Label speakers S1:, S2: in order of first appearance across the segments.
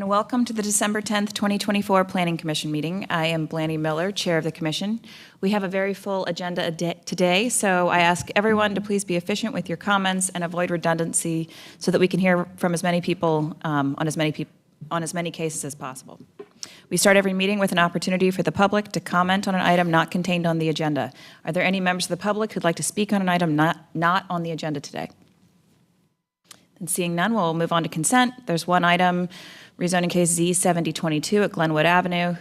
S1: Welcome to the December 10th, 2024 Planning Commission meeting. I am Blanny Miller, Chair of the Commission. We have a very full agenda today, so I ask everyone to please be efficient with your comments and avoid redundancy so that we can hear from as many people on as many cases as possible. We start every meeting with an opportunity for the public to comment on an item not contained on the agenda. Are there any members of the public who'd like to speak on an item not on the agenda today? And seeing none, we'll move on to consent. There's one item, rezoning case Z7022 at Glenwood Avenue.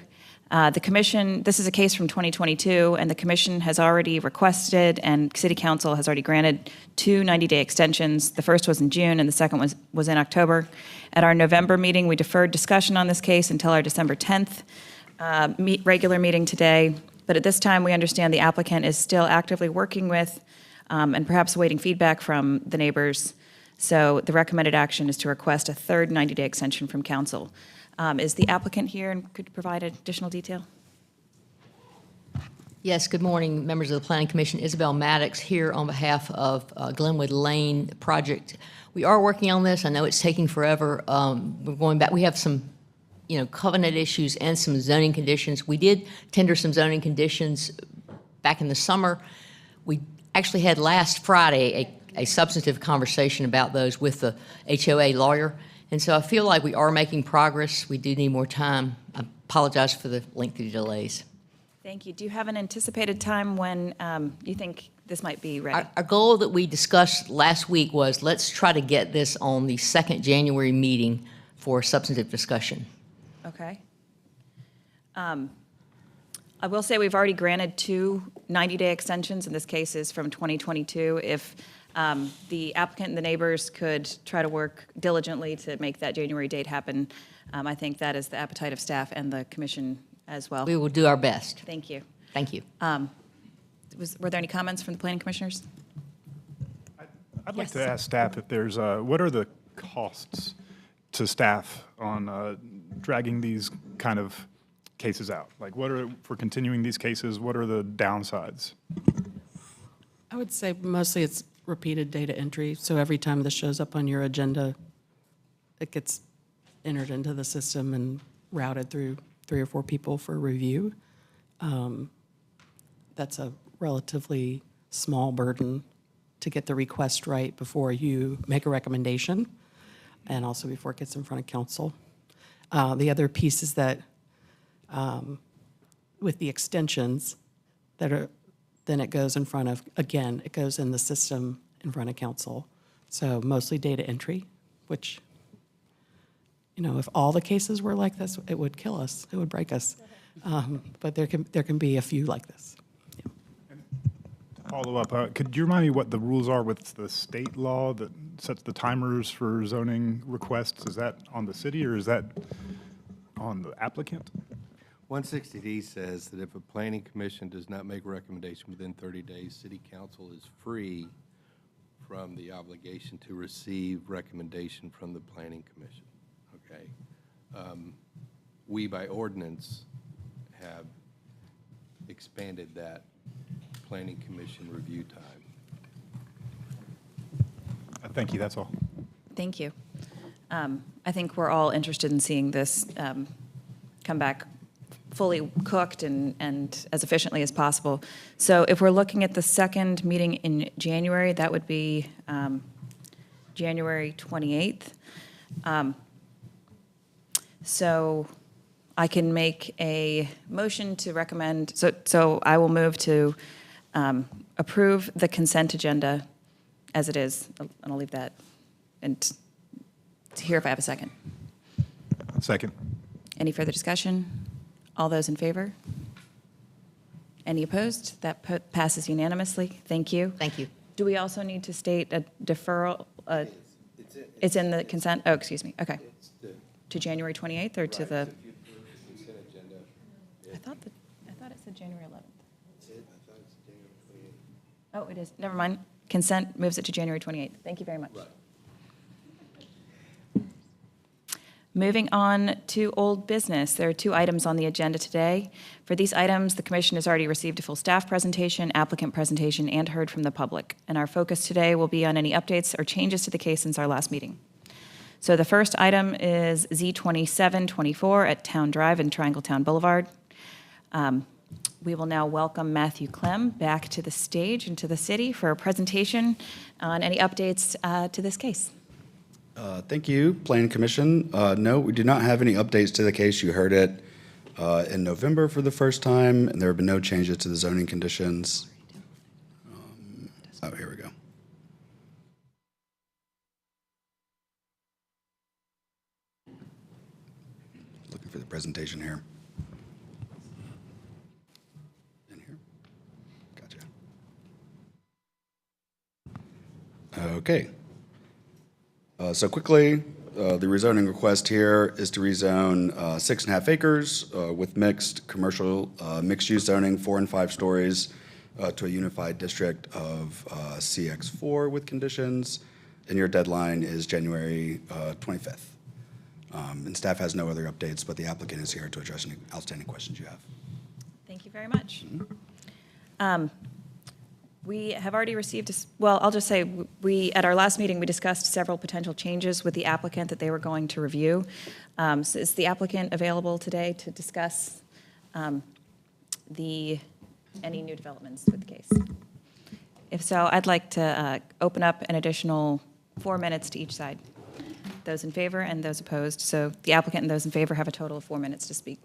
S1: The Commission, this is a case from 2022, and the Commission has already requested and City Council has already granted two 90-day extensions. The first was in June and the second was in October. At our November meeting, we deferred discussion on this case until our December 10th regular meeting today. But at this time, we understand the applicant is still actively working with and perhaps awaiting feedback from the neighbors. So the recommended action is to request a third 90-day extension from Council. Is the applicant here and could provide additional detail?
S2: Yes, good morning, members of the Planning Commission. Isabel Maddox here on behalf of Glenwood Lane project. We are working on this. I know it's taking forever. We're going back. We have some, covenant issues and some zoning conditions. We did tender some zoning conditions back in the summer. We actually had last Friday a substantive conversation about those with the HOA lawyer. And so I feel like we are making progress. We do need more time. I apologize for the lengthy delays.
S1: Thank you. Do you have an anticipated time when you think this might be ready?
S2: Our goal that we discussed last week was let's try to get this on the second January meeting for substantive discussion.
S1: Okay. I will say we've already granted two 90-day extensions, and this case is from 2022. If the applicant and the neighbors could try to work diligently to make that January date happen, I think that is the appetite of staff and the Commission as well.
S2: We will do our best.
S1: Thank you.
S2: Thank you.
S1: Were there any comments from the Planning Commissioners?
S3: I'd like to ask staff if there's, what are the costs to staff on dragging these kind of cases out? Like for continuing these cases, what are the downsides?
S4: I would say mostly it's repeated data entry. So every time this shows up on your agenda, it gets entered into the system and routed through 3 or 4 people for review. That's a relatively small burden to get the request right before you make a recommendation and also before it gets in front of council. The other piece is that with the extensions that are, then it goes in front of, again, it goes in the system in front of council. So mostly data entry, which, if all the cases were like this, it would kill us. It would break us. But there can be a few like this.
S3: Follow up, could you remind me what the rules are with the state law that sets the timers for zoning requests? Is that on the city or is that on the applicant?
S5: 160D says that if a planning commission does not make a recommendation within 30 days, city council is free from the obligation to receive recommendation from the planning commission, okay? We, by ordinance, have expanded that planning commission review time.
S3: Thank you, that's all.
S1: Thank you. I think we're all interested in seeing this come back fully cooked and as efficiently as possible. So if we're looking at the second meeting in January, that would be January 28th. So I can make a motion to recommend, so I will move to approve the consent agenda as it is, and I'll leave that, and to hear if I have a second.
S3: Second.
S1: Any further discussion? All those in favor? Any opposed? That passes unanimously. Thank you.
S2: Thank you.
S1: Do we also need to state a deferral? It's in the consent? Oh, excuse me. Okay. To January 28th or to the? I thought it said January 11th. Oh, it is. Never mind. Consent moves it to January 28th. Thank you very much. Moving on to old business, there are 2 items on the agenda today. For these items, the commission has already received a full staff presentation, applicant presentation, and heard from the public. And our focus today will be on any updates or changes to the case since our last meeting. So the first item is Z2724 at Town Drive and Triangletown Boulevard. We will now welcome Matthew Clem back to the stage and to the city for a presentation on any updates to this case.
S6: Thank you, Planning Commission. No, we do not have any updates to the case. You heard it in November for the first time, and there have been no changes to the zoning conditions. Oh, here we go. Looking for the presentation here. In here? Gotcha. Okay. So quickly, the rezoning request here is to rezone 6.5 acres with mixed commercial mixed-use zoning, 4 and 5 stories, to a unified district of CX4 with conditions. And your deadline is January 25th. And staff has no other updates, but the applicant is here to address any outstanding questions you have.
S1: Thank you very much. We have already received, well, I'll just say, at our last meeting, we discussed several potential changes with the applicant that they were going to review. So is the applicant available today to discuss any new developments with the case? If so, I'd like to open up an additional 4 minutes to each side. Those in favor and those opposed. So the applicant and those in favor have a total of 4 minutes to speak.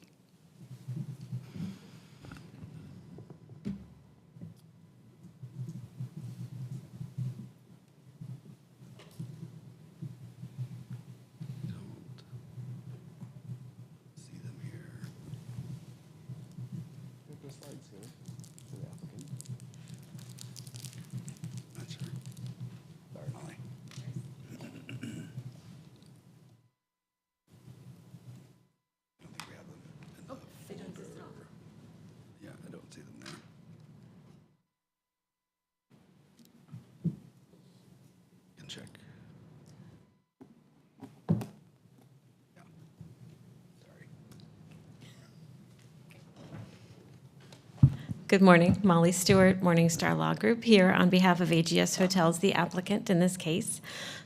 S6: Check. Yeah. Sorry.
S7: Good morning. Molly Stewart, Morningstar Law Group, here on behalf of AGS Hotels, the applicant in this case.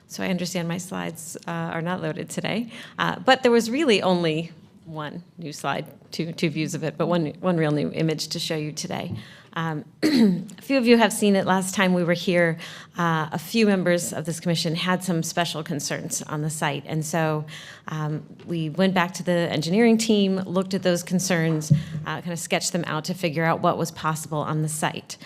S7: So I understand my slides are not loaded today, but there was really only one new slide, two views of it, but one real new image to show you today. A few of you have seen it last time we were here. A few members of this commission had some special concerns on the site. And so we went back to the engineering team, looked at those concerns, kind of sketched them out to figure out what was possible on the site.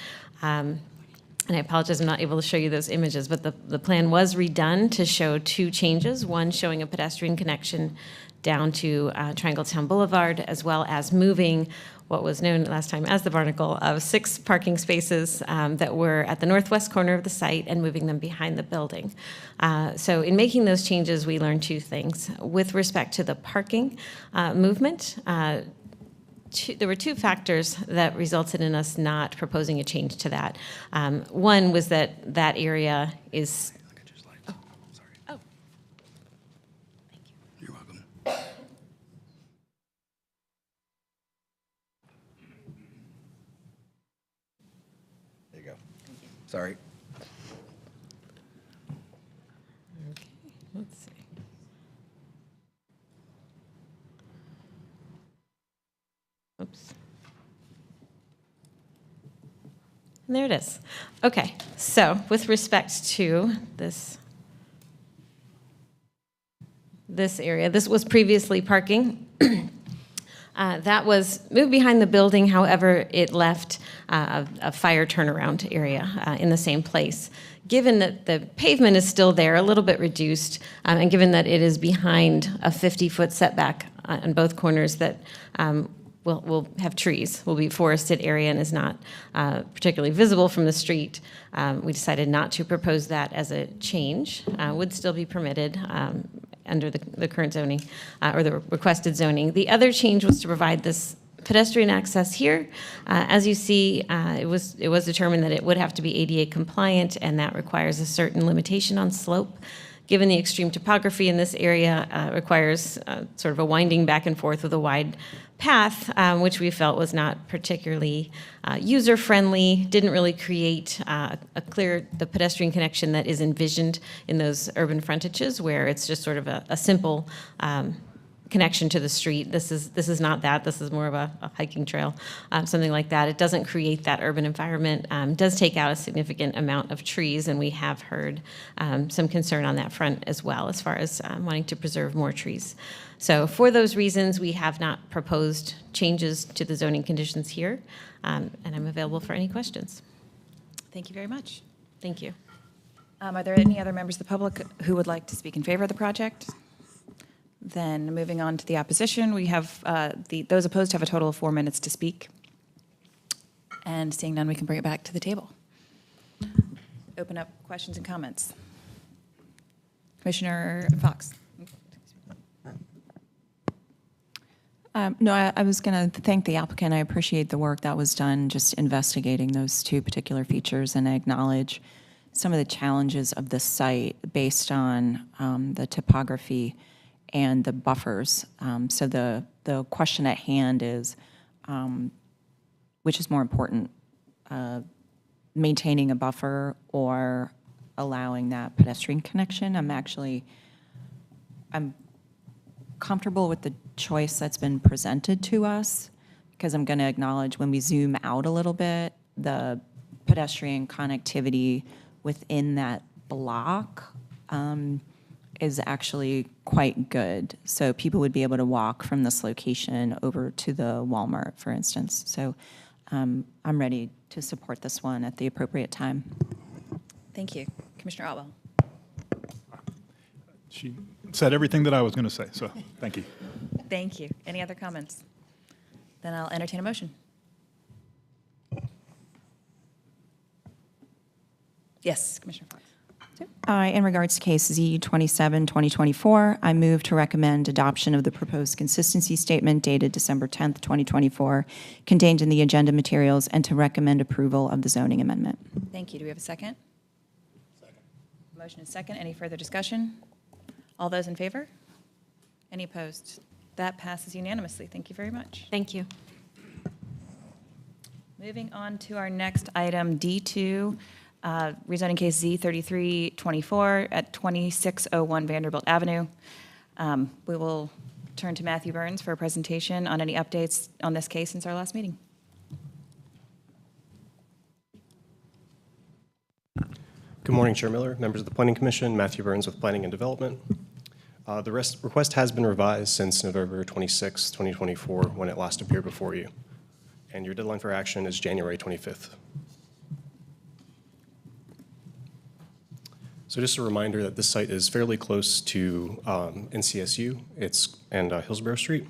S7: And I apologize, I'm not able to show you those images, but the plan was redone to show two changes, one showing a pedestrian connection down to Triangletown Boulevard, as well as moving what was known last time as the Barnacle of 6 parking spaces that were at the northwest corner of the site and moving them behind the building. So in making those changes, we learned 2 things. With respect to the parking movement, there were 2 factors that resulted in us not proposing a change to that. One was that that area is. Oh.
S6: You're welcome. There you go. Sorry.
S7: Okay, let's see. Oops. And there it is. Okay, so with respect to this area, this was previously parking. That was moved behind the building, however, it left a fire turnaround area in the same place. Given that the pavement is still there, a little bit reduced, and given that it is behind a 50-foot setback on both corners that will have trees, will be forested area and is not particularly visible from the street, we decided not to propose that as a change. Would still be permitted under the current zoning or the requested zoning. The other change was to provide this pedestrian access here. As you see, it was determined that it would have to be ADA compliant, and that requires a certain limitation on slope. Given the extreme topography in this area, requires sort of a winding back and forth with a wide path, which we felt was not particularly user-friendly, didn't really create the pedestrian connection that is envisioned in those urban frontages, where it's just sort of a simple connection to the street. This is not that. This is more of a hiking trail, something like that. It doesn't create that urban environment. Does take out a significant amount of trees, and we have heard some concern on that front as well, as far as wanting to preserve more trees. So for those reasons, we have not proposed changes to the zoning conditions here, and I'm available for any questions.
S1: Thank you very much.
S7: Thank you.
S1: Are there any other members of the public who would like to speak in favor of the project? Then moving on to the opposition, we have those opposed have a total of 4 minutes to speak. And seeing none, we can bring it back to the table. Open up questions and comments. Commissioner Fox.
S8: No, I was going to thank the applicant. I appreciate the work that was done just investigating those 2 particular features, and I acknowledge some of the challenges of the site based on the topography and the buffers. So the question at hand is, which is more important, maintaining a buffer or allowing that pedestrian connection? I'm comfortable with the choice that's been presented to us, because I'm going to acknowledge when we zoom out a little bit, the pedestrian connectivity within that block is actually quite good. So people would be able to walk from this location over to the Walmart, for instance. So I'm ready to support this one at the appropriate time.
S1: Thank you. Commissioner Otwell.
S3: She said everything that I was going to say, so thank you.
S1: Thank you. Any other comments? Then I'll entertain a motion. Yes, Commissioner Fox.
S8: In regards to case Z27-2024, I move to recommend adoption of the proposed consistency statement dated December 10th, 2024, contained in the agenda materials, and to recommend approval of the zoning amendment.
S1: Thank you. Do we have a second? Second. Motion is second. Any further discussion? All those in favor? Any opposed? That passes unanimously. Thank you very much.
S7: Thank you.
S1: Moving on to our next item, D2, rezoning case Z3324 at 2601 Vanderbilt Avenue. We will turn to Matthew Burns for a presentation on any updates on this case since our last meeting.
S9: Good morning, Chair Miller, members of the Planning Commission, Matthew Burns with Planning and Development. The request has been revised since November 26, 2024, when it last appeared before you. And your deadline for action is January 25th. So just a reminder that this site is fairly close to NCSU and Hillsborough Street.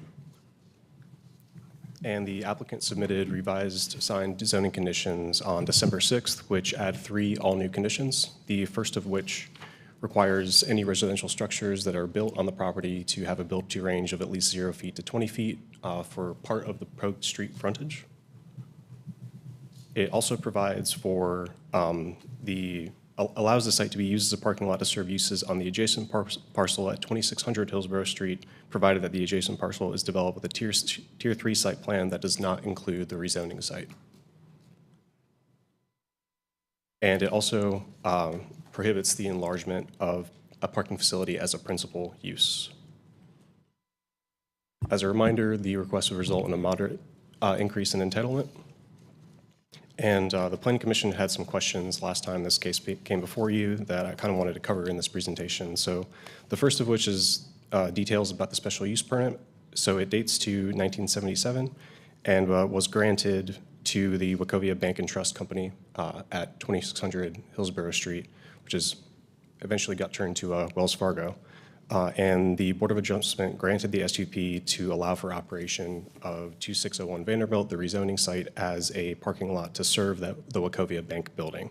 S9: And the applicant submitted revised signed zoning conditions on December 6th, which add 3 all-new conditions. The first of which requires any residential structures that are built on the property to have a build-to range of at least 0 feet to 20 feet for part of the proposed street frontage. It also provides for allows the site to be used as a parking lot to serve uses on the adjacent parcel at 2600 Hillsborough Street, provided that the adjacent parcel is developed with a tier 3 site plan that does not include the rezoning site. And it also prohibits the enlargement of a parking facility as a principal use. As a reminder, the request would result in a moderate increase in entitlement. And the Planning Commission had some questions last time this case came before you that I kind of wanted to cover in this presentation. So the first of which is details about the special use permit. So it dates to 1977 and was granted to the Wachovia Bank and Trust Company at 2600 Hillsborough Street, which is eventually got turned to Wells Fargo. And the Board of Adjustment granted the SUP to allow for operation of 2601 Vanderbilt, the rezoning site, as a parking lot to serve the Wachovia Bank building,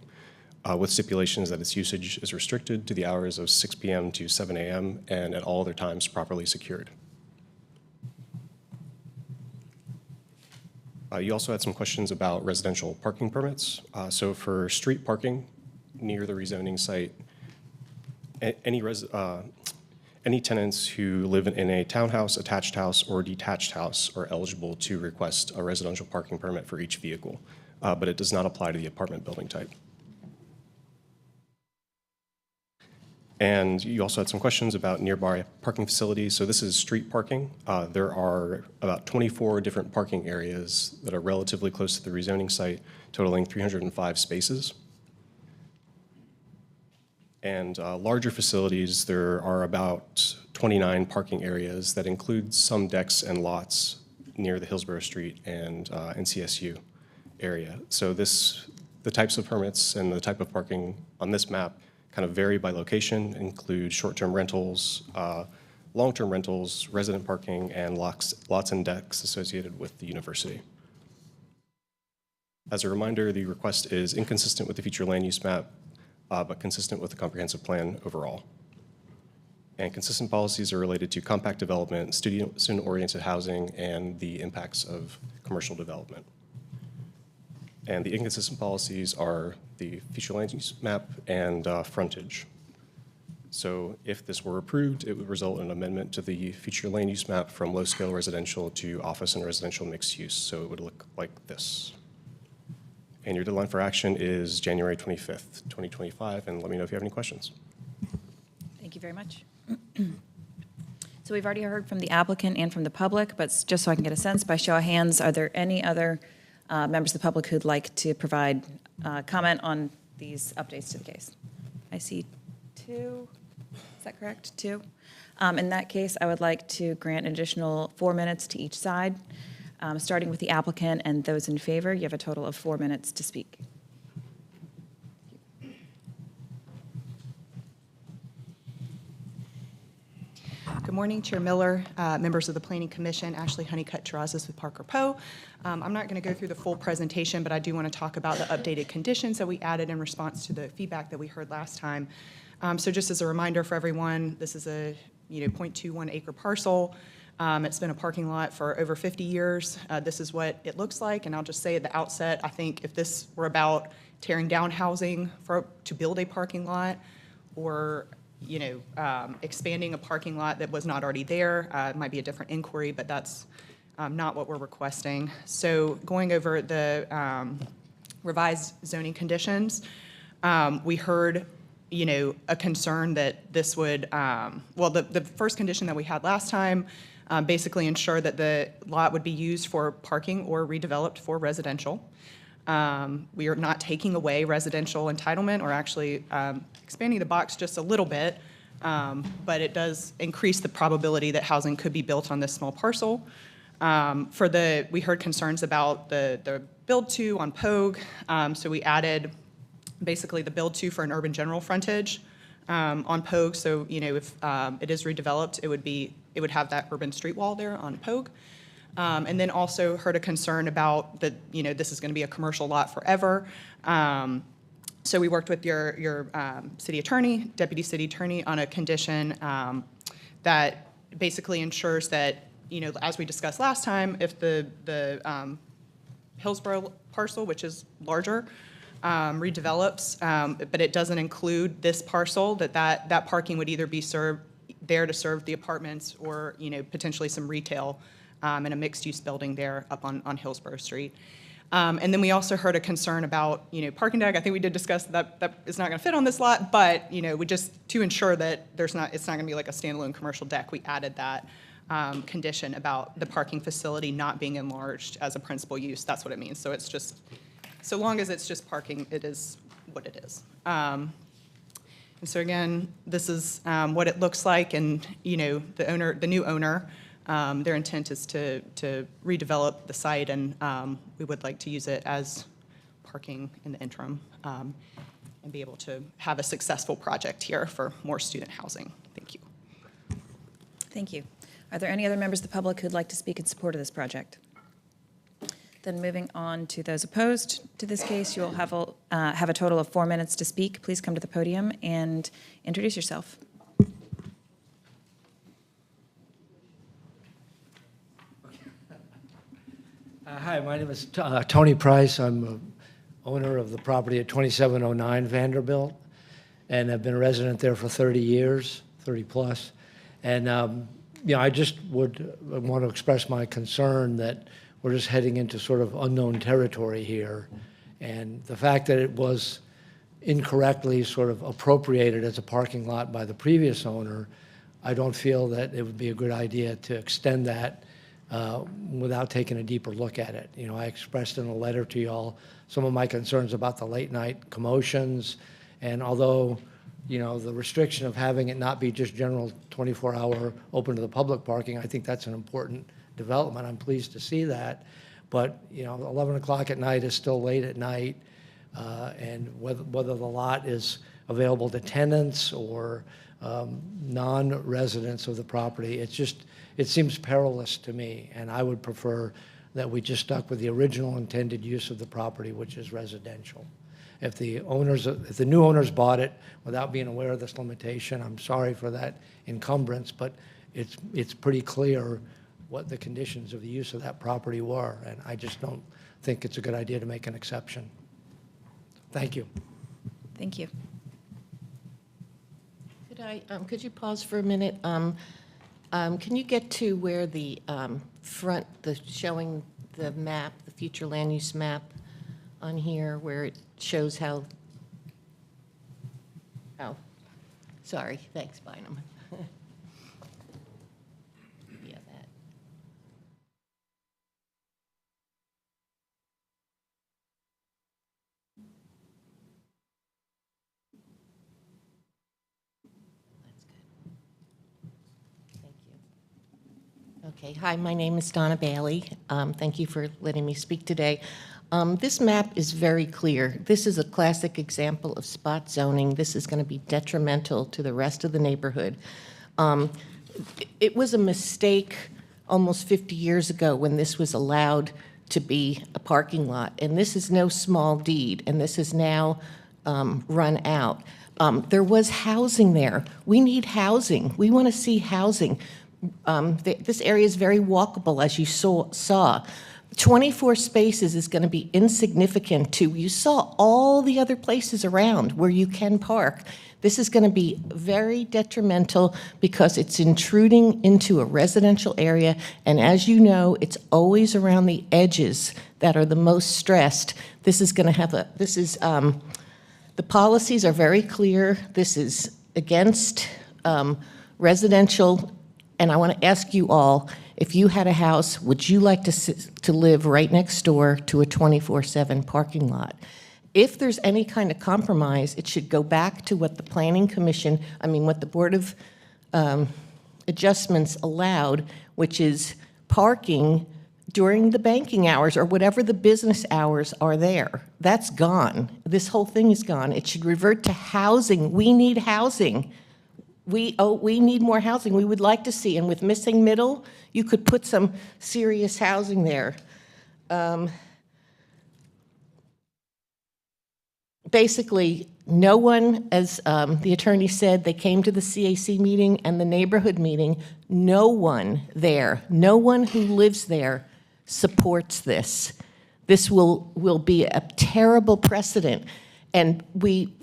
S9: with stipulations that its usage is restricted to the hours of 6 p.m. to 7 a.m. and at all other times properly secured. You also had some questions about residential parking permits. So for street parking near the rezoning site, any tenants who live in a townhouse, attached house, or detached house are eligible to request a residential parking permit for each vehicle, but it does not apply to the apartment building type. And you also had some questions about nearby parking facilities. So this is street parking. There are about 24 different parking areas that are relatively close to the rezoning site, totaling 305 spaces. And larger facilities, there are about 29 parking areas that include some decks and lots near the Hillsborough Street and NCSU area. So the types of permits and the type of parking on this map kind of vary by location, include short-term rentals, long-term rentals, resident parking, and lots and decks associated with the university. As a reminder, the request is inconsistent with the future land use map, but consistent with the comprehensive plan overall. And consistent policies are related to compact development, student-oriented housing, and the impacts of commercial development. And the inconsistent policies are the future land use map and frontage. So if this were approved, it would result in an amendment to the future land use map from low-scale residential to office and residential mixed use. So it would look like this. And your deadline for action is January 25th, 2025, and let me know if you have any questions.
S1: Thank you very much. So we've already heard from the applicant and from the public, but just so I can get a sense, by show of hands, are there any other members of the public who'd like to provide comment on these updates to the case? I see 2. Is that correct? 2? In that case, I would like to grant an additional 4 minutes to each side. Starting with the applicant and those in favor, you have a total of 4 minutes to speak.
S10: Good morning, Chair Miller, members of the Planning Commission, Ashley Honeycutt-Terrazas with Parker Poe. I'm not going to go through the full presentation, but I do want to talk about the updated conditions that we added in response to the feedback that we heard last time. So just as a reminder for everyone, this is a 0.21 acre parcel. It's been a parking lot for over 50 years. This is what it looks like, and I'll just say at the outset, I think if this were about tearing down housing to build a parking lot, or expanding a parking lot that was not already there, it might be a different inquiry, but that's not what we're requesting. So going over the revised zoning conditions, we heard a concern that this would, the first condition that we had last time basically ensured that the lot would be used for parking or redeveloped for residential. We are not taking away residential entitlement, or actually expanding the box just a little bit, but it does increase the probability that housing could be built on this small parcel. We heard concerns about the build-to on Pogue, so we added basically the build-to for an urban general frontage on Pogue. So, if it is redeveloped, it would have that urban street wall there on Pogue. And then also heard a concern about that, this is going to be a commercial lot forever. So we worked with your city attorney, deputy city attorney, on a condition that basically ensures that, as we discussed last time, if the Hillsborough parcel, which is larger, redevelops, but it doesn't include this parcel, that parking would either be there to serve the apartments or, potentially some retail in a mixed-use building there up on Hillsborough Street. And then we also heard a concern about, parking deck. I think we did discuss that is not going to fit on this lot, but, we just, to ensure that it's not going to be like a standalone commercial deck, we added that condition about the parking facility not being enlarged as a principal use. That's what it means. So it's just, so long as it's just parking, it is what it is. And so again, this is what it looks like, and, the new owner, their intent is to redevelop the site, and we would like to use it as parking in the interim, and be able to have a successful project here for more student housing. Thank you.
S1: Thank you. Are there any other members of the public who'd like to speak in support of this project? Then moving on to those opposed to this case, you'll have a total of 4 minutes to speak. Please come to the podium and introduce yourself.
S11: Hi, my name is Tony Price. I'm owner of the property at 2709 Vanderbilt, and I've been a resident there for 30 years, 30 plus. And, I just would want to express my concern that we're just heading into sort of unknown territory here. And the fact that it was incorrectly sort of appropriated as a parking lot by the previous owner, I don't feel that it would be a good idea to extend that without taking a deeper look at it. I expressed in a letter to y'all some of my concerns about the late night commotions, and although, the restriction of having it not be just general 24-hour open to the public parking, I think that's an important development. I'm pleased to see that, but 11 o'clock at night is still late at night, and whether the lot is available to tenants or non-residents of the property, it seems perilous to me, and I would prefer that we just stuck with the original intended use of the property, which is residential. If the new owners bought it without being aware of this limitation, I'm sorry for that encumbrance, but it's pretty clear what the conditions of the use of that property were, and I just don't think it's a good idea to make an exception. Thank you.
S1: Thank you.
S12: Could you pause for a minute? Can you get to where the showing the map, the future land use map on here, where it shows how, sorry, thanks, Bynum. Yeah, that. That's good. Thank you. Okay, hi, my name is Donna Bailey. Thank you for letting me speak today. This map is very clear. This is a classic example of spot zoning. This is going to be detrimental to the rest of the neighborhood. It was a mistake almost 50 years ago when this was allowed to be a parking lot, and this is no small deed, and this is now run out. There was housing there. We need housing. We want to see housing. This area is very walkable, as you saw. 24 spaces is going to be insignificant to, you saw all the other places around where you can park. This is going to be very detrimental because it's intruding into a residential area, and as you know, it's always around the edges that are the most stressed. This is going to have the policies are very clear. This is against residential, and I want to ask you all, if you had a house, would you like to live right next door to a 24/7 parking lot? If there's any kind of compromise, it should go back to what the Planning Commission, what the Board of Adjustments allowed, which is parking during the banking hours or whatever the business hours are there. That's gone. This whole thing is gone. It should revert to housing. We need housing. We need more housing. We would like to see, and with missing middle, you could put some serious housing there. Basically, no one, as the attorney said, they came to the CAC meeting and the neighborhood meeting. No one there, no one who lives there supports this. This will be a terrible precedent. And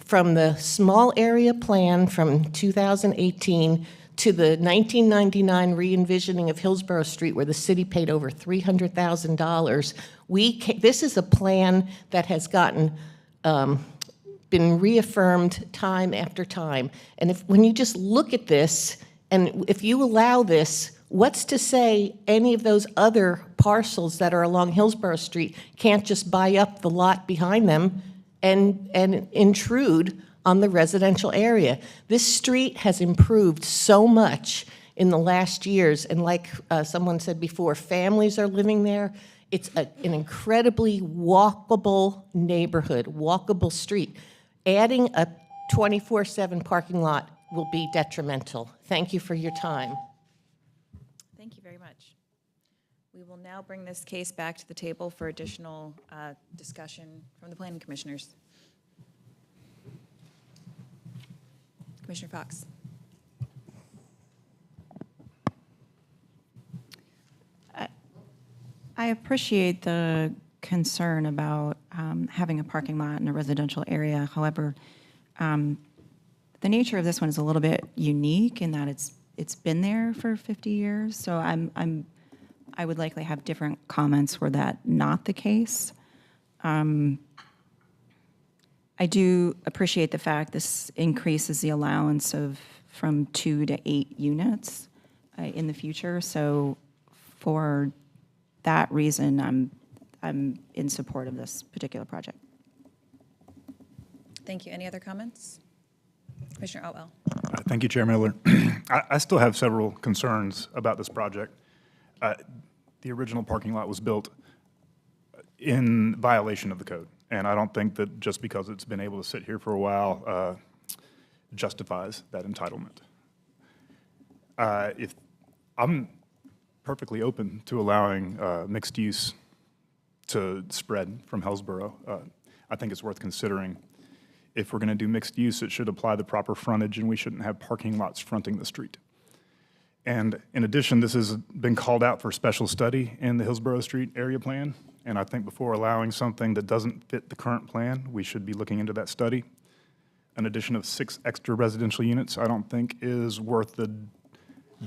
S12: from the small area plan from 2018 to the 1999 re-envisioning of Hillsborough Street, where the city paid over $300,000, this is a plan that has gotten been reaffirmed time after time. And when you just look at this, and if you allow this, what's to say any of those other parcels that are along Hillsborough Street can't just buy up the lot behind them and intrude on the residential area? This street has improved so much in the last years, and like someone said before, families are living there. It's an incredibly walkable neighborhood, walkable street. Adding a 24/7 parking lot will be detrimental. Thank you for your time.
S1: Thank you very much. We will now bring this case back to the table for additional discussion from the planning commissioners. Commissioner Fox.
S8: I appreciate the concern about having a parking lot in a residential area. However, the nature of this one is a little bit unique in that it's been there for 50 years. So I would likely have different comments were that not the case. I do appreciate the fact this increases the allowance from 2 to 8 units in the future. So for that reason, I'm in support of this particular project.
S1: Thank you. Any other comments? Commissioner Otwell.
S3: Thank you, Chair Miller. I still have several concerns about this project. The original parking lot was built in violation of the code, and I don't think that just because it's been able to sit here for a while justifies that entitlement. If I'm perfectly open to allowing mixed use to spread from Hillsborough. I think it's worth considering. If we're going to do mixed use, it should apply the proper frontage, and we shouldn't have parking lots fronting the street. And in addition, this has been called out for special study in the Hillsborough Street area plan, and I think before allowing something that doesn't fit the current plan, we should be looking into that study. An addition of 6 extra residential units I don't think is worth the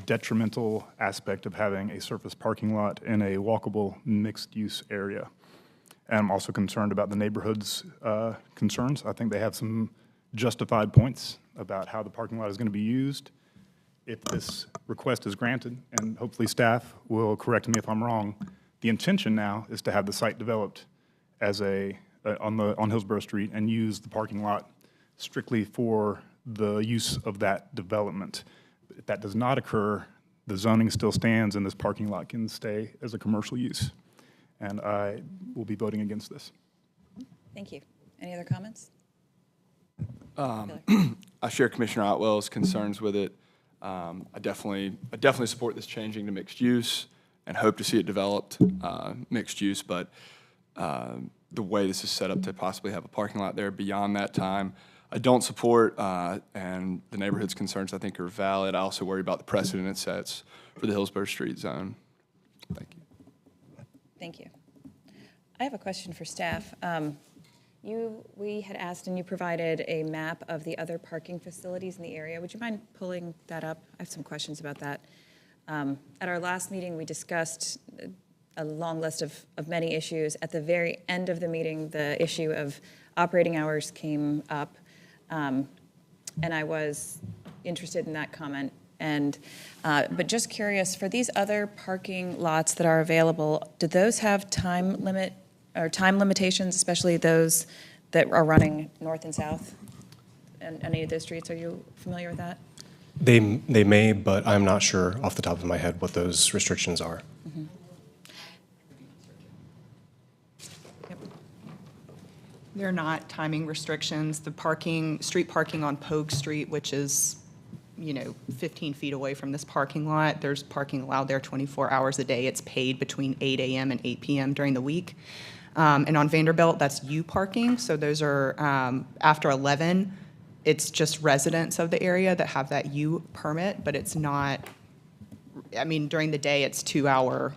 S3: detrimental aspect of having a surface parking lot in a walkable mixed-use area. And I'm also concerned about the neighborhood's concerns. I think they have some justified points about how the parking lot is going to be used. If this request is granted, and hopefully staff will correct me if I'm wrong, the intention now is to have the site developed as on Hillsborough Street and use the parking lot strictly for the use of that development. If that does not occur, the zoning still stands and this parking lot can stay as a commercial use. And I will be voting against this.
S1: Thank you. Any other comments?
S13: I share Commissioner Otwell's concerns with it. I definitely support this changing to mixed use and hope to see it developed mixed use, but the way this is set up to possibly have a parking lot there beyond that time, I don't support, and the neighborhood's concerns I think are valid. I also worry about the precedent it sets for the Hillsborough Street zone. Thank you.
S1: Thank you. I have a question for staff. We had asked and you provided a map of the other parking facilities in the area. Would you mind pulling that up? I have some questions about that. At our last meeting, we discussed a long list of many issues. At the very end of the meeting, the issue of operating hours came up, and I was interested in that comment. But just curious, for these other parking lots that are available, do those have time limit or time limitations, especially those that are running north and south? And any of those streets, are you familiar with that?
S9: They may, but I'm not sure off the top of my head what those restrictions are.
S1: Mm-hmm.
S10: There are not timing restrictions. The parking, street parking on Pogue Street, which is, 15 feet away from this parking lot, there's parking allowed there 24 hours a day. It's paid between 8 a.m. and 8 p.m. during the week. And on Vanderbilt, that's U parking, so those are, after 11, it's just residents of the area that have that U permit, but it's not, during the day, it's 2-hour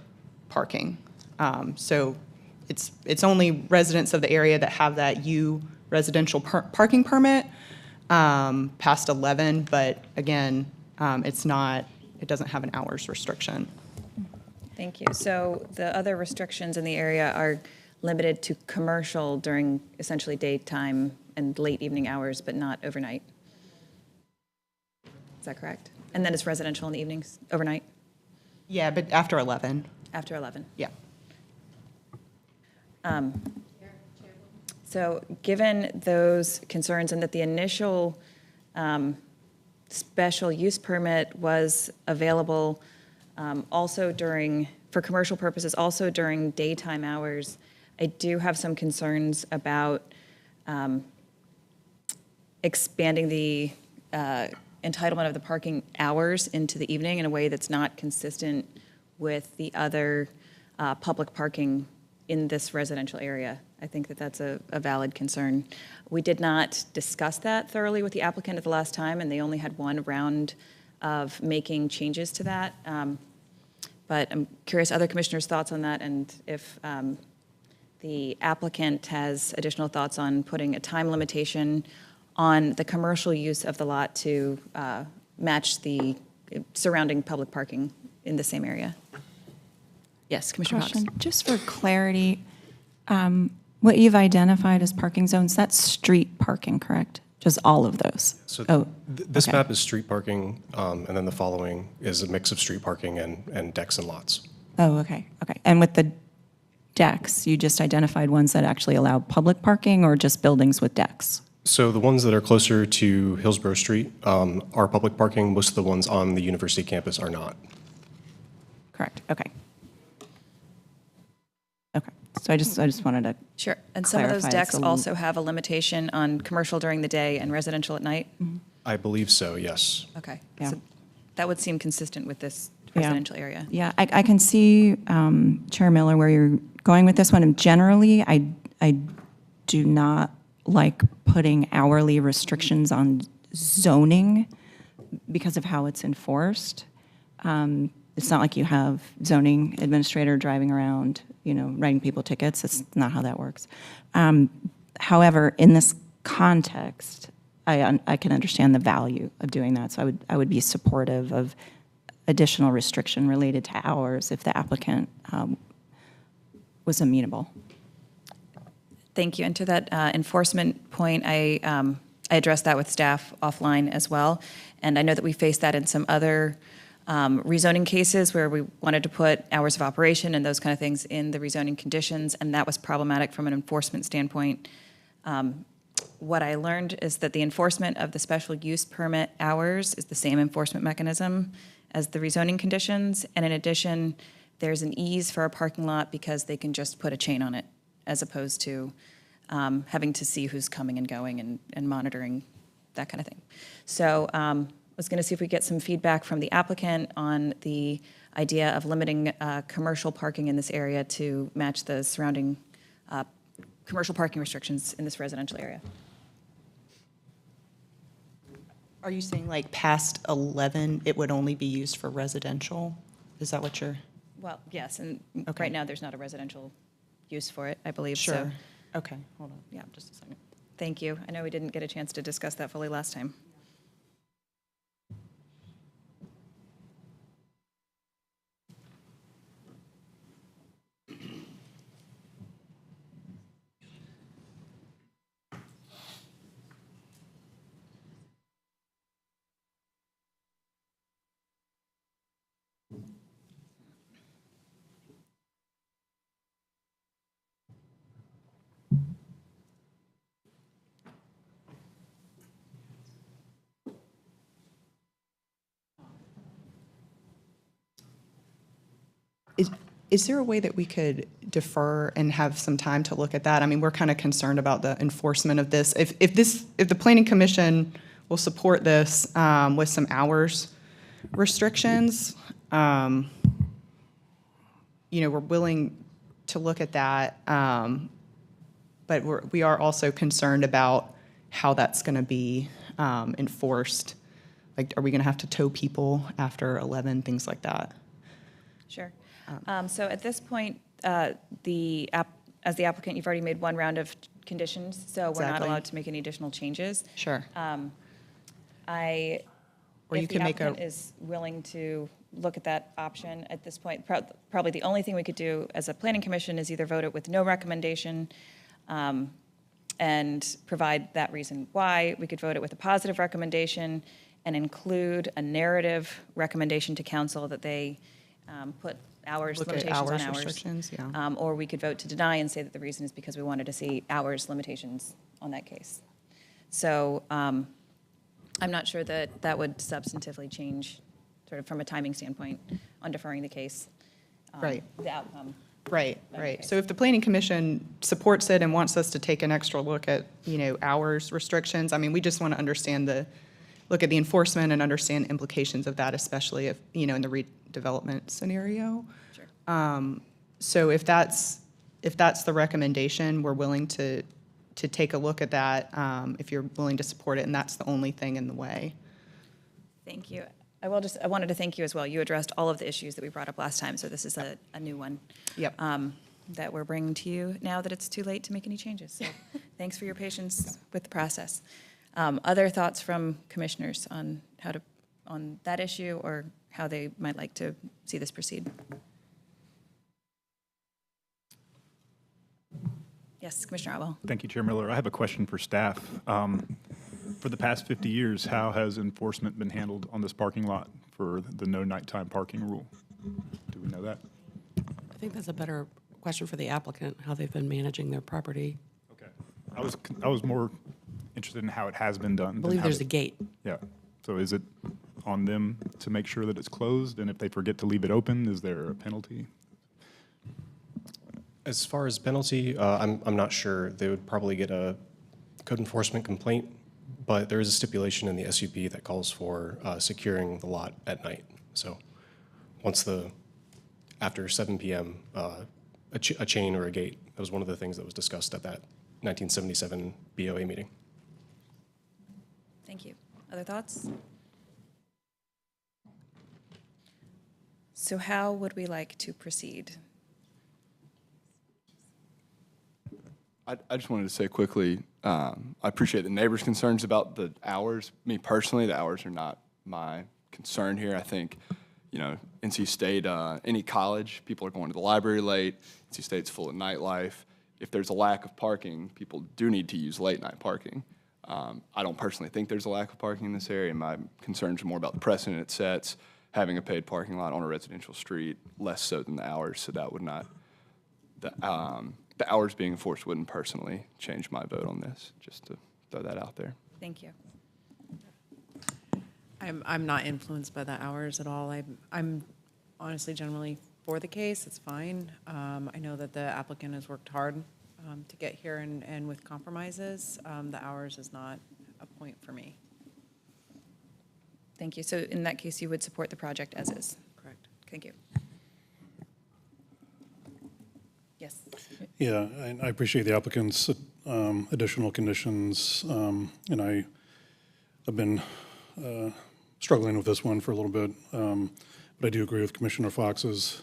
S10: parking. So it's only residents of the area that have that U residential parking permit past 11, but again, it doesn't have an hours restriction.
S1: Thank you. So the other restrictions in the area are limited to commercial during essentially daytime and late evening hours, but not overnight. Is that correct? And then it's residential in the evenings, overnight,
S10: Yeah, but after 11,
S1: after 11?
S10: yeah.
S1: So given those concerns and that the initial special use permit was available also for commercial purposes, also during daytime hours, I do have some concerns about expanding the entitlement of the parking hours into the evening in a way that's not consistent with the other public parking in this residential area. I think that that's a valid concern. We did not discuss that thoroughly with the applicant at the last time, and they only had one round of making changes to that. But I'm curious, other commissioners' thoughts on that, and if the applicant has additional thoughts on putting a time limitation on the commercial use of the lot to match the surrounding public parking in the same area. Yes, Commissioner Cox.
S8: Question, just for clarity, what you've identified as parking zones, that's street parking, correct? Just all of those?
S9: So
S8: Oh,
S9: this
S8: okay.
S9: map is street parking, and then the following is a mix of street parking and decks and lots.
S8: Oh, okay. And with the decks, you just identified ones that actually allow public parking or just buildings with decks?
S9: So the ones that are closer to Hillsborough Street are public parking. Most of the ones on the university campus are not.
S8: Correct, okay. Okay, so I just wanted to
S1: Sure, and some of those
S8: clarify, it's
S1: decks
S8: a little-
S1: also have a limitation on commercial during the day and residential at night?
S9: I believe so, yes.
S1: Okay.
S8: Yeah.
S1: So that would seem consistent with this
S8: Yeah.
S1: residential area.
S8: Yeah, I can see, Chair Miller, where you're going with this one. And generally, I do not like putting hourly restrictions on zoning because of how it's enforced. It's not like you have zoning administrator driving around, writing people tickets. It's not how that works. However, in this context, I can understand the value of doing that. So I would be supportive of additional restriction related to hours if the applicant was amenable.
S1: Thank you. And to that enforcement point, I addressed that with staff offline as well. And I know that we faced that in some other rezoning cases where we wanted to put hours of operation and those kind of things in the rezoning conditions, and that was problematic from an enforcement standpoint. What I learned is that the enforcement of the special use permit hours is the same enforcement mechanism as the rezoning conditions. And in addition, there's an ease for a parking lot because they can just put a chain on it as opposed to having to see who's coming and going and monitoring that kind of thing. So I was going to see if we get some feedback from the applicant on the idea of limiting commercial parking in this area to match the surrounding commercial parking restrictions in this residential area.
S10: Are you saying like past 11, it would only be used for residential? Is that what you're?
S1: Well, yes, and
S10: Okay.
S1: right now, there's not a residential use for it, I believe, so.
S10: Sure. Okay, hold on.
S1: Yeah, just a second. Thank you. I know we didn't get a chance to discuss that fully last time.
S10: Is there a way that we could defer and have some time to look at that? I mean, we're kind of concerned about the enforcement of this. If the Planning Commission will support this with some hours restrictions, we're willing to look at that, but we are also concerned about how that's going to be enforced. Like, are we going to have to tow people after 11, things like that?
S1: Sure. So at this point, as the applicant, you've already made one round of conditions, so we're not
S10: Exactly.
S1: allowed to make any additional changes.
S10: Sure.
S1: Or
S10: Or you
S1: if the
S10: can make a-
S1: applicant is willing to look at that option at this point, probably the only thing we could do as a planning commission is either vote it with no recommendation and provide that reason why. We could vote it with a positive recommendation and include a narrative recommendation to council that they put hours,
S10: Look at
S1: limitations on
S10: hours
S1: hours.
S10: restrictions, yeah.
S1: Or we could vote to deny and say that the reason is because we wanted to see hours limitations on that case. So I'm not sure that that would substantively change, sort of from a timing standpoint, on deferring the case.
S10: Right.
S1: The outcome.
S10: Right,
S1: Okay.
S10: right. So if the Planning Commission supports it and wants us to take an extra look at, hours restrictions, I mean, we just want to look at the enforcement and understand the implications of that, especially if, in the redevelopment scenario.
S1: Sure.
S10: So if that's the recommendation, we're willing to take a look at that, if you're willing to support it, and that's the only thing in the way.
S1: Thank you. I wanted to thank you as well. You addressed all of the issues that we brought up last time, so this is a new one.
S10: Yep.
S1: That we're bringing to you now that it's too late to make any changes. So thanks for your patience with the process. Other thoughts from commissioners on on that issue or how they might like to see this proceed? Yes, Commissioner Otwell.
S3: Thank you, Chair Miller. I have a question for staff. For the past 50 years, how has enforcement been handled on this parking lot for the no nighttime parking rule? Do we know that?
S4: I think that's a better question for the applicant, how they've been managing their property.
S3: Okay. I was more interested in how it has been done.
S4: I believe there's a gate.
S3: Yeah. So is it on them to make sure that it's closed? And if they forget to leave it open, is there a penalty?
S9: As far as penalty, I'm not sure. They would probably get a code enforcement complaint, but there is a stipulation in the SUP that calls for securing the lot at night. So after 7 p.m., a chain or a gate, that was one of the things that was discussed at that 1977 BOA meeting.
S1: Thank you. Other thoughts? So how would we like to proceed?
S13: I just wanted to say quickly, I appreciate the neighbors' concerns about the hours. Me personally, the hours are not my concern here. I think, NC State, any college, people are going to the library late. NC State's full of nightlife. If there's a lack of parking, people do need to use late night parking. I don't personally think there's a lack of parking in this area. My concerns are more about the precedent it sets, having a paid parking lot on a residential street, less so than the hours. So that would not, the hours being enforced wouldn't personally change my vote on this, just to throw that out there.
S1: Thank you.
S14: I'm not influenced by the hours at all. I'm honestly generally for the case. It's fine. I know that the applicant has worked hard to get here and with compromises. The hours is not a point for me.
S1: Thank you. So in that case, you would support the project as is?
S14: Correct.
S1: Thank you. Yes.
S15: Yeah, I appreciate the applicant's additional conditions, and I have been struggling with this one for a little bit, but I do agree with Commissioner Fox's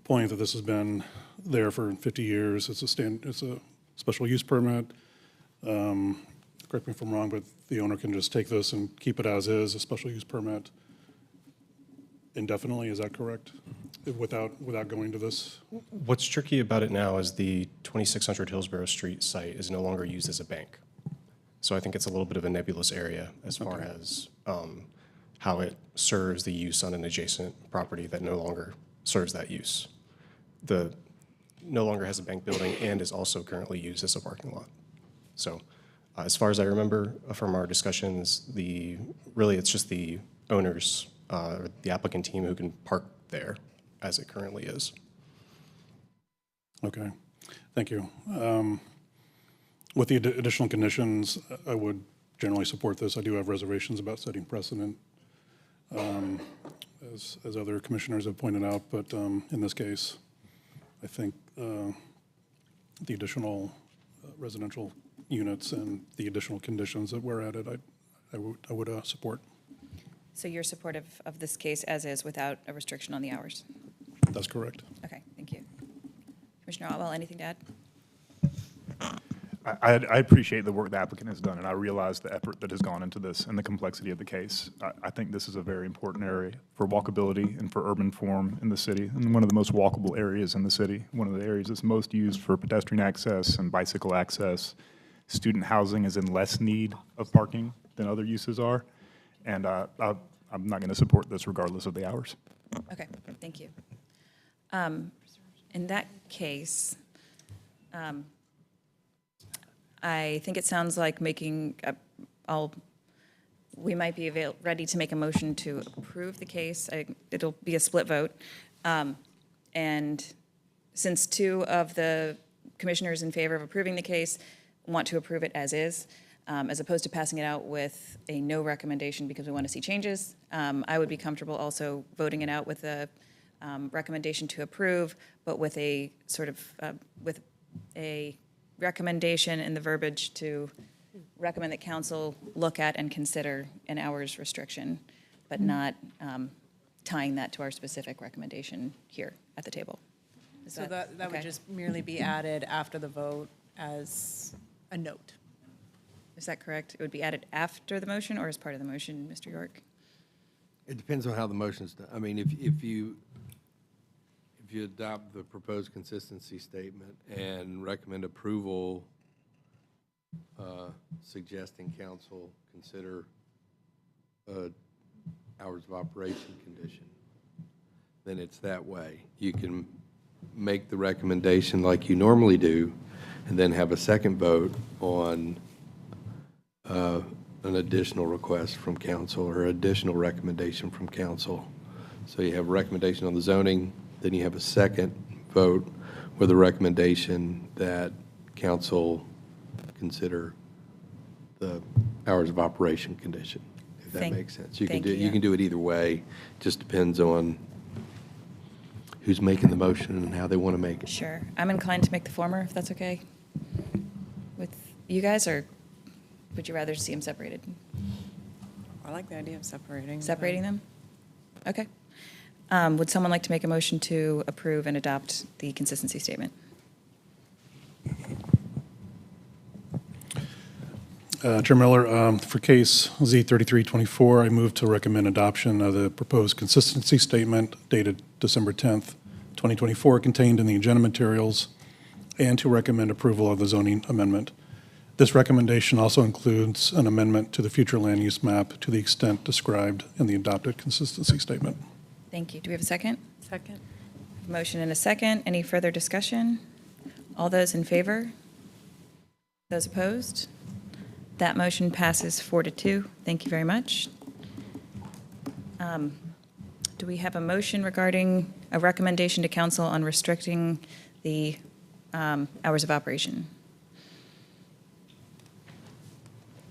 S15: point that this has been there for 50 years. It's a special use permit. Correct me if I'm wrong, but the owner can just take this and keep it as is, a special use permit indefinitely, is that correct? Without going to this?
S9: What's tricky about it now is the 2600 Hillsborough Street site is no longer used as a bank. So I think it's a little bit of a nebulous area as far as how it serves the use on an adjacent property that no longer serves that use. No longer has a bank building and is also currently used as a parking lot. So as far as I remember from our discussions, really it's just the owners, or the applicant team who can park there as it currently is.
S15: Okay, thank you. With the additional conditions, I would generally support this. I do have reservations about setting precedent, as other commissioners have pointed out, but in this case, I think the additional residential units and the additional conditions that were added, I would support.
S1: So you're supportive of this case as is without a restriction on the hours?
S15: That's correct.
S1: Okay, thank you. Commissioner Otwell, anything to add?
S3: I appreciate the work the applicant has done, and I realize the effort that has gone into this and the complexity of the case. I think this is a very important area for walkability and for urban form in the city, and one of the most walkable areas in the city, one of the areas that's most used for pedestrian access and bicycle access. Student housing is in less need of parking than other uses are, and I'm not going to support this regardless of the hours.
S1: Okay, thank you. In that case, I think it sounds like we might be ready to make a motion to approve the case. It'll be a split vote. And since two of the commissioners in favor of approving the case want to approve it as is, as opposed to passing it out with a no recommendation because we want to see changes, I would be comfortable also voting it out with a recommendation to approve, but with a sort of, with a recommendation in the verbiage to recommend that council look at and consider an hours restriction, but not tying that to our specific recommendation here at the table.
S14: So that would
S1: okay?
S14: just merely be added after the vote as a note.
S1: Is that correct? It would be added after the motion or as part of the motion, Mr. York?
S5: It depends on how the motion's done. I mean, if you adopt the proposed consistency statement and recommend approval, suggesting council consider hours of operation condition, then it's that way. You can make the recommendation like you normally do, and then have a second vote on an additional request from council or additional recommendation from council. So you have a recommendation on the zoning, then you have a second vote with a recommendation that council consider the hours of operation condition, if that makes sense. You can do it either way. Just depends on who's making the motion and how they want to make it.
S1: Sure. I'm inclined to make the former, if that's okay with you guys, or would you rather see them separated?
S14: I like the idea of separating.
S1: Separating them? Okay. Would someone like to make a motion to approve and adopt the consistency statement?
S15: Chair Miller, for case Z3324, I move to recommend adoption of the proposed consistency statement dated December 10th, 2024, contained in the agenda materials, and to recommend approval of the zoning amendment. This recommendation also includes an amendment to the future land use map to the extent described in the adopted consistency statement.
S1: Thank you. Do we have a second?
S14: Second.
S1: Motion and a second. Any further discussion? All those in favor? Those opposed? That motion passes 4-2. Thank you very much. Do we have a motion regarding a recommendation to council on restricting the hours of operation?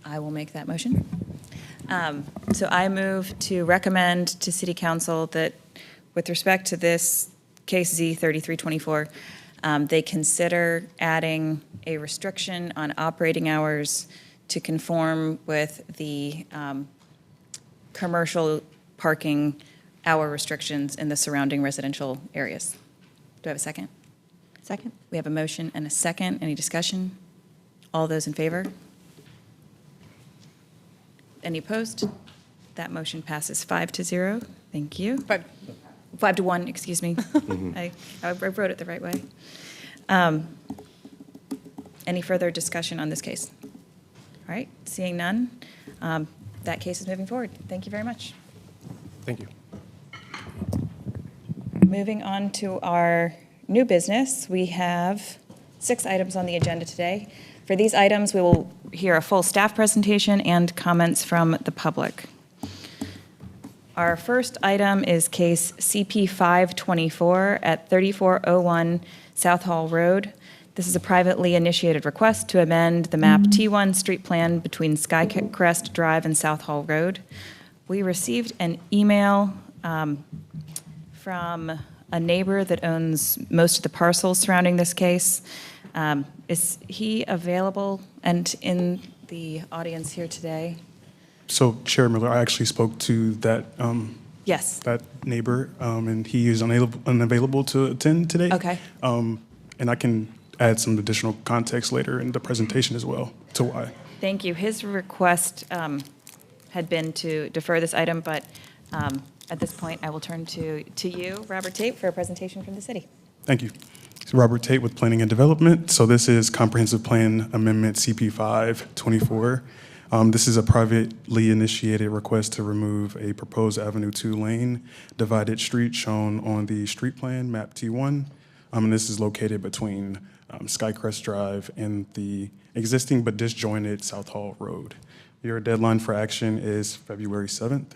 S1: I will make that motion. So I move to recommend to City Council that with respect to this case Z3324, they consider adding a restriction on operating hours to conform with the commercial parking hour restrictions in the surrounding residential areas. Do I have a second?
S8: Second.
S1: We have a motion and a second. Any discussion? All those in favor? Any opposed? That motion passes 5-0. Thank you. 5-1, excuse me. I wrote it the right way. Any further discussion on this case? All right, seeing none, that case is moving forward. Thank you very much.
S9: Thank you.
S1: Moving on to our new business, we have 6 items on the agenda today. For these items, we will hear a full staff presentation and comments from the public. Our first item is case CP 524 at 3401 South Hall Road. This is a privately initiated request to amend the map T1 street plan between Skycrest Drive and South Hall Road. We received an email from a neighbor that owns most of the parcels surrounding this case. Is he available and in the audience here today?
S16: So, Chair Miller, I actually spoke to that
S1: Yes.
S16: that neighbor, and he is unavailable to attend today.
S1: Okay.
S16: And I can add some additional context later in the presentation as well to why.
S1: Thank you. His request had been to defer this item, but at this point, I will turn to you, Robert Tate, for a presentation from the city.
S16: Thank you. So Robert Tate with Planning and Development. So this is Comprehensive Plan Amendment CP 524. This is a privately initiated request to remove a proposed Avenue 2 lane divided street shown on the street plan, map T1. And this is located between Skycrest Drive and the existing but disjointed South Hall Road. Your deadline for action is February 7th.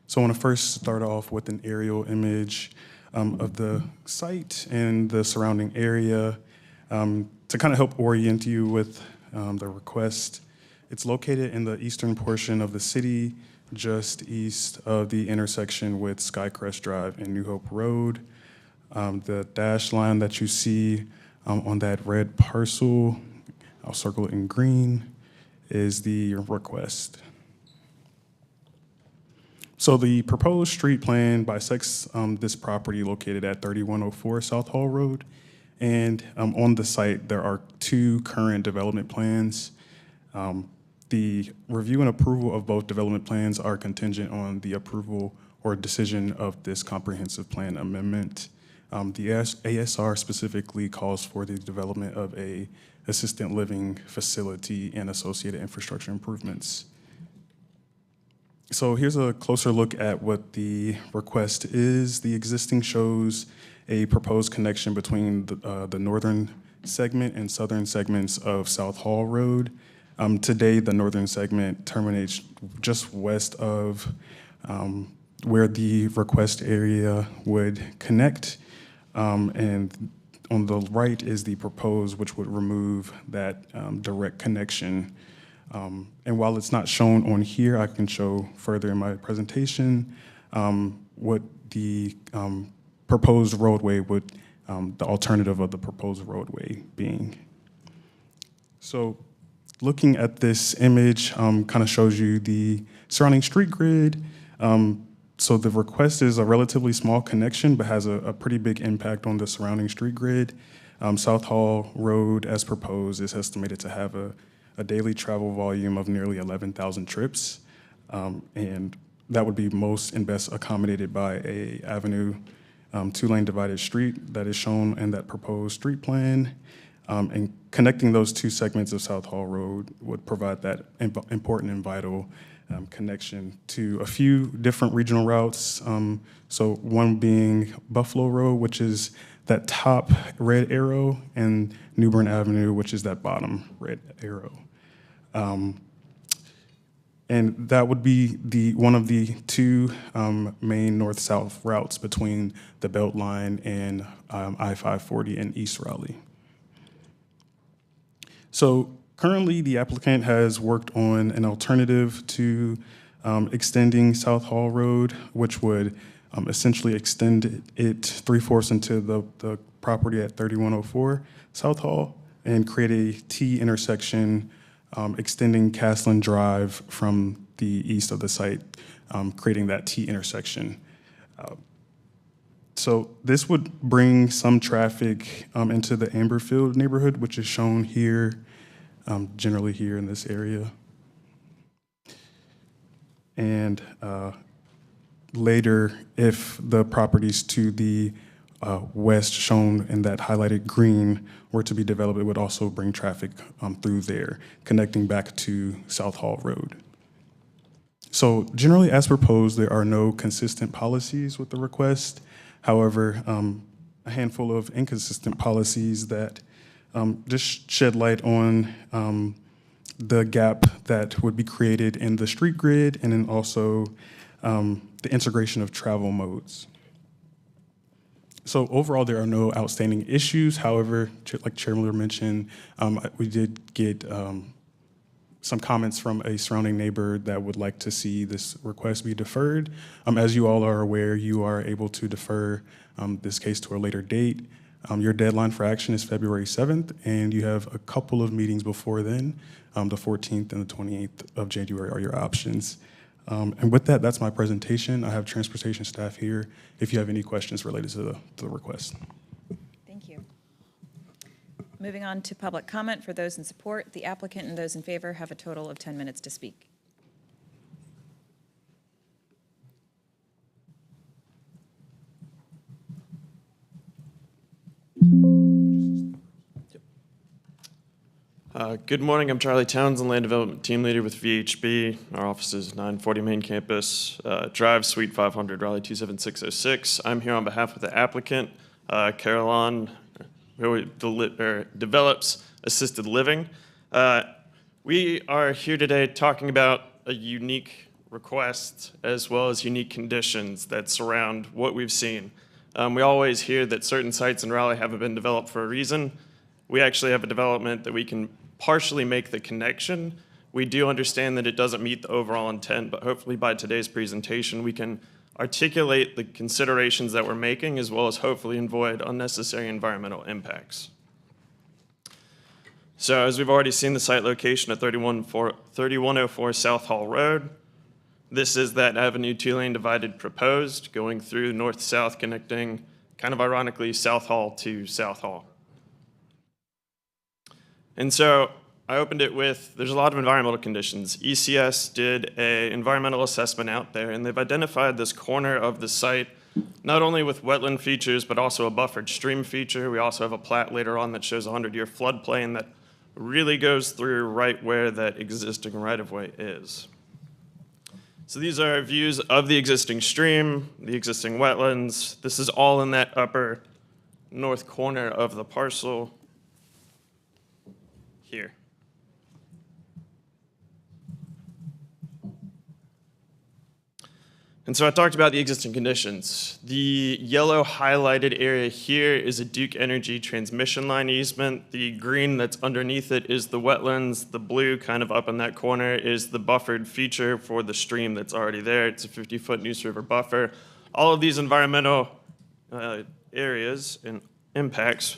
S16: So I want to first start off with an aerial image of the site and the surrounding area to kind of help orient you with the request. It's located in the eastern portion of the city, just east of the intersection with Skycrest Drive and New Hope Road. The dash line that you see on that red parcel, I'll circle it in green, is the request. So the proposed street plan bisects this property located at 3104 South Hall Road. And on the site, there are two current development plans. The review and approval of both development plans are contingent on the approval or decision of this comprehensive plan amendment. The ASR specifically calls for the development of a assisted living facility and associated infrastructure improvements. So here's a closer look at what the request is. The existing shows a proposed connection between the northern segment and southern segments of South Hall Road. Today, the northern segment terminates just west of where the request area would connect. And on the right is the proposed, which would remove that direct connection. And while it's not shown on here, I can show further in my presentation what the proposed roadway would, the alternative of the proposed roadway being. So looking at this image kind of shows you the surrounding street grid. So the request is a relatively small connection, but has a pretty big impact on the surrounding street grid. South Hall Road, as proposed, is estimated to have a daily travel volume of nearly 11,000 trips. And that would be most and best accommodated by a Avenue 2-lane divided street that is shown in that proposed street plan. And connecting those two segments of South Hall Road would provide that important and vital connection to a few different regional routes. So one being Buffalo Road, which is that top red arrow, and New Bern Avenue, which is that bottom red arrow. And that would be one of the two main north-south routes between the Beltline and I-540 in East Raleigh. So currently, the applicant has worked on an alternative to extending South Hall Road, which would essentially extend it 3/4 into the property at 3104 South Hall and create a T intersection extending Castlin Drive from the east of the site, creating that T intersection. So this would bring some traffic into the Amberfield neighborhood, which is shown here, generally here in this area. And later, if the properties to the west, shown in that highlighted green, were to be developed, it would also bring traffic through there, connecting back to South Hall Road. So generally, as proposed, there are no consistent policies with the request. However, a handful of inconsistent policies that just shed light on the gap that would be created in the street grid, and then also the integration of travel modes. So overall, there are no outstanding issues. However, like Chair Miller mentioned, we did get some comments from a surrounding neighbor that would like to see this request be deferred. As you all are aware, you are able to defer this case to a later date. Your deadline for action is February 7th, and you have a couple of meetings before then. The 14th and the 28th of January are your options. And with that, that's my presentation. I have transportation staff here if you have any questions related to the request.
S1: Thank you. Moving on to public comment. For those in support, the applicant and those in favor have a total of 10 minutes to speak.
S17: Good morning, I'm Charlie Townsend, Land Development Team Leader with VHB. Our office is 940 Main Campus, Drive, Suite 500, Raleigh 27606. I'm here on behalf of the applicant, Caroline, who develops assisted living. We are here today talking about a unique request as well as unique conditions that surround what we've seen. We always hear that certain sites in Raleigh haven't been developed for a reason. We actually have a development that we can partially make the connection. We do understand that it doesn't meet the overall intent, but hopefully by today's presentation, we can articulate the considerations that we're making, as well as hopefully avoid unnecessary environmental impacts. So as we've already seen, the site location at 3104 South Hall Road. This is that Avenue 2-lane divided proposed, going through north-south, connecting, kind of ironically, South Hall to South Hall. And so I opened it with, there's a lot of environmental conditions. ECS did an environmental assessment out there, and they've identified this corner of the site, not only with wetland features, but also a buffered stream feature. We also have a plat later on that shows a 100-year floodplain that really goes through right where that existing right-of-way is. So these are views of the existing stream, the existing wetlands. This is all in that upper north corner of the parcel here. And so I talked about the existing conditions. The yellow highlighted area here is a Duke Energy transmission line easement. The green that's underneath it is the wetlands. The blue kind of up in that corner is the buffered feature for the stream that's already there. It's a 50-foot Neuse River buffer. All of these environmental areas and impacts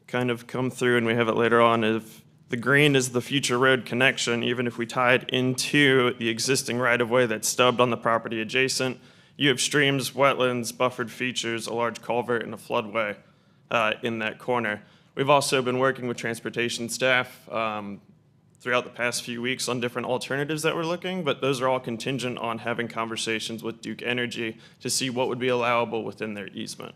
S17: kind of come through, and we have it later on. If the green is the future road connection, even if we tie it into the existing right-of-way that's stubbed on the property adjacent, you have streams, wetlands, buffered features, a large culvert, and a floodway in that corner. We've also been working with transportation staff throughout the past few weeks on different alternatives that we're looking, but those are all contingent on having conversations with Duke Energy to see what would be allowable within their easement.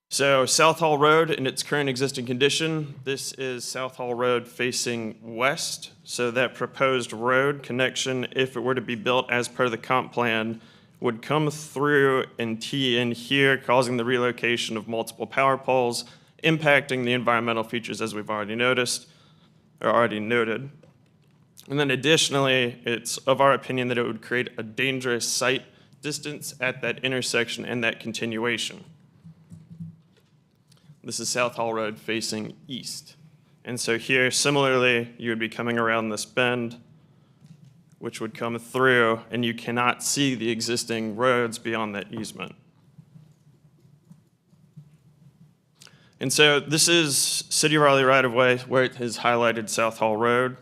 S17: So South Hall Road in its current existing condition, this is South Hall Road facing west. So that proposed road connection, if it were to be built as per the comp plan, would come through and tee in here, causing the relocation of multiple power poles, impacting the environmental features as we've already noticed, or already noted. And then additionally, it's of our opinion that it would create a dangerous sight distance at that intersection and that continuation. This is South Hall Road facing east. And so here, similarly, you would be coming around this bend, which would come through, and you cannot see the existing roads beyond that easement. And so this is City of Raleigh right-of-way, where it has highlighted South Hall Road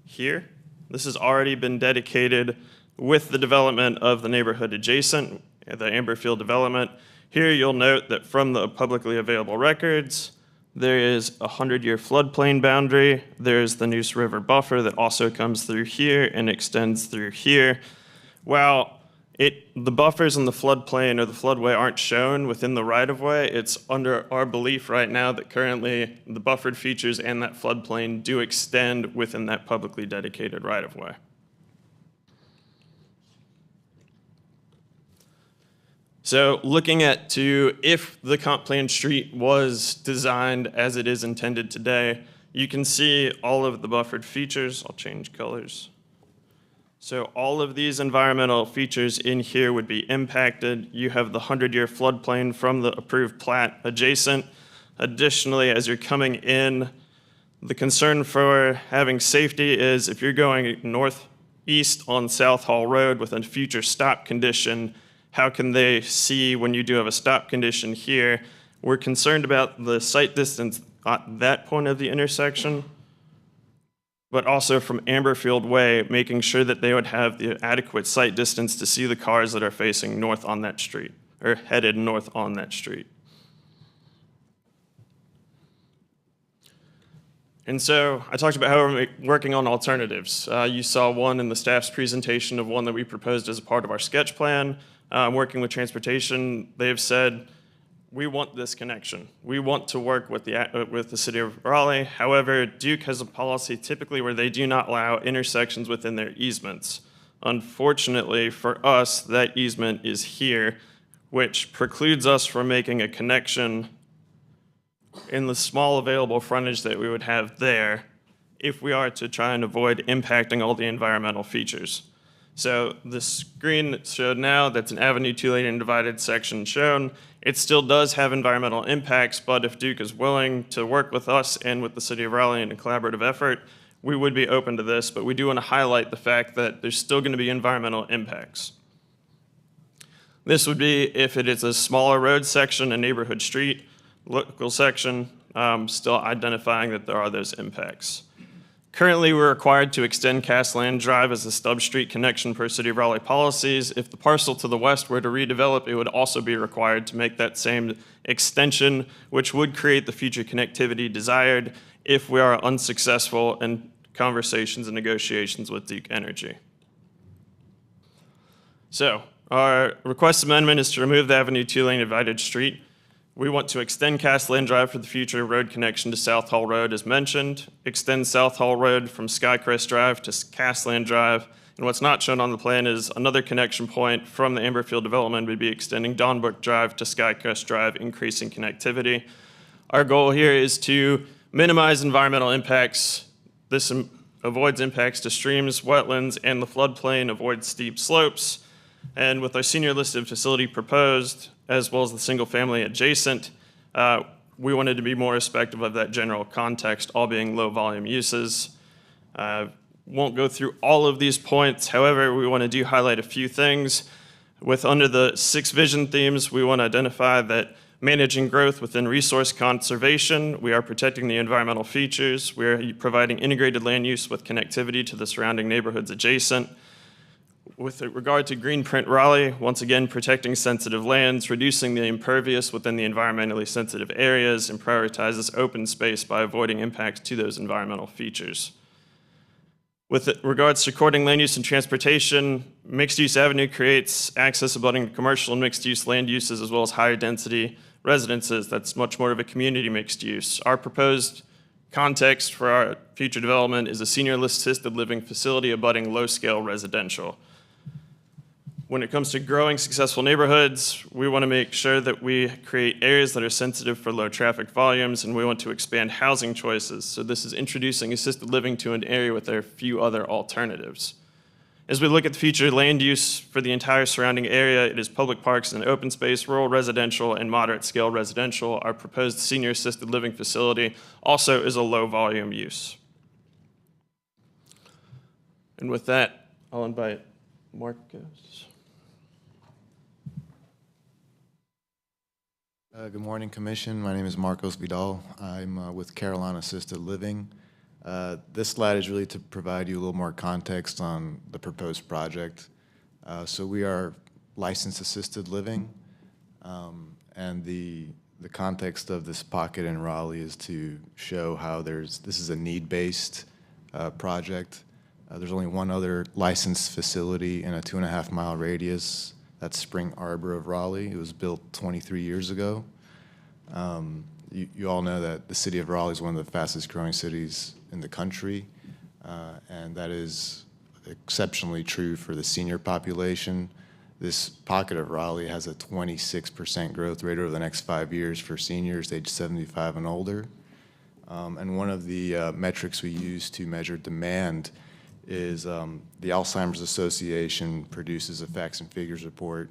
S17: here. This has already been dedicated with the development of the neighborhood adjacent, the Amberfield development. Here you'll note that from the publicly available records, there is a 100-year floodplain boundary. There's the Neuse River buffer that also comes through here and extends through here. While the buffers in the floodplain or the floodway aren't shown within the right-of-way, it's under our belief right now that currently the buffered features and that floodplain do extend within that publicly dedicated right-of-way. So looking at if the comp plan street was designed as it is intended today, you can see all of the buffered features. I'll change colors. So all of these environmental features in here would be impacted. You have the 100-year floodplain from the approved plat adjacent. Additionally, as you're coming in, the concern for having safety is if you're going northeast on South Hall Road with a future stop condition, how can they see when you do have a stop condition here? We're concerned about the sight distance at that point of the intersection, but also from Amberfield Way, making sure that they would have the adequate sight distance to see the cars that are facing north on that street, or headed north on that street. And so I talked about how we're working on alternatives. You saw one in the staff's presentation of one that we proposed as a part of our sketch plan. Working with transportation, they've said, we want this connection. We want to work with the city of Raleigh. However, Duke has a policy typically where they do not allow intersections within their easements. Unfortunately for us, that easement is here, which precludes us from making a connection in the small available frontage that we would have there if we are to try and avoid impacting all the environmental features. So the screen that's showed now, that's an Avenue 2-lane and divided section shown. It still does have environmental impacts, but if Duke is willing to work with us and with the city of Raleigh in a collaborative effort, we would be open to this, but we do want to highlight the fact that there's still going to be environmental impacts. This would be if it is a smaller road section, a neighborhood street, local section, still identifying that there are those impacts. Currently, we're required to extend Castland Drive as a stub street connection per City of Raleigh policies. If the parcel to the west were to redevelop, it would also be required to make that same extension, which would create the future connectivity desired if we are unsuccessful in conversations and negotiations with Duke Energy. So, our request amendment is to remove the Avenue 2-lane divided street. We want to extend Castland Drive for the future road connection to South Hall Road as mentioned, extend South Hall Road from Skycrest Drive to Castland Drive, and what's not shown on the plan is another connection point from the Amberfield development would be extending Donbrook Drive to Skycrest Drive, increasing connectivity. Our goal here is to minimize environmental impacts. This avoids impacts to streams, wetlands, and the floodplain, avoids steep slopes. And with our senior listed facility proposed, as well as the single family adjacent, we wanted to be more respectful of that general context, all being low volume uses. Won't go through all of these points. However, we want to highlight a few things. With under the 6 vision themes, we want to identify that managing growth within resource conservation, we are protecting the environmental features, we are providing integrated land use with connectivity to the surrounding neighborhoods adjacent. With regard to Greenprint Raleigh, once again, protecting sensitive lands, reducing the impervious within the environmentally sensitive areas, and prioritizes open space by avoiding impacts to those environmental features. With regards to recording land use and transportation, mixed-use avenue creates access abutting commercial and mixed-use land uses as well as higher density residences. That's much more of a community mixed use. Our proposed context for our future development is a senior assisted living facility abutting low-scale residential. When it comes to growing successful neighborhoods, we want to make sure that we create areas that are sensitive for low traffic volumes, and we want to expand housing choices. So this is introducing assisted living to an area with a few other alternatives. As we look at the future land use for the entire surrounding area, it is public parks and open space, rural residential, and moderate scale residential. Our proposed senior assisted living facility also is a low volume use. And with that, I'll invite Marcos.
S18: Good morning, Commission. My name is Marcos Vidal. I'm with Carolina Assisted Living. This slide is really to provide you a little more context on the proposed project. So we are licensed assisted living, and the context of this pocket in Raleigh is to show how this is a need-based project. There's only one other licensed facility in a 2.5-mile radius. That's Spring Arbor of Raleigh. It was built 23 years ago. You all know that the city of Raleigh is one of the fastest growing cities in the country, and that is exceptionally true for the senior population. This pocket of Raleigh has a 26% growth rate over the next 5 years for seniors age 75 and older. And one of the metrics we use to measure demand is the Alzheimer's Association produces a facts and figures report.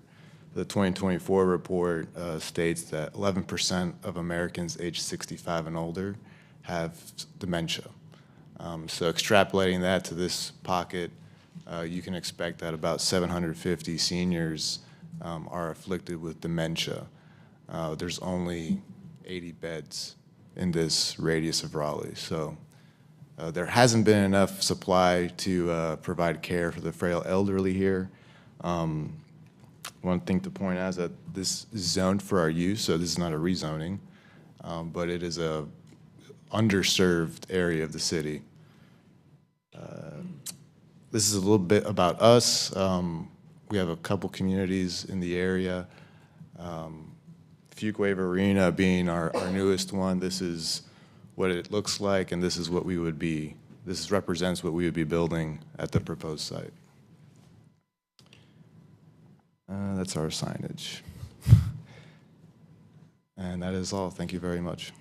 S18: The 2024 report states that 11% of Americans aged 65 and older have dementia. So extrapolating that to this pocket, you can expect that about 750 seniors are afflicted with dementia. There's only 80 beds in this radius of Raleigh. So there hasn't been enough supply to provide care for the frail elderly here. One thing to point out is that this is zoned for our use, so this is not a rezoning, but it is a underserved area of the city. This is a little bit about us. We have a couple communities in the area. Fuquay Arena being our newest one. This is what it looks like, and this is what we would be, this represents what we would be building at the proposed site. That's our signage. And that is all. Thank you very much.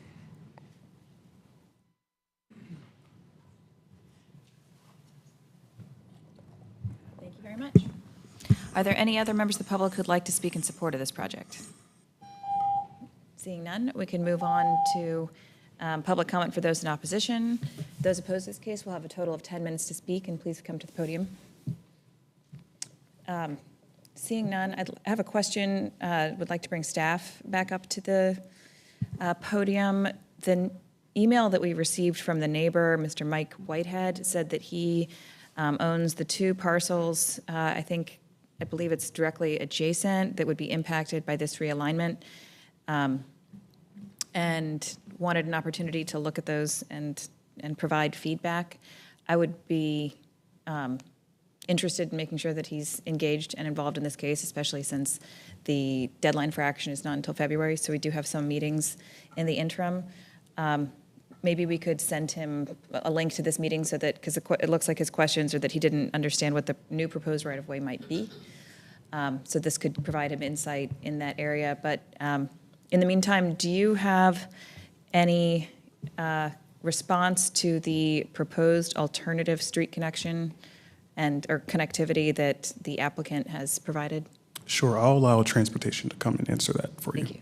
S1: Thank you very much. Are there any other members of the public who'd like to speak in support of this project? Seeing none, we can move on to public comment for those in opposition. Those opposed to this case will have a total of 10 minutes to speak, and please come to the podium. Seeing none, I have a question. Would like to bring staff back up to the podium. The email that we received from the neighbor, Mr. Mike Whitehead, said that he owns the 2 parcels. I believe it's directly adjacent that would be impacted by this realignment, and wanted an opportunity to look at those and provide feedback. I would be interested in making sure that he's engaged and involved in this case, especially since the deadline for action is not until February, so we do have some meetings in the interim. Maybe we could send him a link to this meeting so that, because it looks like his questions are that he didn't understand what the new proposed right-of-way might be. So this could provide him insight in that area. But in the meantime, do you have any response to the proposed alternative street connection or connectivity that the applicant has provided?
S16: Sure, I'll allow transportation to come and answer that for you.
S1: Thank you.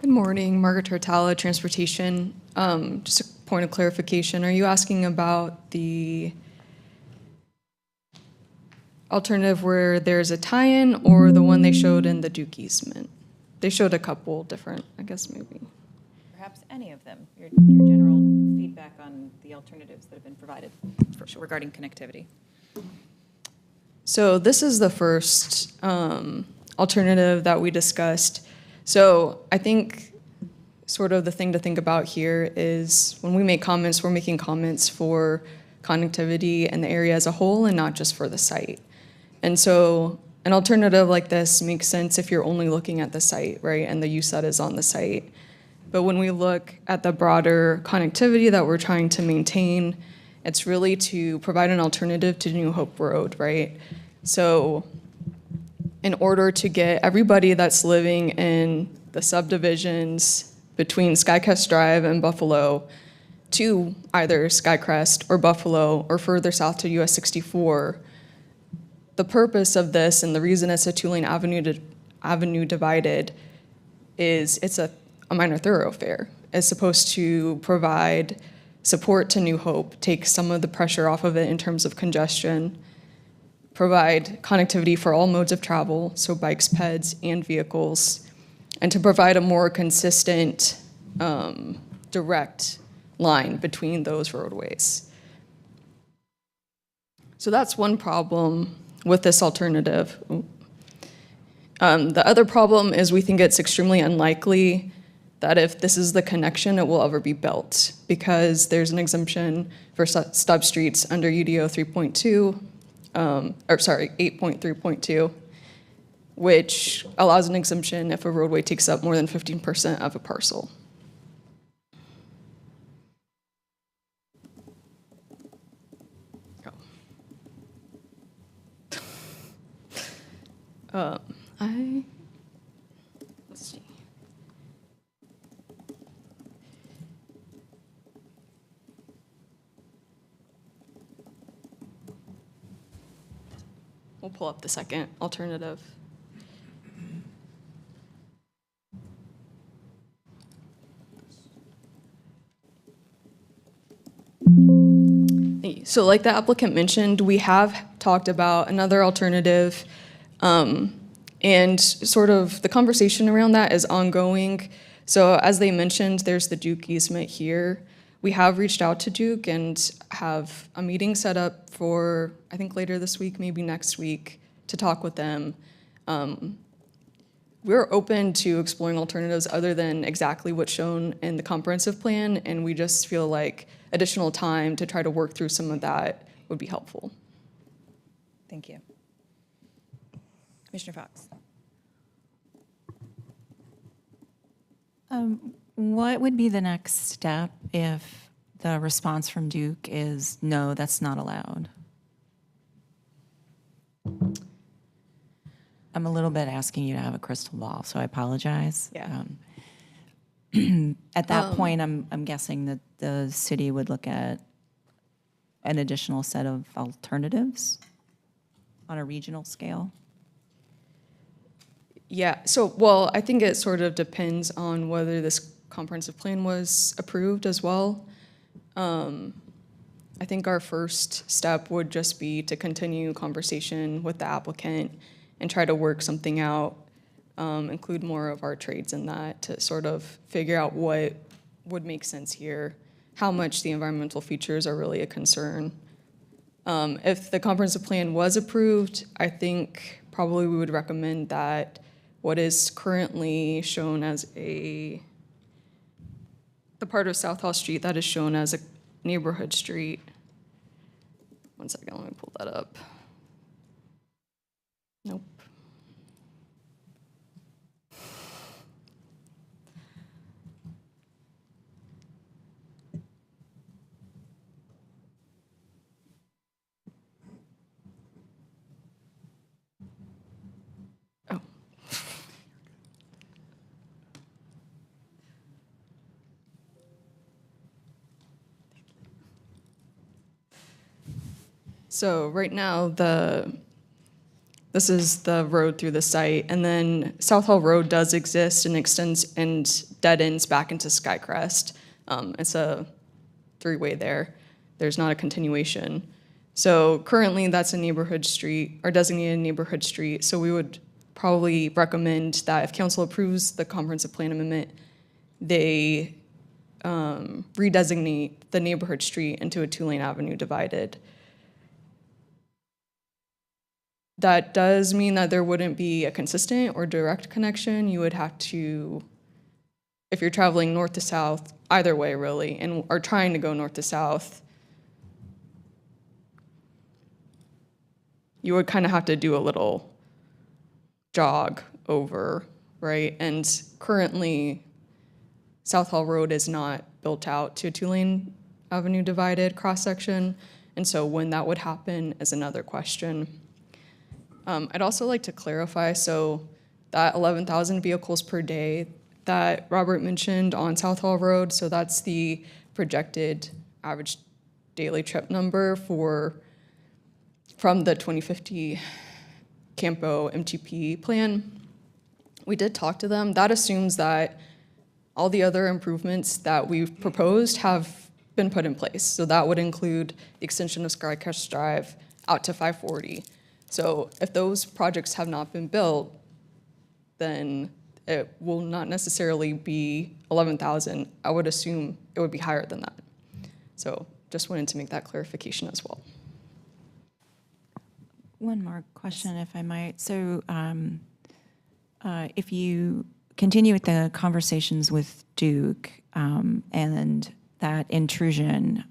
S19: Good morning, Margaret Tortala, Transportation. Just a point of clarification, are you asking about the alternative where there's a tie-in or the one they showed in the Duke easement? They showed a couple different, I guess maybe.
S1: Perhaps any of them, your general feedback on the alternatives that have been provided regarding connectivity.
S19: So this is the first alternative that we discussed. So I think sort of the thing to think about here is when we make comments, we're making comments for connectivity and the area as a whole and not just for the site. And so an alternative like this makes sense if you're only looking at the site, right, and the use that is on the site. But when we look at the broader connectivity that we're trying to maintain, it's really to provide an alternative to New Hope Road, right? So in order to get everybody that's living in the subdivisions between Skycrest Drive and Buffalo to either Skycrest or Buffalo or further south to US 64, the purpose of this and the reason it's a 2-lane avenue divided is it's a minor thoroughfare. It's supposed to provide support to New Hope, take some of the pressure off of it in terms of congestion, provide connectivity for all modes of travel, so bikes, peds, and vehicles, and to provide a more consistent, direct line between those roadways. So that's one problem with this alternative. The other problem is we think it's extremely unlikely that if this is the connection, it will ever be built because there's an exemption for stub streets under UDO 3.2, 8.3.2, which allows an exemption if a roadway takes up more than 15% of a parcel. Let's see. we'll pull up the second alternative. Thank you. So like the applicant mentioned, we have talked about another alternative, and sort of the conversation around that is ongoing. So as they mentioned, there's the Duke easement here. We have reached out to Duke and have a meeting set up for, I think later this week, maybe next week, to talk with them. We're open to exploring alternatives other than exactly what's shown in the comprehensive plan, and we just feel like additional time to try to work through some of that would be helpful.
S1: Thank you. Commissioner Fox.
S8: What would be the next step if the response from Duke is, no, that's not allowed? I'm a little bit asking you to have a crystal ball, so I apologize.
S19: Yeah.
S8: At that point, I'm guessing that the city would look at an additional set of alternatives on a regional scale.
S19: Yeah, so, well, I think it sort of depends on whether this comprehensive plan was approved as well. I think our first step would just be to continue conversation with the applicant and try to work something out, include more of our trades in that to sort of figure out what would make sense here, how much the environmental features are really a concern. If the comprehensive plan was approved, I think probably we would recommend that what is currently shown as the part of South Hall Street that is shown as a neighborhood street. One second, let me pull that up. Nope. Oh. So right now, this is the road through the site, and then South Hall Road does exist and extends and dead ends back into Skycrest. It's a three-way there. There's not a continuation. So currently, that's a neighborhood street, or designated neighborhood street, so we would probably recommend that if council approves the comprehensive plan amendment, they redesignate the neighborhood street into a two-lane avenue divided. That does mean that there wouldn't be a consistent or direct connection. You would have to, if you're traveling north to south, either way really, and are trying to go north to south, you would kind of have to do a little jog over, right? And currently, South Hall Road is not built out to a two-lane avenue divided cross-section, and so when that would happen is another question. I'd also like to clarify, so that 11,000 vehicles per day that Robert mentioned on South Hall Road, so that's the projected average daily trip number from the 2050 Campo MTP plan. We did talk to them. That assumes that all the other improvements that we've proposed have been put in place. So that would include the extension of Skycrest Drive out to 540. So if those projects have not been built, then it will not necessarily be 11,000. I would assume it would be higher than that. So just wanted to make that clarification as well.
S8: One more question, if I might. So if you continue with the conversations with Duke and that intrusion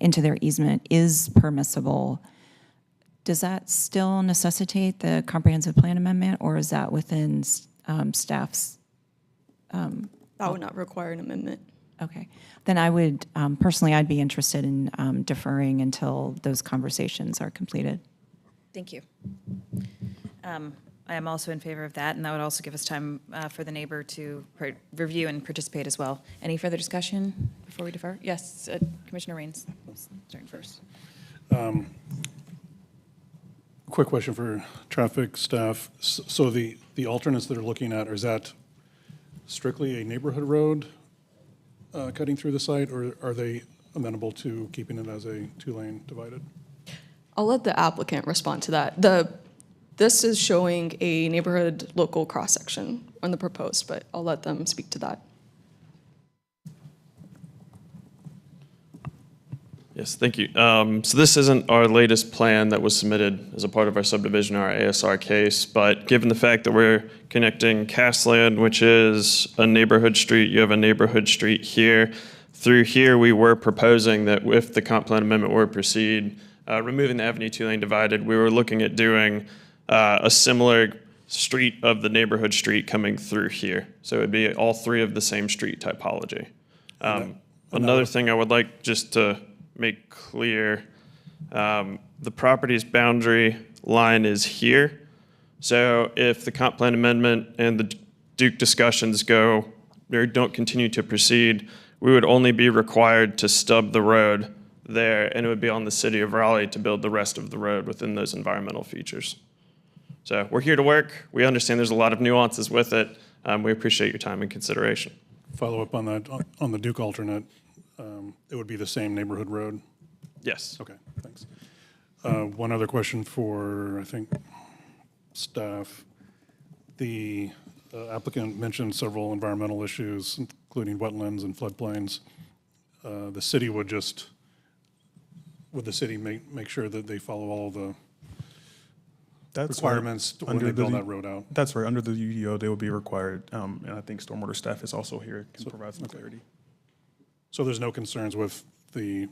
S8: into their easement is permissible, does that still necessitate the comprehensive plan amendment, or is that within staff's?
S19: That would not require an amendment.
S8: Okay. Then I would, personally, I'd be interested in deferring until those conversations are completed.
S1: Thank you. I am also in favor of that, and that would also give us time for the neighbor to review and participate as well. Any further discussion before we defer? Yes, Commissioner Raines, starting first.
S15: quick question for traffic staff. So the alternates that are looking at, is that strictly a neighborhood road cutting through the site, or are they amenable to keeping it as a two-lane divided?
S19: I'll let the applicant respond to that. This is showing a neighborhood local cross-section on the proposed, but I'll let them speak to that.
S17: Yes, thank you. So this isn't our latest plan that was submitted as a part of our subdivision or our ASR case, but given the fact that we're connecting Castland, which is a neighborhood street, you have a neighborhood street here. Through here, we were proposing that if the comp plan amendment were to proceed, removing the Avenue 2-lane divided, we were looking at doing a similar street of the neighborhood street coming through here. So it'd be all three of the same street typology. Another thing I would like just to make clear, the property's boundary line is here. So if the comp plan amendment and the Duke discussions go or don't continue to proceed, we would only be required to stub the road there, and it would be on the city of Raleigh to build the rest of the road within those environmental features. So we're here to work. We understand there's a lot of nuances with it. We appreciate your time and consideration.
S15: Follow up on that, on the Duke alternate, it would be the same neighborhood road?
S17: Yes.
S15: Okay, thanks. One other question for, I think, staff. The applicant mentioned several environmental issues, including wetlands and floodplains. The city would the city make sure that they follow all the requirements when they build that road out?
S16: That's right. Under the UDO, they will be required, and I think stormwater staff is also here, can provide some clarity.
S15: So there's no concerns with the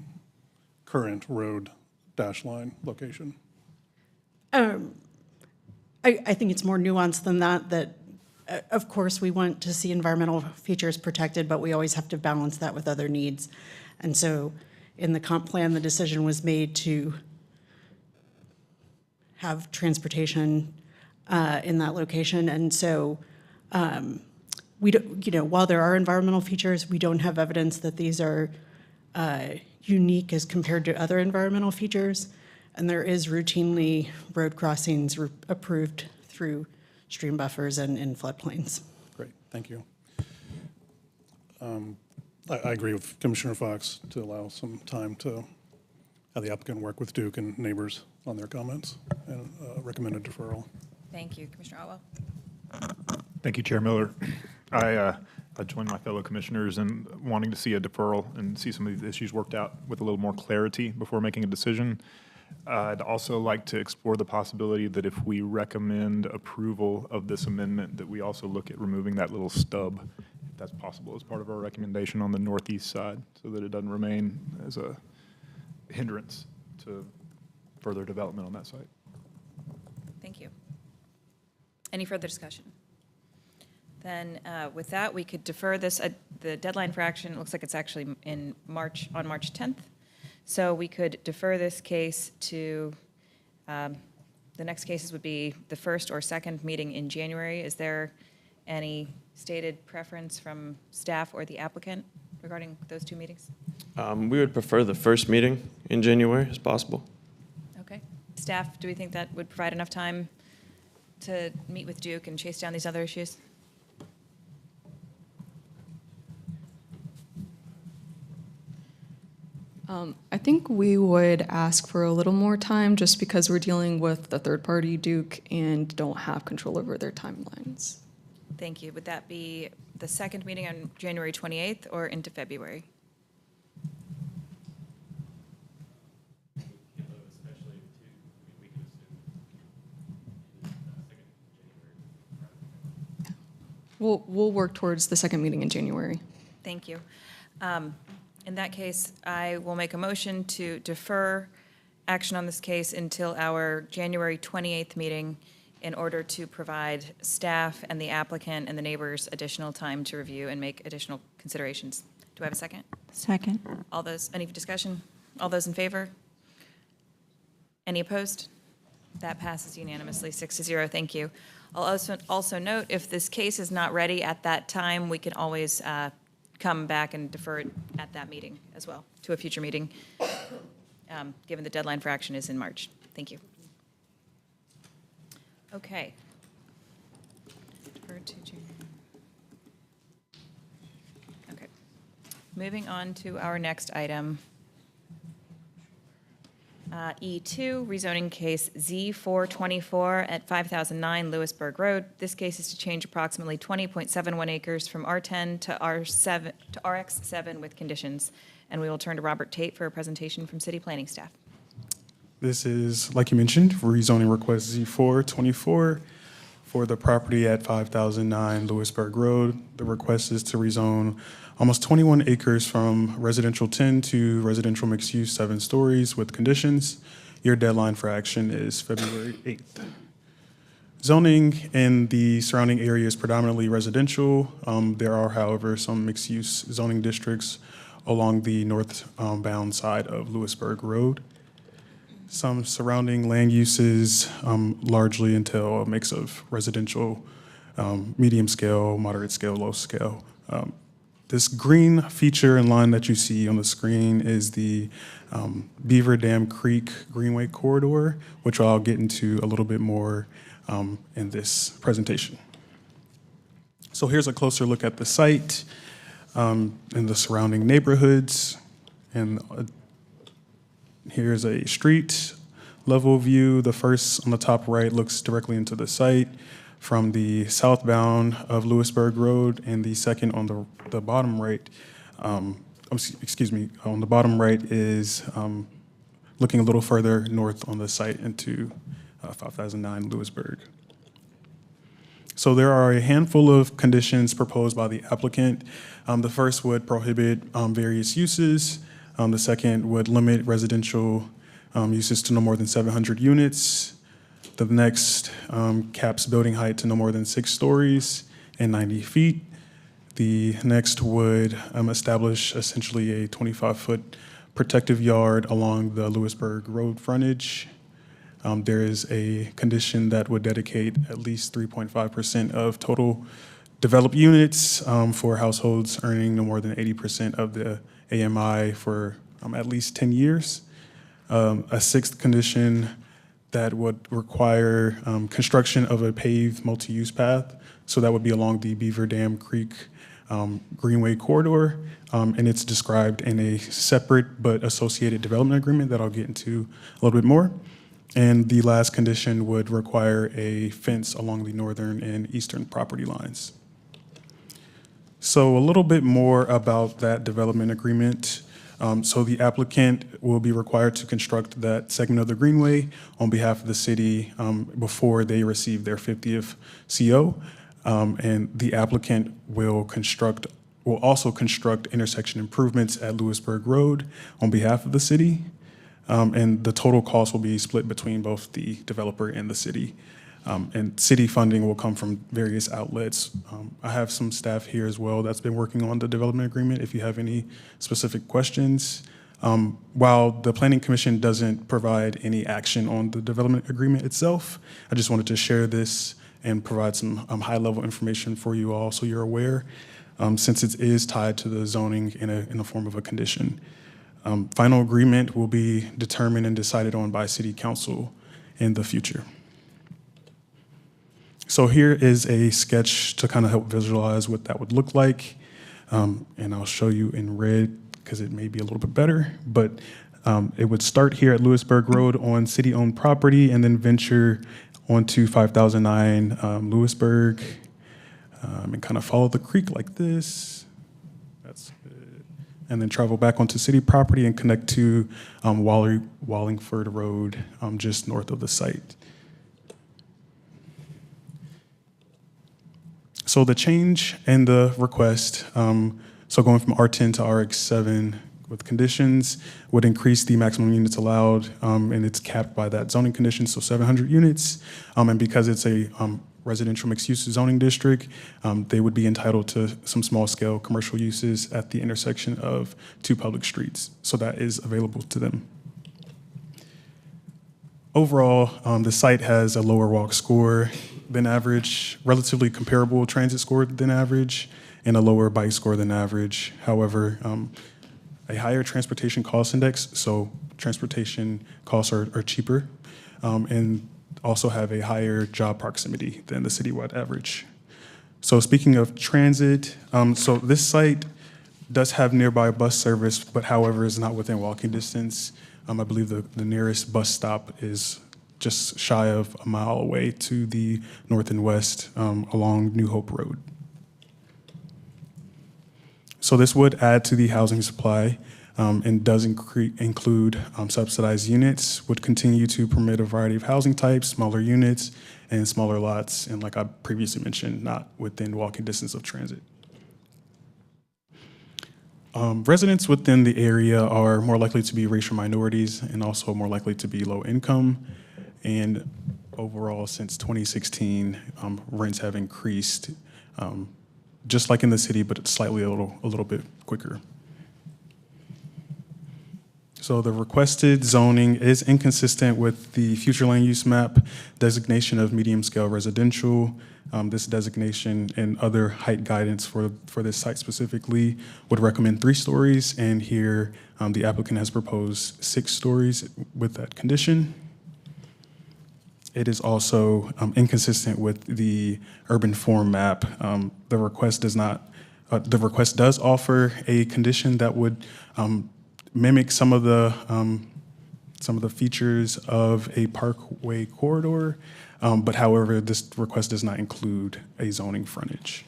S15: current road dash line location?
S20: I think it's more nuanced than that, of course, we want to see environmental features protected, but we always have to balance that with other needs. And so in the comp plan, the decision was made to have transportation in that location. And so we don't, while there are environmental features, we don't have evidence that these are unique as compared to other environmental features. And there is routinely road crossings approved through stream buffers and in floodplains.
S15: Great, thank you. I agree with Commissioner Fox to allow some time to have the applicant work with Duke and neighbors on their comments and recommended deferral.
S1: Thank you. Commissioner Otwell.
S3: Thank you, Chair Miller. I join my fellow commissioners in wanting to see a deferral and see some of these issues worked out with a little more clarity before making a decision. I'd also like to explore the possibility that if we recommend approval of this amendment, that we also look at removing that little stub, if that's possible, as part of our recommendation on the northeast side, so that it doesn't remain as a hindrance to further development on that site.
S1: Thank you. Any further discussion? Then with that, we could defer this. The deadline for action, it looks like it's actually on March 10th. So we could defer this case to, the next cases would be the first or second meeting in January. Is there any stated preference from staff or the applicant regarding those two meetings?
S17: We would prefer the first meeting in January as possible.
S1: Okay. Staff, do we think that would provide enough time to meet with Duke and chase down these other issues?
S19: I think we would ask for a little more time just because we're dealing with the third party Duke and don't have control over their timelines.
S1: Thank you. Would that be the second meeting on January 28th or into February?
S19: We'll work towards the second meeting in January.
S1: Thank you. In that case, I will make a motion to defer action on this case until our January 28th meeting in order to provide staff and the applicant and the neighbors additional time to review and make additional considerations. Do I have a second?
S8: Second.
S1: All those, any discussion? All those in favor? Any opposed? That passes unanimously, 6-0. Thank you. I'll also note, if this case is not ready at that time, we can always come back and defer it at that meeting as well, to a future meeting, given the deadline for action is in March. Thank you. Okay. Defer to June. Okay. Moving on to our next item. E2, rezoning case Z424 at 5009 Lewisburg Road. This case is to change approximately 20.71 acres from R10 to R7 to RX7 with conditions. And we will turn to Robert Tate for a presentation from City Planning staff.
S16: This is, like you mentioned, rezoning request Z424 for the property at 5009 Lewisburg Road. The request is to rezone almost 21 acres from residential 10 to residential mixed use 7 stories with conditions. Your deadline for action is February 8th. Zoning in the surrounding area is predominantly residential. There are, however, some mixed use zoning districts along the northbound side of Lewisburg Road. Some surrounding land uses largely entail a mix of residential, medium scale, moderate scale, low scale. This green feature and line that you see on the screen is the Beaver Dam Creek Greenway Corridor, which I'll get into a little bit more in this presentation. So here's a closer look at the site and the surrounding neighborhoods. And here's a street level view. The first on the top right looks directly into the site from the southbound of Lewisburg Road, and the second on the bottom right, excuse me, on the bottom right is looking a little further north on the site into 5009 Lewisburg. So there are a handful of conditions proposed by the applicant. The first would prohibit various uses. The second would limit residential uses to no more than 700 units. The next caps building height to no more than 6 stories and 90 feet. The next would establish essentially a 25-foot protective yard along the Lewisburg Road frontage. There is a condition that would dedicate at least 3.5% of total developed units for households earning no more than 80% of the AMI for at least 10 years. A sixth condition that would require construction of a paved multi-use path. So that would be along the Beaver Dam Creek Greenway Corridor. And it's described in a separate but associated development agreement that I'll get into a little bit more. And the last condition would require a fence along the northern and eastern property lines. So a little bit more about that development agreement. So the applicant will be required to construct that segment of the greenway on behalf of the city before they receive their 50th CO. And the applicant will also construct intersection improvements at Lewisburg Road on behalf of the city. And the total cost will be split between both the developer and the city. And city funding will come from various outlets. I have some staff here as well that's been working on the development agreement if you have any specific questions. While the Planning Commission doesn't provide any action on the development agreement itself, I just wanted to share this and provide some high-level information for you all so you're aware, since it is tied to the zoning in the form of a condition. Final agreement will be determined and decided on by City Council in the future. So here is a sketch to kind of help visualize what that would look like. And I'll show you in red because it may be a little bit better, but it would start here at Lewisburg Road on city-owned property and then venture onto 5009 Lewisburg and kind of follow the creek like this. That's good. And then travel back onto city property and connect to Wallingford Road just north of the site. So the change in the request, so going from R10 to RX7 with conditions would increase the maximum units allowed, and it's capped by that zoning condition, so 700 units. And because it's a residential mixed-use zoning district, they would be entitled to some small-scale commercial uses at the intersection of 2 public streets. So that is available to them. Overall, the site has a lower walk score than average, relatively comparable transit score than average, and a lower bike score than average. However, a higher transportation cost index, so transportation costs are cheaper, and also have a higher job proximity than the citywide average. So speaking of transit, so this site does have nearby bus service, but however is not within walking distance. I believe the nearest bus stop is just shy of a mile away to the north and west along New Hope Road. So this would add to the housing supply and does include subsidized units, would continue to permit a variety of housing types, smaller units, and smaller lots, and like I previously mentioned, not within walking distance of transit. Residents within the area are more likely to be racial minorities and also more likely to be low income. And overall, since 2016, rents have increased, just like in the city, but it's slightly a little bit quicker. So the requested zoning is inconsistent with the future land use map designation of medium scale residential. This designation and other height guidance for this site specifically would recommend 3 stories, and here the applicant has proposed 6 stories with that condition. It is also inconsistent with the urban form map. The request does offer a condition that would mimic some of the features of a parkway corridor, but however, this request does not include a zoning frontage.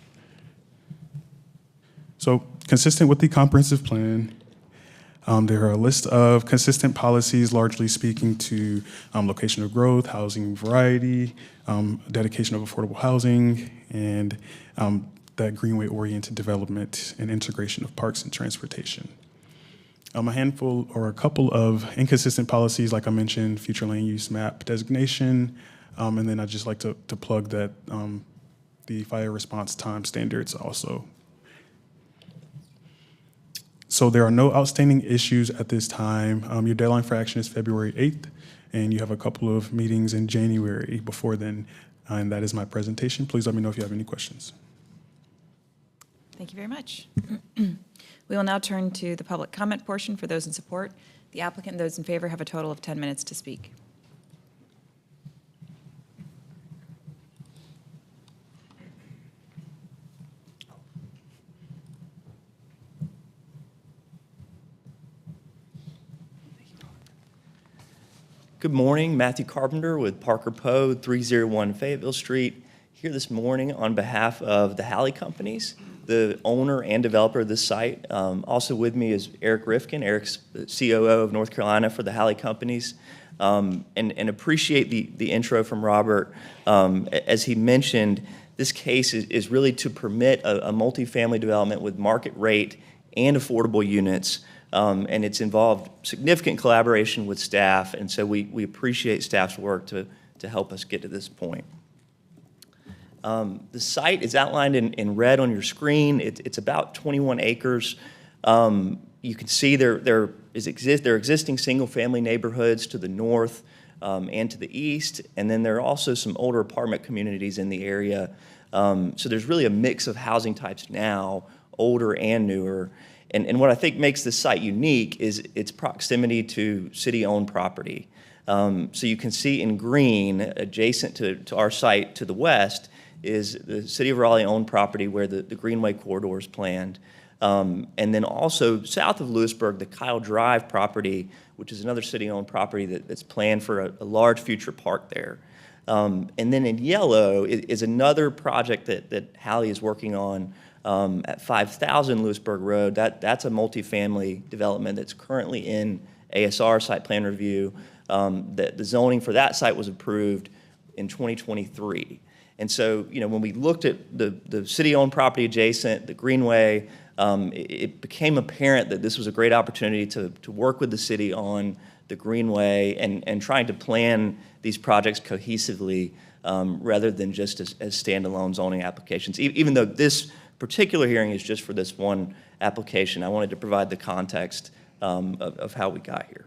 S16: So consistent with the comprehensive plan, there are a list of consistent policies, largely speaking to location of growth, housing variety, dedication of affordable housing, and that greenway-oriented development and integration of parks and transportation. A handful or a couple of inconsistent policies, like I mentioned, future land use map designation, and then I'd just like to plug that the fire response time standards also. So there are no outstanding issues at this time. Your deadline for action is February 8th, and you have a couple of meetings in January before then, and that is my presentation. Please let me know if you have any questions.
S1: Thank you very much. We will now turn to the public comment portion for those in support. The applicant and those in favor have a total of 10 minutes to speak.
S21: Good morning, Matthew Carpenter with Parker Poe, 301 Fayetteville Street, here this morning on behalf of the Halley Companies, the owner and developer of this site. Also with me is Eric Rifkin. Eric's the COO of North Carolina for the Halley Companies. And appreciate the intro from Robert. As he mentioned, this case is really to permit a multifamily development with market rate and affordable units. And it's involved significant collaboration with staff, and so we appreciate staff's work to help us get to this point. The site is outlined in red on your screen. It's about 21 acres. You can see there are existing single-family neighborhoods to the north and to the east, and then there are also some older apartment communities in the area. So there's really a mix of housing types now, older and newer. And what I think makes this site unique is its proximity to city-owned property. So you can see in green, adjacent to our site to the west, is the City of Raleigh-owned property where the Greenway corridor is planned. And then also south of Lewisburg, the Kyle Drive property, which is another city-owned property that's planned for a large future park there. And then in yellow is another project that Halley is working on at 5,000 Lewisburg Road. That's a multifamily development that's currently in ASR site plan review. The zoning for that site was approved in 2023. And so, when we looked at the city-owned property adjacent, the Greenway, it became apparent that this was a great opportunity to work with the city on the Greenway and trying to plan these projects cohesively rather than just as standalone zoning applications. Even though this particular hearing is just for this one application, I wanted to provide the context of how we got here.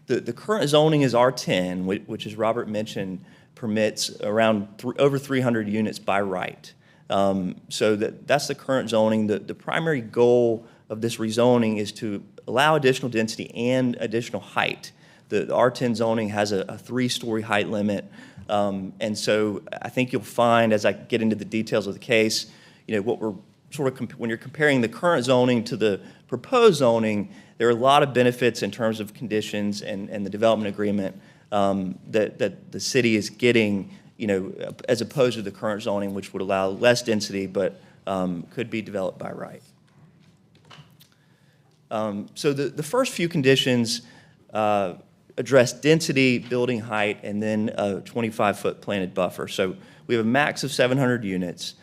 S21: The current zoning is R10, which, as Robert mentioned, permits around over 300 units by right. So that's the current zoning. The primary goal of this rezoning is to allow additional density and additional height The R10 zoning has a three-story height limit. And so I think you'll find, as I get into the details of the case, what we're sort of, when you're comparing the current zoning to the proposed zoning, there are a lot of benefits in terms of conditions and the development agreement that the city is getting, as opposed to the current zoning, which would allow less density, but could be developed by right. So the first few conditions address density, building height, and then a 25-foot planted buffer. So we have a max of 700 units.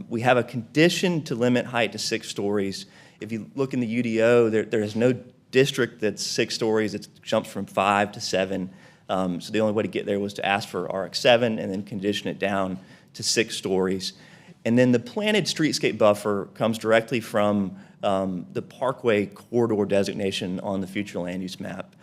S21: We have a condition to limit height to 6 stories. If you look in the UDO, there is no district that's 6 stories. It jumps from 5 to 7. So the only way to get there was to ask for RX7 and then condition it down to 6 stories. And then the planted streetscape buffer comes directly from the Parkway corridor designation on the future land use map.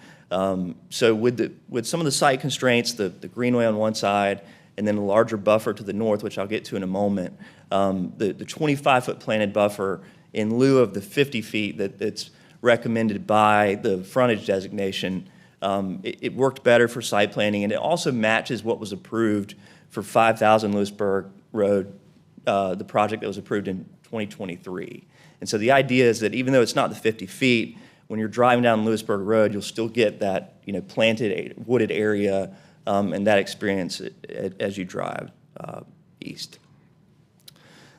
S21: So with some of the site constraints, the greenway on one side, and then a larger buffer to the north, which I'll get to in a moment, the 25-foot planted buffer in lieu of the 50 feet that's recommended by the frontage designation, it worked better for site planning, and it also matches what was approved for 5,000 Lewisburg Road, the project that was approved in 2023. And so the idea is that even though it's not the 50 feet, when you're driving down Lewisburg Road, you'll still get that planted wooded area and that experience as you drive east.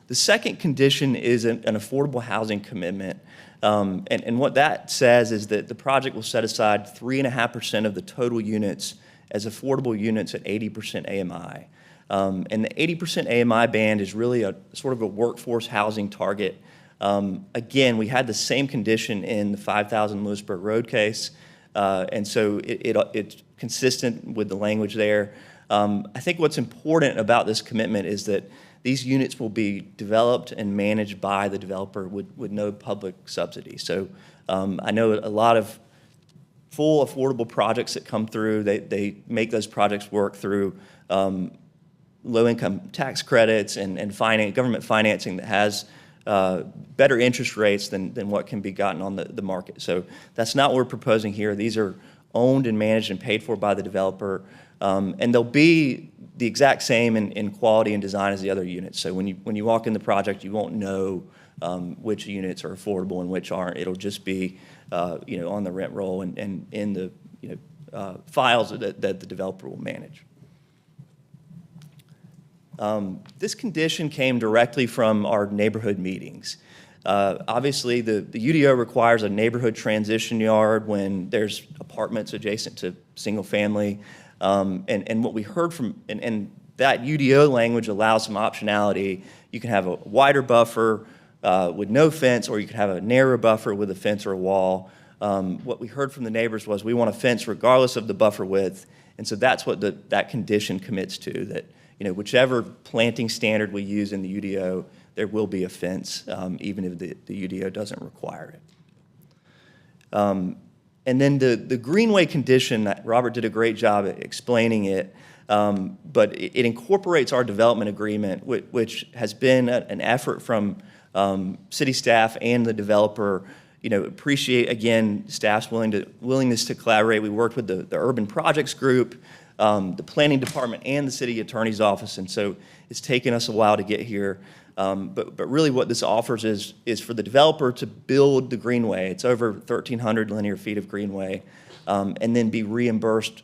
S21: The second condition is an affordable housing commitment. And what that says is that the project will set aside 3.5% of the total units as affordable units at 80% AMI. And the 80% AMI band is really a sort of a workforce housing target. Again, we had the same condition in the 5,000 Lewisburg Road case, and so it's consistent with the language there. I think what's important about this commitment is that these units will be developed and managed by the developer with no public subsidy. So I know a lot of full affordable projects that come through, they make those projects work through low-income tax credits and government financing that has better interest rates than what can be gotten on the market. So that's not what we're proposing here. These are owned and managed and paid for by the developer, and they'll be the exact same in quality and design as the other units. So when you walk in the project, you won't know which units are affordable and which aren't. It'll just be on the rent roll and in the files that the developer will manage. This condition came directly from our neighborhood meetings. Obviously, the UDO requires a neighborhood transition yard when there's apartments adjacent to single family. And what we heard from, and that UDO language allows some optionality. You can have a wider buffer with no fence, or you can have a narrower buffer with a fence or a wall. What we heard from the neighbors was we want a fence regardless of the buffer width. And so that's what that condition commits to, that whichever planting standard we use in the UDO, there will be a fence, even if the UDO doesn't require it. And then the greenway condition, Robert did a great job at explaining it, but it incorporates our development agreement, which has been an effort from city staff and the developer. Appreciate, again, staff's willingness to collaborate. We worked with the Urban Projects Group, the planning department, and the city attorney's office, and so it's taken us a while to get here. But really what this offers is for the developer to build the greenway. It's over 1,300 linear feet of greenway, and then be reimbursed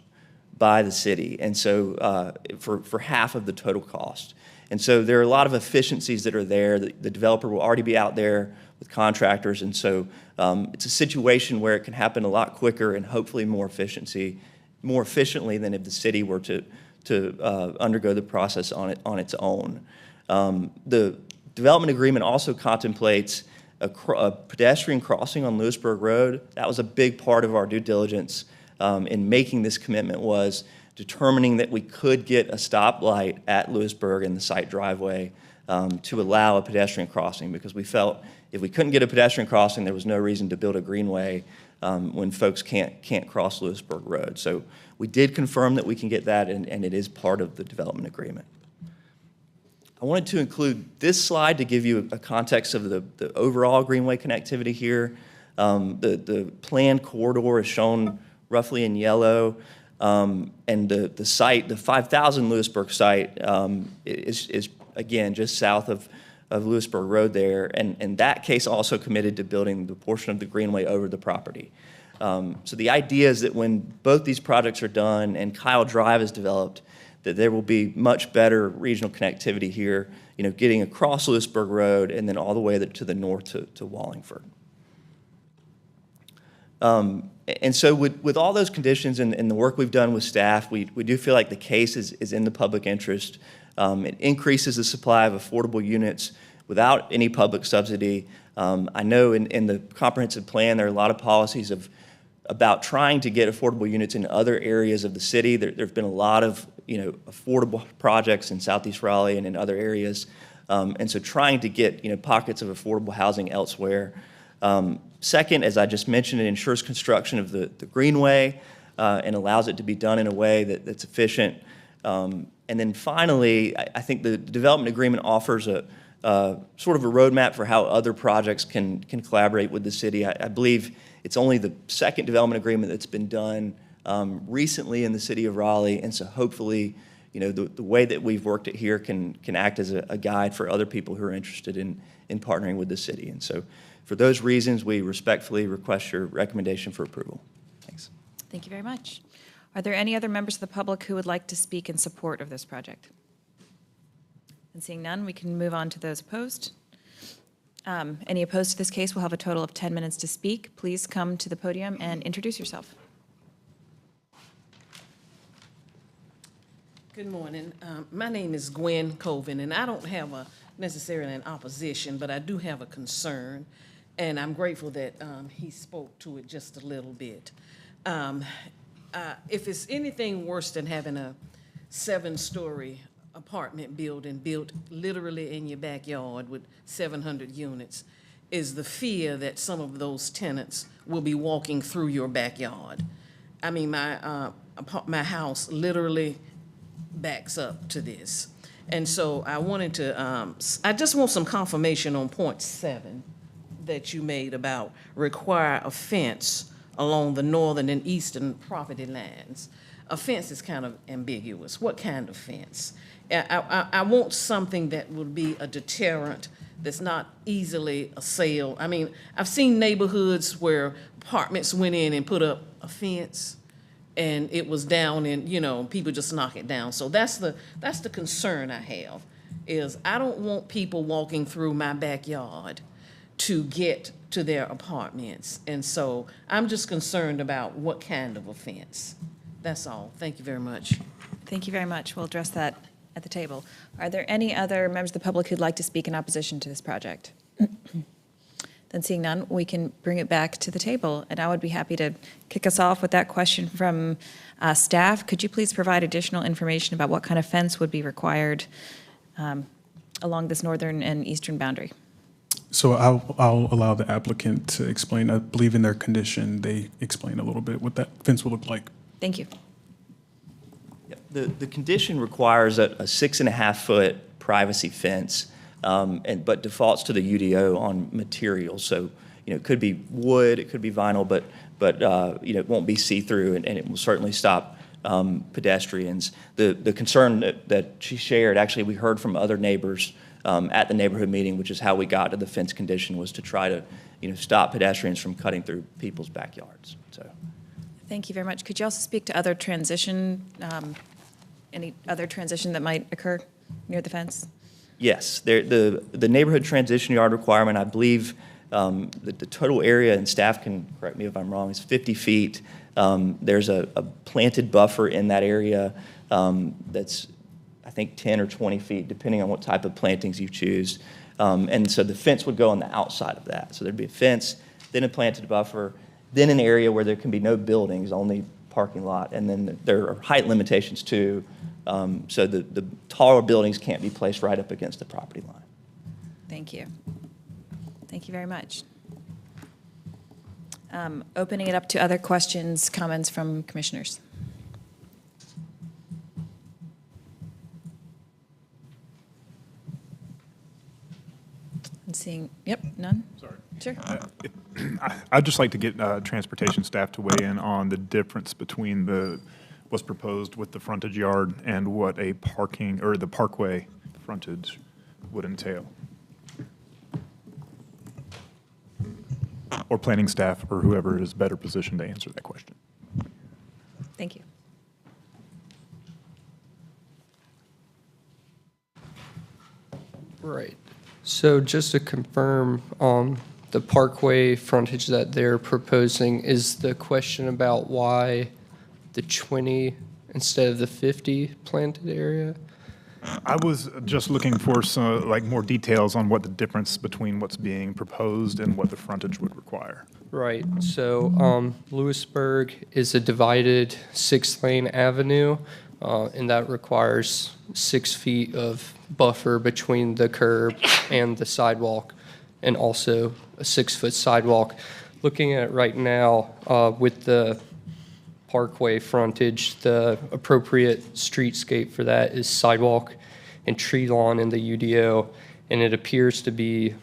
S21: by the city, and so for half of the total cost. And so there are a lot of efficiencies that are there. The developer will already be out there with contractors, and so it's a situation where it can happen a lot quicker and hopefully more efficiently than if the city were to undergo the process on its own. The development agreement also contemplates a pedestrian crossing on Lewisburg Road. That was a big part of our due diligence in making this commitment, was determining that we could get a stoplight at Lewisburg in the site driveway to allow a pedestrian crossing, because we felt if we couldn't get a pedestrian crossing, there was no reason to build a greenway when folks can't cross Lewisburg Road. So we did confirm that we can get that, and it is part of the development agreement. I wanted to include this slide to give you a context of the overall greenway connectivity here. The planned corridor is shown roughly in yellow. And the site, the 5,000 Lewisburg site, is again just south of Lewisburg Road there. And that case also committed to building the portion of the greenway over the property. So the idea is that when both these projects are done and Kyle Drive is developed, that there will be much better regional connectivity here, getting across Lewisburg Road and then all the way to the north to Wallingford. And so with all those conditions and the work we've done with staff, we do feel like the case is in the public interest. It increases the supply of affordable units without any public subsidy. I know in the comprehensive plan, there are a lot of policies about trying to get affordable units in other areas of the city. There've been a lot of affordable projects in Southeast Raleigh and in other areas. And so trying to get pockets of affordable housing elsewhere. Second, as I just mentioned, it ensures construction of the greenway and allows it to be done in a way that's efficient. And then finally, I think the development agreement offers a sort of a roadmap for how other projects can collaborate with the city. I believe it's only the second development agreement that's been done recently in the city of Raleigh, and so hopefully, the way that we've worked it here can act as a guide for other people who are interested in partnering with the city. And so for those reasons, we respectfully request your recommendation for approval. Thanks.
S1: Thank you very much. Are there any other members of the public who would like to speak in support of this project? And seeing none, we can move on to those opposed. Any opposed to this case will have a total of 10 minutes to speak. Please come to the podium and introduce yourself.
S2: Good morning. My name is Gwen Colvin, and I don't have necessarily an opposition, but I do have a concern, and I'm grateful that he spoke to it just a little bit. If it's anything worse than having a 7-story apartment building built literally in your backyard with 700 units, is the fear that some of those tenants will be walking through your backyard. I mean, my house literally backs up to this. And so I wanted to, I just want some confirmation on point 7 that you made about require a fence along the northern and eastern property lines. A fence is kind of ambiguous. What kind of fence? I want something that would be a deterrent that's not easily assailed. I mean, I've seen neighborhoods where apartments went in and put up a fence and it was down and, people just knock it down. So that's the concern I have, is I don't want people walking through my backyard to get to their apartments. And so I'm just concerned about what kind of a fence. That's all. Thank you very much.
S1: Thank you very much. We'll address that at the table. Are there any other members of the public who'd like to speak in opposition to this project? Then seeing none, we can bring it back to the table. And I would be happy to kick us off with that question from staff. Could you please provide additional information about what kind of fence would be required along this northern and eastern boundary?
S16: So I'll allow the applicant to explain. I believe in their condition, they explain a little bit what that fence will look like.
S1: Thank you.
S21: The condition requires a 6.5-foot privacy fence, but defaults to the UDO on materials. So, it could be wood, it could be vinyl, but it won't be see-through, and it will certainly stop pedestrians. The concern that she shared, actually, we heard from other neighbors at the neighborhood meeting, which is how we got to the fence condition, was to try to, stop pedestrians from cutting through people's backyards. So.
S1: Thank you very much. Could you also speak to other transition, any other transition that might occur near the fence?
S21: Yes, the neighborhood transition yard requirement, I believe that the total area, and staff can correct me if I'm wrong, is 50 feet. There's a planted buffer in that area that's, I think, 10 or 20 feet, depending on what type of plantings you choose. And so the fence would go on the outside of that. So there'd be a fence, then a planted buffer, then an area where there can be no buildings, only parking lot, and then there are height limitations too. So the taller buildings can't be placed right up against the property line.
S1: Thank you. Thank you very much. Opening it up to other questions, comments from commissioners. And seeing Seeing, yep, none? Sorry. Sure.
S3: I'd just like to get transportation staff to weigh in on the difference between what's proposed with the frontage yard and what a parking, or the parkway frontage would entail. Or planning staff, or whoever is better positioned to answer that question.
S1: Thank you.
S6: Right. So just to confirm, the parkway frontage that they're proposing, is the question about why the 20 instead of the 50 planted area?
S3: I was just looking for some, like, more details on what the difference between what's being proposed and what the frontage would require.
S6: Right. So Lewisburg is a divided 6-lane avenue, and that requires 6 feet of buffer between the curb and the sidewalk, and also a 6-foot sidewalk. Looking at it right now, with the parkway frontage, the appropriate streetscape for that is sidewalk and tree lawn in the UDO, and it appears to be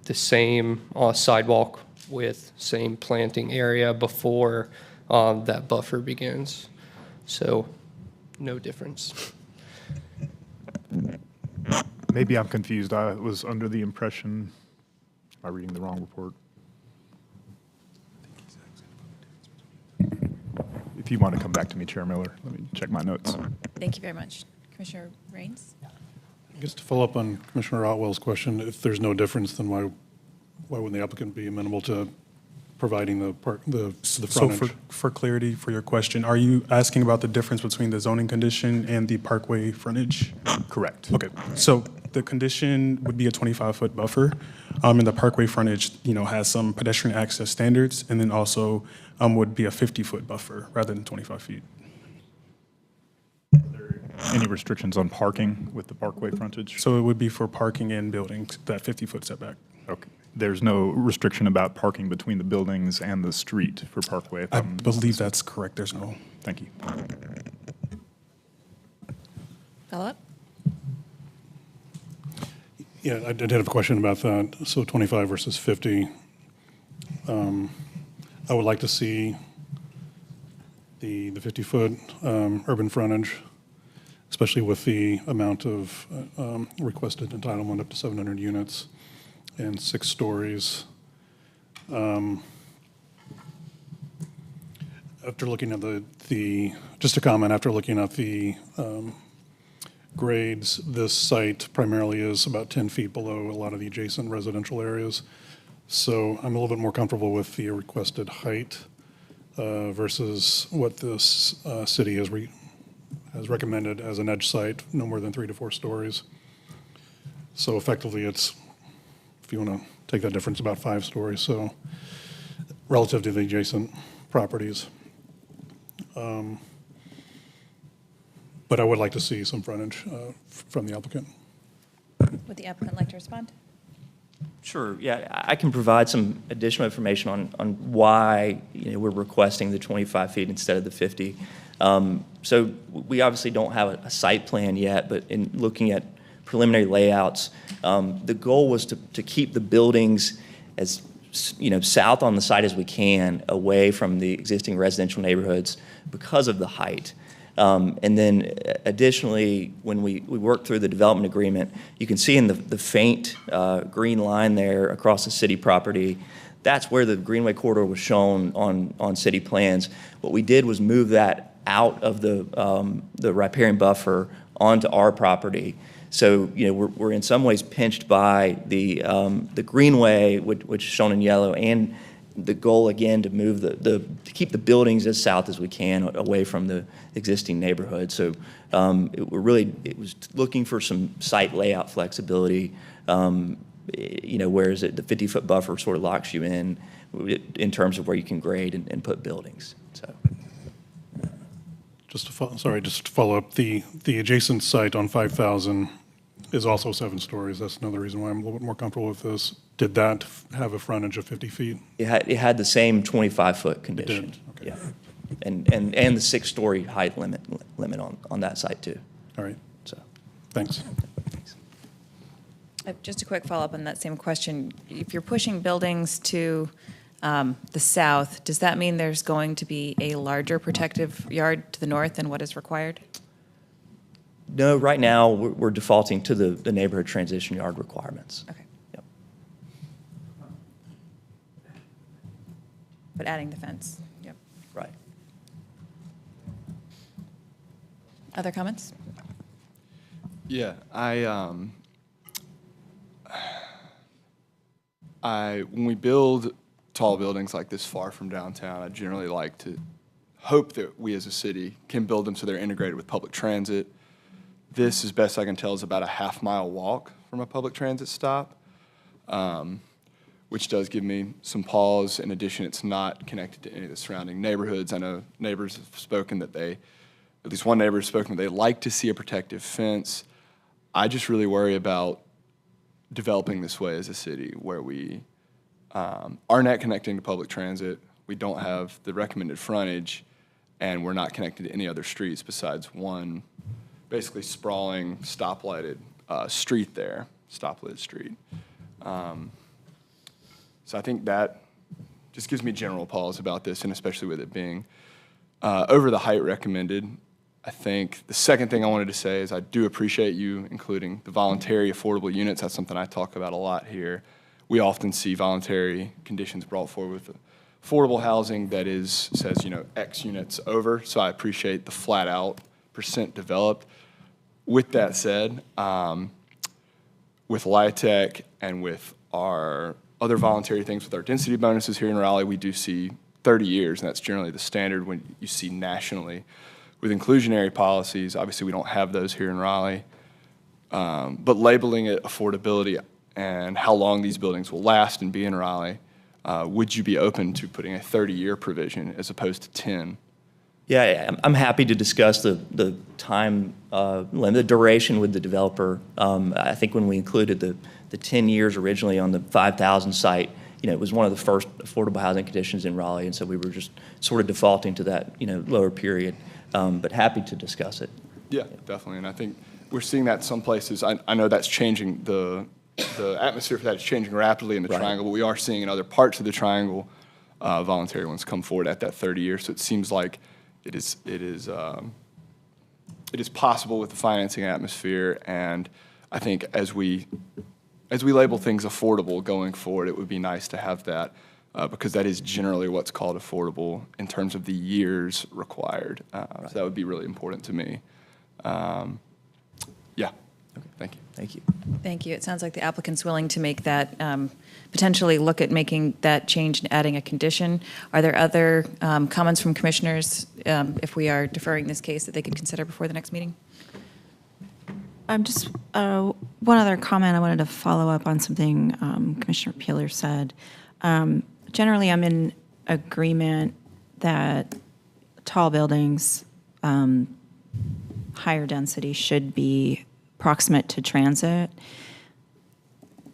S6: the same sidewalk with same planting area before that buffer begins. So no difference.
S3: Maybe I'm confused. I was under the impression, am I reading the wrong report? If you want to come back to me, Chair Miller, let me check my notes.
S1: Thank you very much. Commissioner Raines?
S15: I guess to follow up on Commissioner Otwell's question, if there's no difference, then why wouldn't the applicant be amenable to providing the
S16: So
S15: frontage?
S16: for clarity for your question, are you asking about the difference between the zoning condition and the parkway frontage?
S3: Correct.
S16: Okay, so the condition would be a 25-foot buffer, and the parkway frontage, has some pedestrian access standards, and then also would be a 50-foot buffer rather than 25 feet.
S3: Any restrictions on parking with the parkway frontage?
S16: So it would be for parking and buildings, that 50-foot setback.
S3: Okay. There's no restriction about parking between the buildings and the street for parkway? if
S16: I
S3: I'm-
S16: believe that's correct, there's no.
S3: Thank you.
S1: Follow up?
S15: Yeah, I did have a question about that. So 25 versus 50. I would like to see the 50-foot urban frontage, especially with the amount of requested entitlement up to 700 units and 6 stories. After looking at just a comment, after looking at the grades, this site primarily is about 10 feet below a lot of the adjacent residential areas. So I'm a little bit more comfortable with the requested height versus what this city has recommended as an edge site, no more than 3 to 4 stories. So effectively, it's, if you want to take that difference, about 5 stories, so relative to the adjacent properties. But I would like to see some frontage from the applicant.
S1: Would the applicant like to respond?
S21: Sure, yeah, I can provide some additional information on why, we're requesting the 25 feet instead of the 50. So we obviously don't have a site plan yet, but in looking at preliminary layouts, the goal was to keep the buildings as, south on the site as we can, away from the existing residential neighborhoods because of the height. And then additionally, when we worked through the development agreement, you can see in the faint green line there across the city property, that's where the Greenway corridor was shown on city plans. What we did was move that out of the riparian buffer onto our property. So, we're in some ways pinched by the Greenway, which is shown in yellow, and the goal again to move to keep the buildings as south as we can away from the existing neighborhood. So it was looking for some site layout flexibility, whereas the 50-foot buffer sort of locks you in terms of where you can grade and put buildings. So.
S15: Just to follow up, the adjacent site on 5,000 is also 7 stories. That's another reason why I'm a little bit more comfortable with this. Did that have a frontage of 50 feet?
S21: It had the same 25-foot condition.
S15: It did? Okay.
S21: Yeah. And the 6-story height limit on that site too.
S15: All right.
S21: So.
S15: Thanks.
S1: Just a quick follow-up on that same question. If you're pushing buildings to the south, does that mean there's going to be a larger protective yard to the north than what is required?
S21: No, right now, we're defaulting to the neighborhood transition yard requirements.
S1: Okay.
S21: Yep.
S1: But adding the fence, yep.
S21: Right.
S1: Other comments?
S13: Yeah, when we build tall buildings like this far from downtown, I generally like to hope that we as a city can build them so they're integrated with public transit. This, as best I can tell, is about a half-mile walk from a public transit stop, which does give me some pause. In addition, it's not connected to any of the surrounding neighborhoods. I know neighbors have spoken that at least one neighbor has spoken that they like to see a protective fence. I just really worry about developing this way as a city where we are not connecting to public transit, we don't have the recommended frontage, and we're not connected to any other streets besides one basically sprawling stoplighted street there, stoplighted street. So I think that just gives me general pause about this, and especially with it being over the height recommended. I think the second thing I wanted to say is I do appreciate you including the voluntary affordable units. That's something I talk about a lot here. We often see voluntary conditions brought forward with affordable housing that says, X units over. So I appreciate the flat out percent developed. With that said, with LIHTC and with our other voluntary things with our density bonuses here in Raleigh, we do see 30 years, and that's generally the standard when you see nationally. With inclusionary policies, obviously we don't have those here in Raleigh, but labeling it affordability and how long these buildings will last and be in Raleigh, would you be open to putting a 30-year provision as opposed to 10?
S21: Yeah, I'm happy to discuss the time limit, the duration with the developer. I think when we included the 10 years originally on the 5,000 site, it was one of the first affordable housing conditions in Raleigh, and so we were just sort of defaulting to that, lower period. But happy to discuss it.
S13: Yeah, definitely, and I think we're seeing that some places. I know that's changing, the atmosphere for that is changing rapidly in the Triangle, but we are seeing in other parts of the Triangle voluntary ones come forward at that 30 years. So it seems like it is possible with the financing atmosphere, and I think as we label things affordable going forward, it would be nice to have that because that is generally what's called affordable in terms of the years required. So that would be really important to me. Yeah. Okay. Thank you.
S21: Thank you.
S1: Thank you. It sounds like the applicant's willing to make that, potentially look at making that change and adding a condition. Are there other comments from commissioners, if we are deferring this case, that they could consider before the next meeting?
S8: Just one other comment. I wanted to follow up on something Commissioner Peeler said. Generally, I'm in agreement that tall buildings, higher density should be proximate to transit.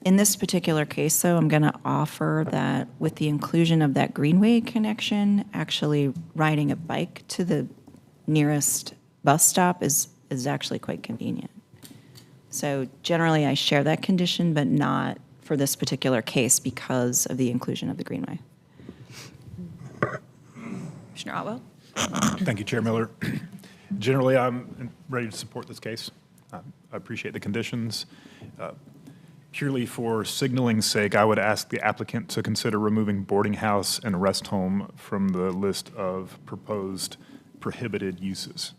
S8: In this particular case, though, I'm going to offer that with the inclusion of that Greenway connection, actually riding a bike to the nearest bus stop is actually quite convenient. So generally, I share that condition, but not for this particular case because of the inclusion of the Greenway.
S1: Commissioner Otwell?
S3: Thank you, Chair Miller. Generally, I'm ready to support this case. I appreciate the conditions. Purely for signaling's sake, I would ask the applicant to consider removing boarding house and rest home from the list of proposed prohibited uses.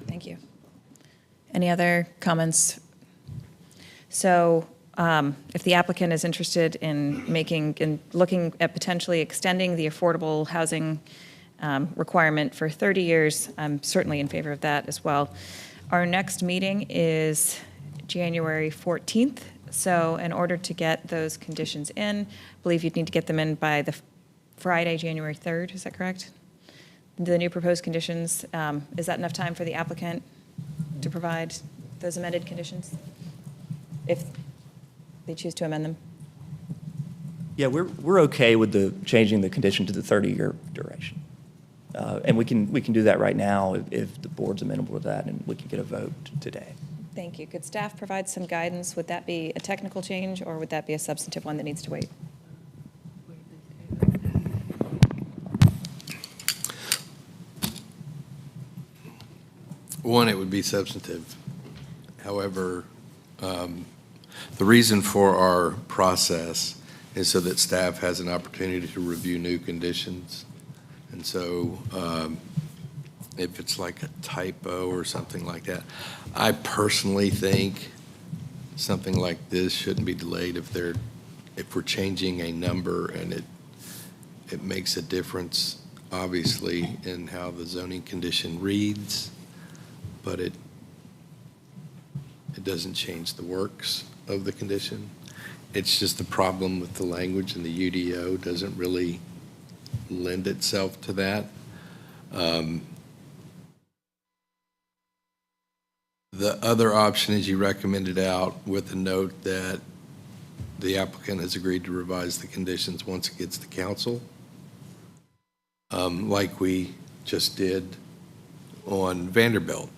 S1: Thank you. Any other comments? So if the applicant is interested in looking at potentially extending the affordable housing requirement for 30 years, I'm certainly in favor of that as well. Our next meeting is January 14th. So in order to get those conditions in, I believe you'd need to get them in by the Friday, January 3rd. Is that correct? The new proposed conditions, is that enough time for the applicant to provide those amended conditions, if they choose to amend them?
S21: Yeah, we're okay with changing the condition to the 30-year duration. And we can do that right now if the board's amenable to that, and we can get a vote today.
S1: Thank you. Could staff provide some guidance? Would that be a technical change, or would that be a substantive one that needs to wait?
S5: One, it would be substantive. However, the reason for our process is so that staff has an opportunity to review new conditions. And so if it's like a typo or something like that, I personally think something like this shouldn't be delayed if we're changing a number and it makes a difference, obviously, in how the zoning condition reads, but it doesn't change the works of the condition. It's just the problem with the language, and the UDO doesn't really lend itself to that. The other option is you recommended out with a note that the applicant has agreed to revise the conditions once it gets to council, like we just did on Vanderbilt.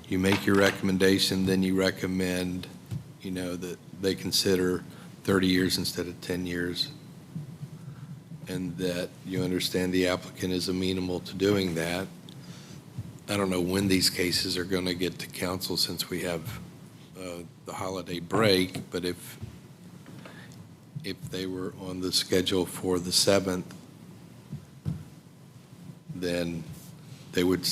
S5: You make your recommendation, then you recommend, that they consider 30 years instead of 10 years, and that you understand the applicant is amenable to doing that. I don't know when these cases are going to get to council since we have the holiday break, but if they were on the schedule for the 7th, then they would,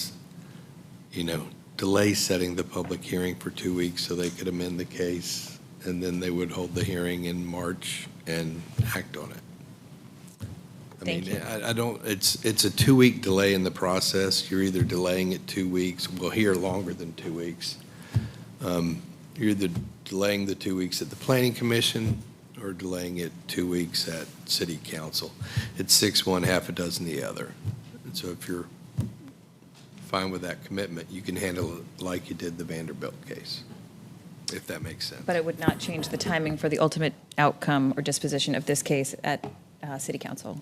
S5: delay setting the public hearing for 2 weeks so they could amend the case, and then they would hold the hearing in March and act on it.
S1: Thank you.
S5: I don't, it's a 2-week delay in the process. You're either delaying it 2 weeks, well, here longer than 2 weeks. You're either delaying the 2 weeks at the Planning Commission or delaying it 2 weeks at City Council. It's 6 one, half a dozen the other. And so if you're fine with that commitment, you can handle it like you did the Vanderbilt case, if that makes sense.
S1: But it would not change the timing for the ultimate outcome or disposition of this case at City Council.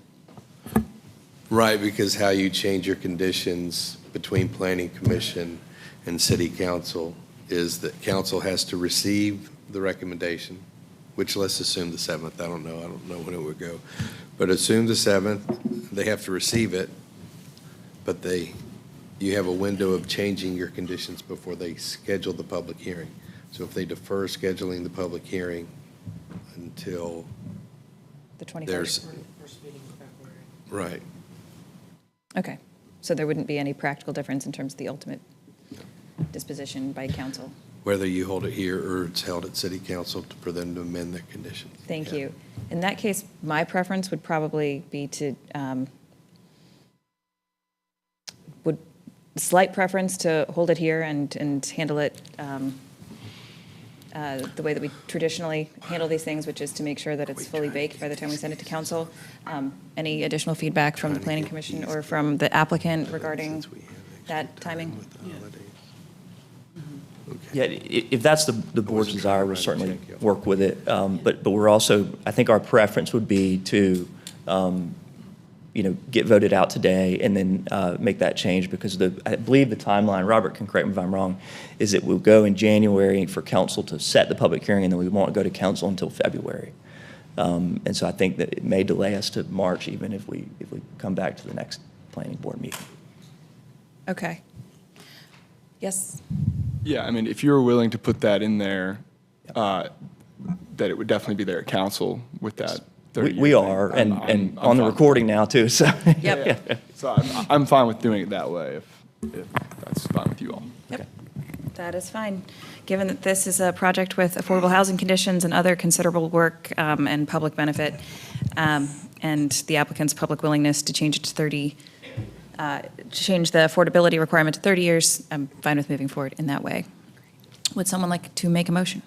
S5: Right, because how you change your conditions between Planning Commission and City Council is that council has to receive the recommendation, which let's assume the 7th. I don't know when it would go. But assume the 7th, they have to receive it, but you have a window of changing your conditions before they schedule the public hearing. So if they defer scheduling the public hearing until
S1: The 21st.
S5: there's, right.
S1: Okay. So there wouldn't be any practical difference in terms of the ultimate disposition by council.
S5: Whether you hold it here or it's held at City Council for them to amend the conditions.
S1: Thank you. In that case, my preference would probably be to, slight preference to hold it here and handle it the way that we traditionally handle these things, which is to make sure that it's fully baked by the time we send it to council. Any additional feedback from the Planning Commission or from the applicant regarding that timing?
S21: Yeah, if that's the board's desire, we'll certainly work with it. But we're also, I think our preference would be to, get voted out today and then make that change, because I believe the timeline, Robert can correct me if I'm wrong, is it will go in January for council to set the public hearing, and then we won't go to council until February. And so I think that it may delay us to March even if we come back to the next planning board meeting.
S1: Okay. Yes?
S13: Yeah, I mean, if you were willing to put that in there, that it would definitely be there at council with that 30-year
S21: We
S13: thing.
S21: are,
S13: I'm
S21: and on
S13: fine
S21: the
S13: with
S21: recording
S13: that.
S21: now too, so.
S1: Yep.
S13: So I'm fine with doing it that way if that's fine with you all.
S1: Yep. That is fine. Given that this is a project with affordable housing conditions and other considerable work and public benefit, and the applicant's public willingness to change it to 30, change the affordability requirement to 30 years, I'm fine with moving forward in that way. Would someone like to make a motion?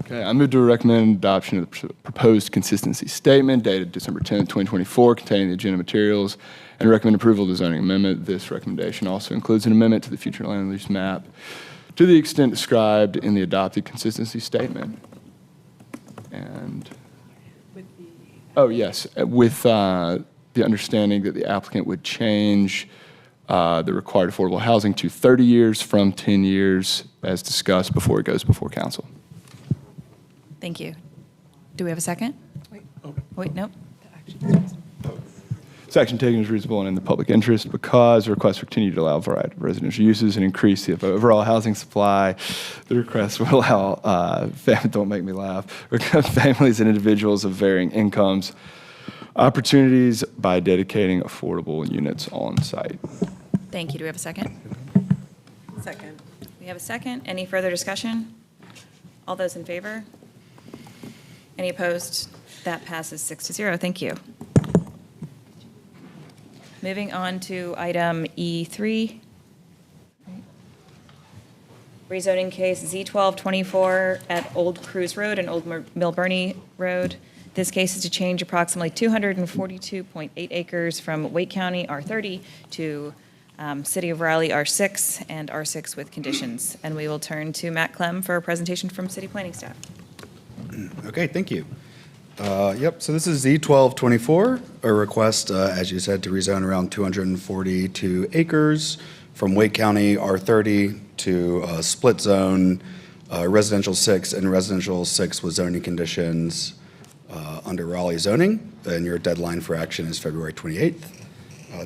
S13: Okay, I move to recommend adoption of the proposed consistency statement dated December 10th, 2024, containing the agenda materials, and recommend approval of the zoning amendment. This recommendation also includes an amendment to the future land use map to the extent described in the adopted consistency statement. And, oh yes, with the the understanding that the applicant would change the required affordable housing to 30 years from 10 years, as discussed before it goes before council.
S1: Thank you. Do we have a second? Wait, nope.
S13: This action taken is reasonable and in the public interest because the request will continue to allow a variety of residential uses and increase the overall housing supply. The request will allow, don't make me laugh, families and individuals of varying incomes opportunities by dedicating affordable units on site.
S1: Thank you. Do we have a second?
S14: Second.
S1: We have a second. Any further discussion? All those in favor? Any opposed? That passes 6-0. Thank you. Moving on to item E3. Rezoning case Z1224 at Old Cruise Road and Old Milburnie Road. This case is to change approximately 242.8 acres from Wake County R30 to City of Raleigh R6 and R6 with conditions. And we will turn to Matt Clem for a presentation from city planning staff.
S7: Okay, thank you. Yep, so this is Z1224, a request, as you said, to rezone around 242 acres from Wake County R30 to split zone residential 6 and residential 6 with zoning conditions under Raleigh zoning, and your deadline for action is February 28th.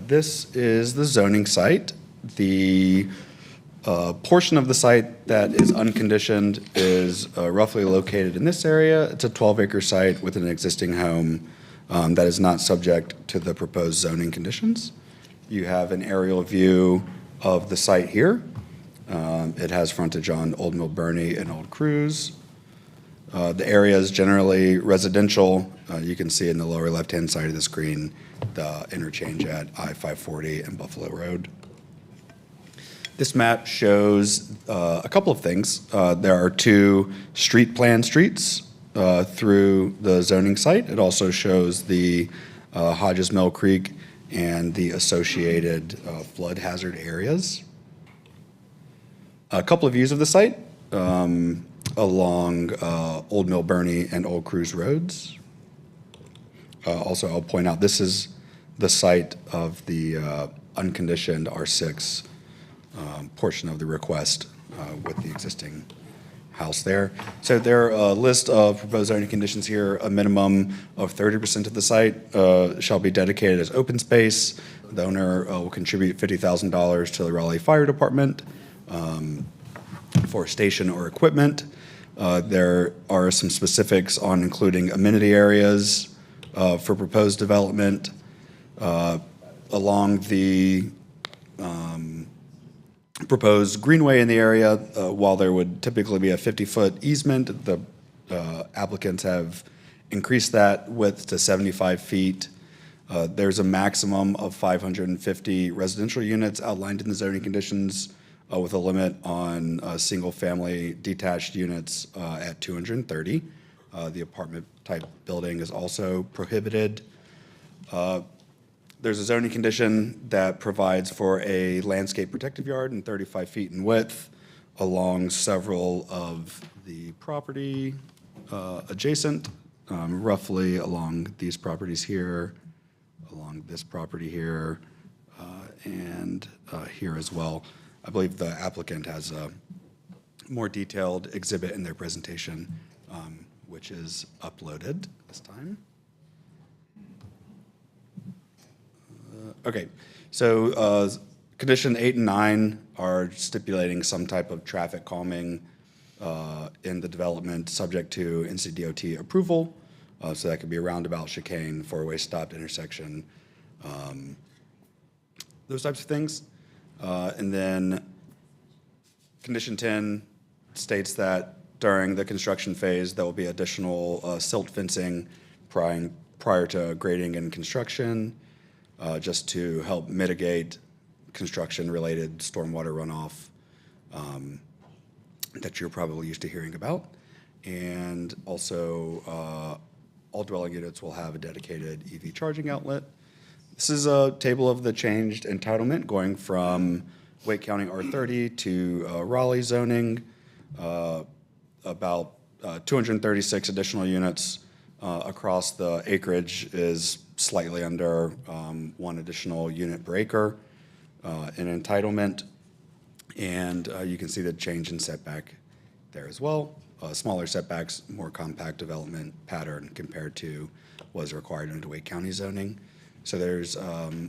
S7: This is the zoning site. The portion of the site that is unconditioned is roughly located in this area. It's a 12-acre site with an existing home that is not subject to the proposed zoning conditions. You have an aerial view of the site here. It has frontage on Old Milburnie and Old Cruise. The area is generally residential. You can see in the lower left-hand side of the screen the interchange at I-540 and Buffalo Road. This map shows a couple of things. There are 2 street plan streets through the zoning site. It also shows the Hodges Mill Creek and the associated flood hazard areas. A couple of views of the site along Old Milburnie and Old Cruise Roads. Also, I'll point out this is the site of the unconditioned R6 portion of the request with the existing house there. So there are a list of proposed zoning conditions here. A minimum of 30% of the site shall be dedicated as open space. The owner will contribute $50,000 to the Raleigh Fire Department for station or equipment. There are some specifics on including amenity areas for proposed development along the proposed greenway in the area. While there would typically be a 50-foot easement, the applicants have increased that width to 75 feet. There's a maximum of 550 residential units outlined in the zoning conditions with a limit on single-family detached units at 230. The apartment-type building is also prohibited. There's a zoning condition that provides for a landscape protective yard and 35 feet in width along several of the property adjacent, roughly along these properties here, along this property here, and here as well. I believe the applicant has a more detailed exhibit in their presentation, which is uploaded this time. Okay, so condition 8 and 9 are stipulating some type of traffic calming in the development subject to NCDOT approval. So that could be a roundabout, chicane, four-way stopped intersection, those types of things. And then condition 10 states that during the construction phase, there will be additional silt fencing prior to grading and construction, just to help mitigate construction-related stormwater runoff that you're probably used to hearing about. And also, all dwelling units will have a dedicated EV charging outlet. This is a table of the changed entitlement going from Wake County R30 to Raleigh zoning. About 236 additional units across the acreage is slightly under one additional unit per acre in entitlement. And you can see the change in setback there as well. Smaller setbacks, more compact development pattern compared to what is required under Wake County zoning. So there's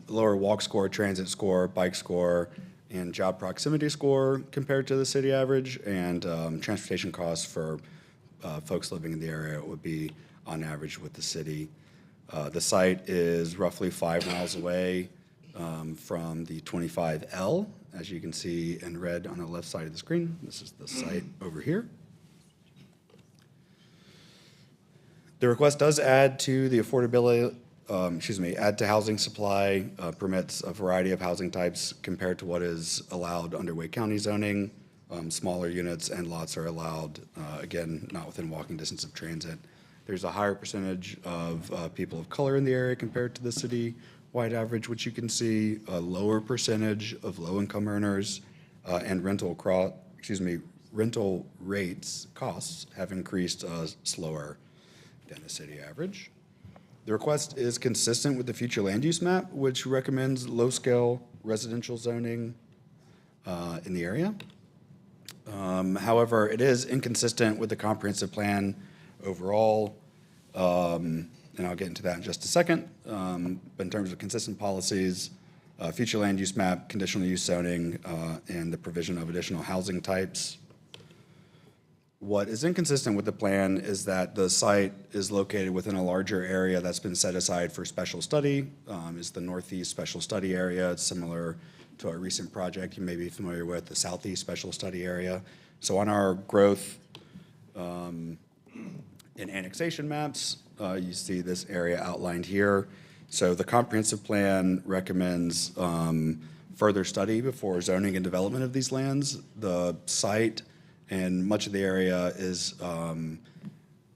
S7: lower walk score, transit score, bike score, and job proximity score compared to the city average, and transportation costs for folks living in the area would be on average with the city. The site is roughly 5 miles away from the 25L, as you can see in red on the left side of the screen. This is the site over here. The request does add to the affordability, add to housing supply, permits a variety of housing types compared to what is allowed under Wake County zoning. Smaller units and lots are allowed, again, not within walking distance of transit. There's a higher percentage of people of color in the area compared to the city-wide average, which you can see a lower percentage of low-income earners, and rental rates, costs have increased slower than the city average. The request is consistent with the future land use map, which recommends low-scale residential zoning in the area. However, it is inconsistent with the comprehensive plan overall, and I'll get into that in just a second. But in terms of consistent policies, future land use map, conditional use zoning, and the provision of additional housing types. What is inconsistent with the plan is that the site is located within a larger area that's been set aside for special study. It's the Northeast Special Study Area. It's similar to a recent project you may be familiar with, the Southeast Special Study Area. So on our growth and annexation maps, you see this area outlined here. So the comprehensive plan recommends further study before zoning and development of these lands. The site and much of the area is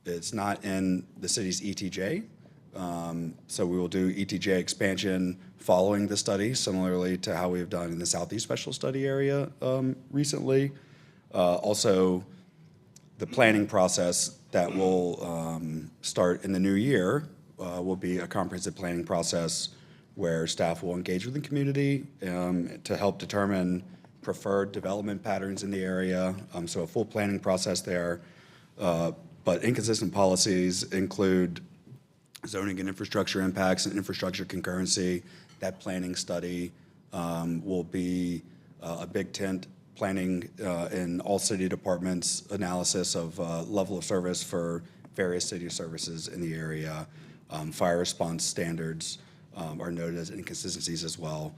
S7: it's not in the city's ETJ. So we will do ETJ expansion following the study, similarly to how we've done in the Southeast Special Study Area recently. Also, the planning process that will start in the new year will be a comprehensive planning process where staff will engage with the community to help determine preferred development patterns in the area. So a full planning process there. But inconsistent policies include zoning and infrastructure impacts and infrastructure concurrency. That planning study will be a big tent planning in all city departments, analysis of level of service for various city services in the area. Fire response standards are noted as inconsistencies as well.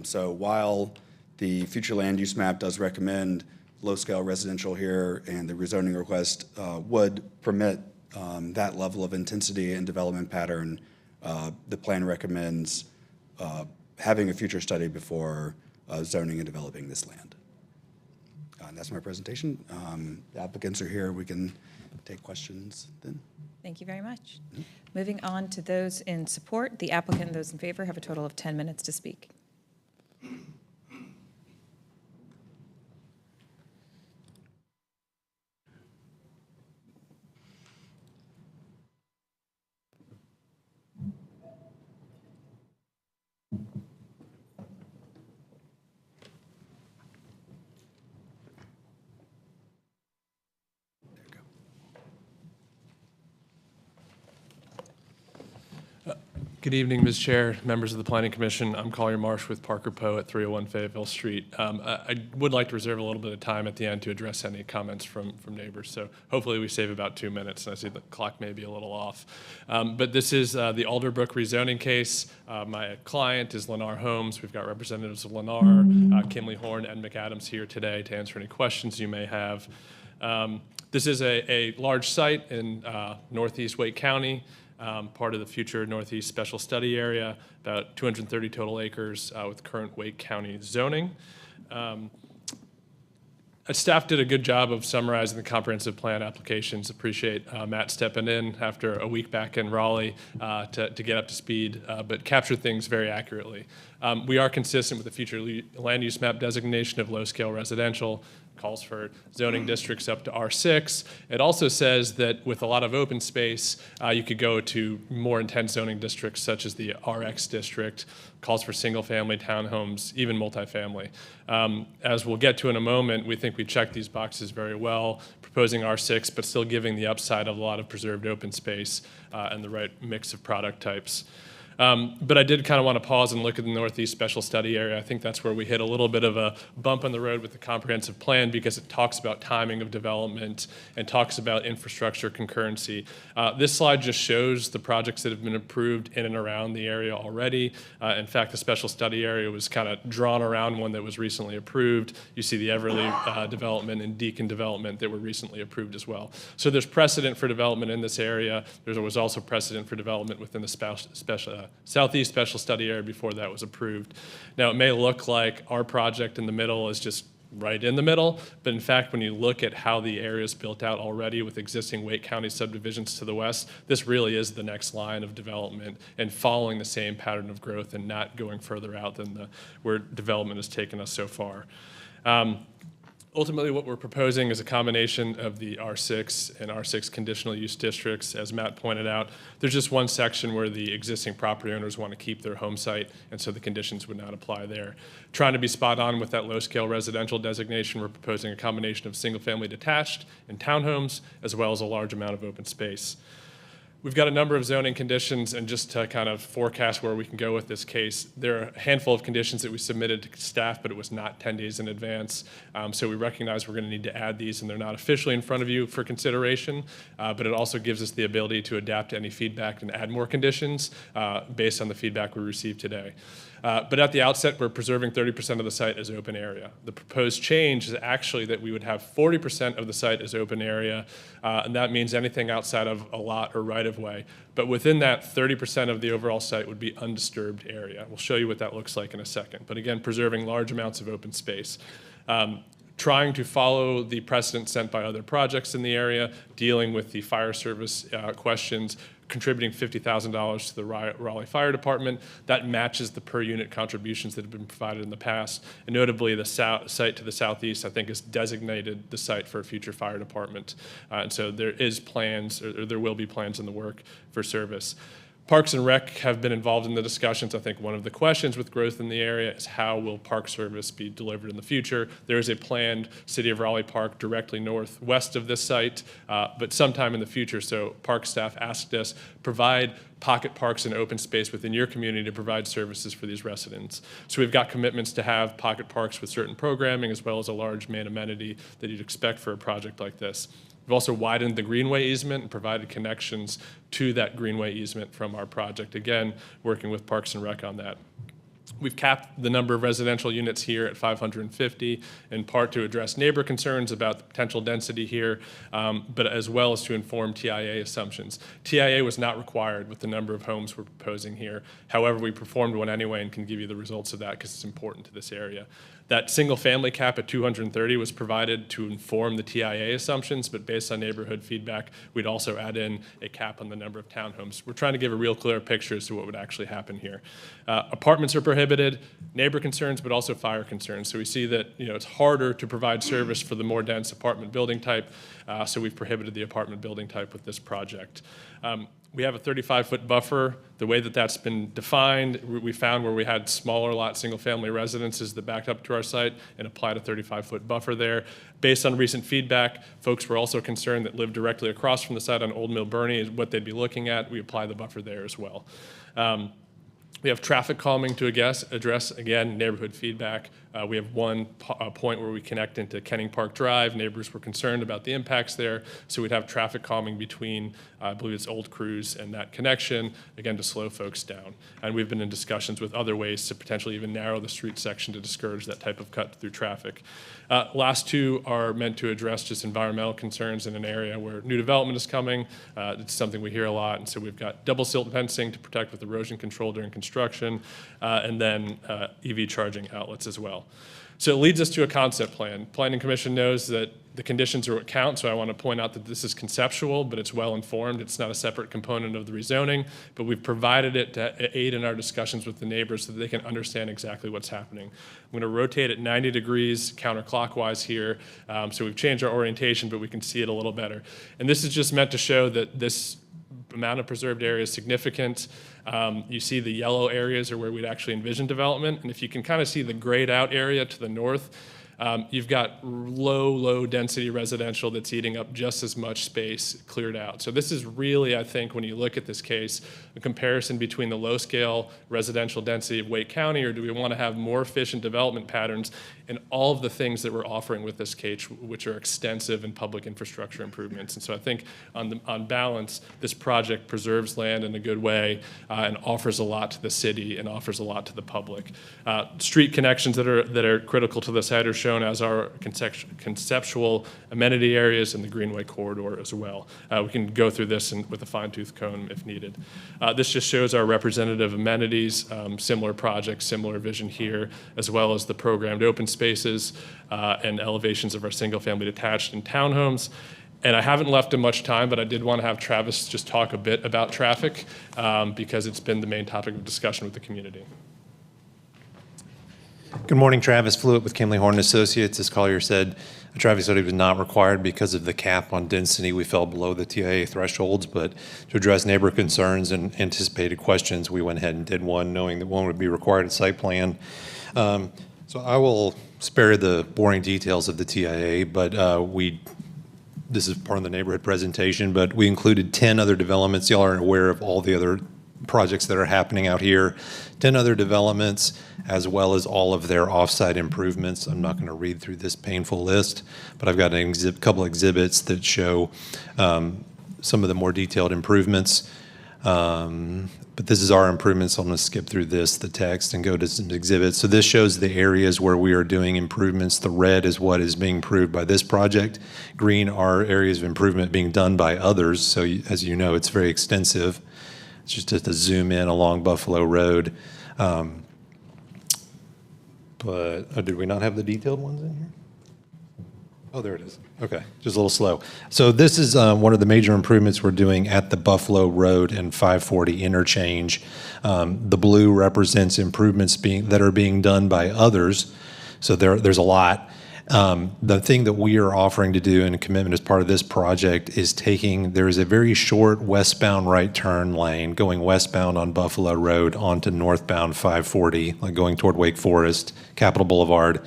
S7: So while the future land use map does recommend low-scale residential here, and the rezoning request would permit that level of intensity and development pattern, the plan recommends having a future study before zoning and developing this land. And that's my presentation. The applicants are here. We can take questions then.
S1: Thank you very much. Moving on to those in support, the applicant and those in favor have a total of 10 minutes to speak.
S11: Good evening, Ms. Chair, members of the Planning Commission. I'm Collier Marsh with Parker Poe at 301 Fayetteville Street. I would like to reserve a little bit of time at the end to address any comments from neighbors. So hopefully we save about 2 minutes, and I see the clock may be a little off. But this is the Alderbrook rezoning case. My client is Lennar Homes. We've got representatives of Lennar, Kinley Horn, and McAdams here today to answer any questions you may have. This is a large site in Northeast Wake County. Part of the future Northeast Special Study Area, about 230 total acres with current Wake County zoning. Staff did a good job of summarizing the comprehensive plan applications. Appreciate Matt stepping in after a week back in Raleigh to get up to speed, but capture things very accurately. We are consistent with the future land use map designation of low-scale residential, calls for zoning districts up to R6. It also says that with a lot of open space, you could go to more intense zoning districts such as the RX district, calls for single-family townhomes, even multifamily. As we'll get to in a moment, we think we check these boxes very well, proposing R6, but still giving the upside of a lot of preserved open space and the right mix of product types. But I did kind of want to pause and look at the Northeast Special Study Area. I think that's where we hit a little bit of a bump on the road with the comprehensive plan because it talks about timing of development and talks about infrastructure concurrency. This slide just shows the projects that have been approved in and around the area already. In fact, the Special Study Area was kind of drawn around one that was recently approved. You see the Everly development and Deacon development that were recently approved as well. So there's precedent for development in this area. There was also precedent for development within the Southeast Special Study Area before that was approved. Now, it may look like our project in the middle is just right in the middle, but in fact, when you look at how the area is built out already with existing Wake County subdivisions to the west, this really is the next line of development and following the same pattern of growth and not going further out than where development has taken us so far. Ultimately, what we're proposing is a combination of the R6 and R6 conditional use districts. As Matt pointed out, there's just one section where the existing property owners want to keep their home site, and so the conditions would not apply there. Trying to be spot on with that low-scale residential designation, we're proposing a combination of single-family detached and townhomes, as well as a large amount of open space. We've got a number of zoning conditions, and just to kind of forecast where we can go with this case, there are a handful of conditions that we submitted to staff, but it was not 10 days in advance. So we recognize we're going to need to add these, and they're not officially in front of you for consideration, but it also gives us the ability to adapt to any feedback and add more conditions based on the feedback we received today. But at the outset, we're preserving 30% of the site as open area. The proposed change is actually that we would have 40% of the site as open area, and that means anything outside of a lot or right-of-way. But within that, 30% of the overall site would be undisturbed area. We'll show you what that looks like in a second. But again, preserving large amounts of open space. Trying to follow the precedent set by other projects in the area, dealing with the fire service questions, contributing $50,000 to the Raleigh Fire Department. That matches the per unit contributions that have been provided in the past. And notably, the site to the southeast, I think, is designated the site for a future fire department. And so there is plans, or there will be plans in the work for service. Parks and Rec have been involved in the discussions. I think one of the questions with growth in the area is how will Park Service be delivered in the future? There is a planned City of Raleigh Park directly northwest of this site, but sometime in the future. So park staff asked us, provide pocket parks and open space within your community to provide services for these residents. So we've got commitments to have pocket parks with certain programming as well as a large main amenity that you'd expect for a project like this. We've also widened the greenway easement and provided connections to that greenway easement from our project, again, working with Parks and Rec on that. We've capped the number of residential units here at 550, in part to address neighbor concerns about the potential density here, but as well as to inform TIA assumptions. TIA was not required with the number of homes we're proposing here. However, we performed one anyway and can give you the results of that because it's important to this area. That single family cap at 230 was provided to inform the TIA assumptions, but based on neighborhood feedback, we'd also add in a cap on the number of townhomes. We're trying to give a real clear picture as to what would actually happen here. Apartments are prohibited, neighbor concerns, but also fire concerns. So we see that it's harder to provide service for the more dense apartment building type, so we've prohibited the apartment building type with this project. We have a 35-foot buffer. The way that that's been defined, we found where we had smaller lot single-family residences that backed up to our site and applied a 35-foot buffer there. Based on recent feedback, folks were also concerned that lived directly across from the site on Old Mill Bernie is what they'd be looking at. We apply the buffer there as well. We have traffic calming to address, again, neighborhood feedback. We have one point where we connect into Kenning Park Drive. Neighbors were concerned about the impacts there, so we'd have traffic calming between, I believe it's Old Cruise and that connection, again, to slow folks down. And we've been in discussions with other ways to potentially even narrow the street section to discourage that type of cut through traffic. Last two are meant to address just environmental concerns in an area where new development is coming. It's something we hear a lot, and so we've got double silt fencing to protect with erosion control during construction. construction, and then EV charging outlets as well. So it leads us to a concept plan. Planning Commission knows that the conditions are what count, so I want to point out that this is conceptual, but it's well-informed. It's not a separate component of the rezoning, but we've provided it to aid in our discussions with the neighbors so that they can understand exactly what's happening. I'm going to rotate it 90 degrees counterclockwise here, so we've changed our orientation, but we can see it a little better. And this is just meant to show that this amount of preserved area is significant. You see the yellow areas are where we'd actually envision development. And if you can kind of see the grayed out area to the north, you've got low density residential that's eating up just as much space cleared out. So this is really, I think, when you look at this case, a comparison between the low scale residential density of Wake County, or do we want to have more efficient development patterns, and all of the things that we're offering with this case, which are extensive and public infrastructure improvements. And so I think on balance, this project preserves land in a good way and offers a lot to the city and offers a lot to the public. Street connections that are critical to the site are shown as our conceptual amenity areas in the Greenway corridor as well. We can go through this with a fine-tooth comb if needed. This just shows our representative amenities, similar projects, similar vision here, as well as the programmed open spaces and elevations of our single-family detached and townhomes. And I haven't left him much time, but I did want to have Travis just talk a bit about traffic because it's been the main topic of discussion with the community.
S12: Good morning, Travis Flewitt with Kimley Horn Associates. As Collier said, a traffic study was not required because of the cap on density. We fell below the TIA thresholds, but to address neighbor concerns and anticipated questions, we went ahead and did one, knowing that one would be required at site plan. So I will spare the boring details of the TIA, but this is part of the neighborhood presentation, but we included 10 other developments. Y'all aren't aware of all the other projects that are happening out here. 10 other developments, as well as all of their off-site improvements. I'm not going to read through this painful list, but I've got a couple exhibits that show some of the more detailed improvements. But this is our improvements. I'm going to skip through the text, and go to some exhibits. So this shows the areas where we are doing improvements. The red is what is being improved by this project. Green are areas of improvement being done by others. So as you know, it's very extensive. It's just to zoom in along Buffalo Road. Did we not have the detailed ones in here? Oh, there it is. Okay, just a little slow. So this is one of the major improvements we're doing at the Buffalo Road and 540 interchange. The blue represents improvements that are being done by others. So there's a lot. The thing that we are offering to do in a commitment as part of this project is there is a very short westbound right turn lane going westbound on Buffalo Road onto northbound 540, like going toward Wake Forest, Capitol Boulevard.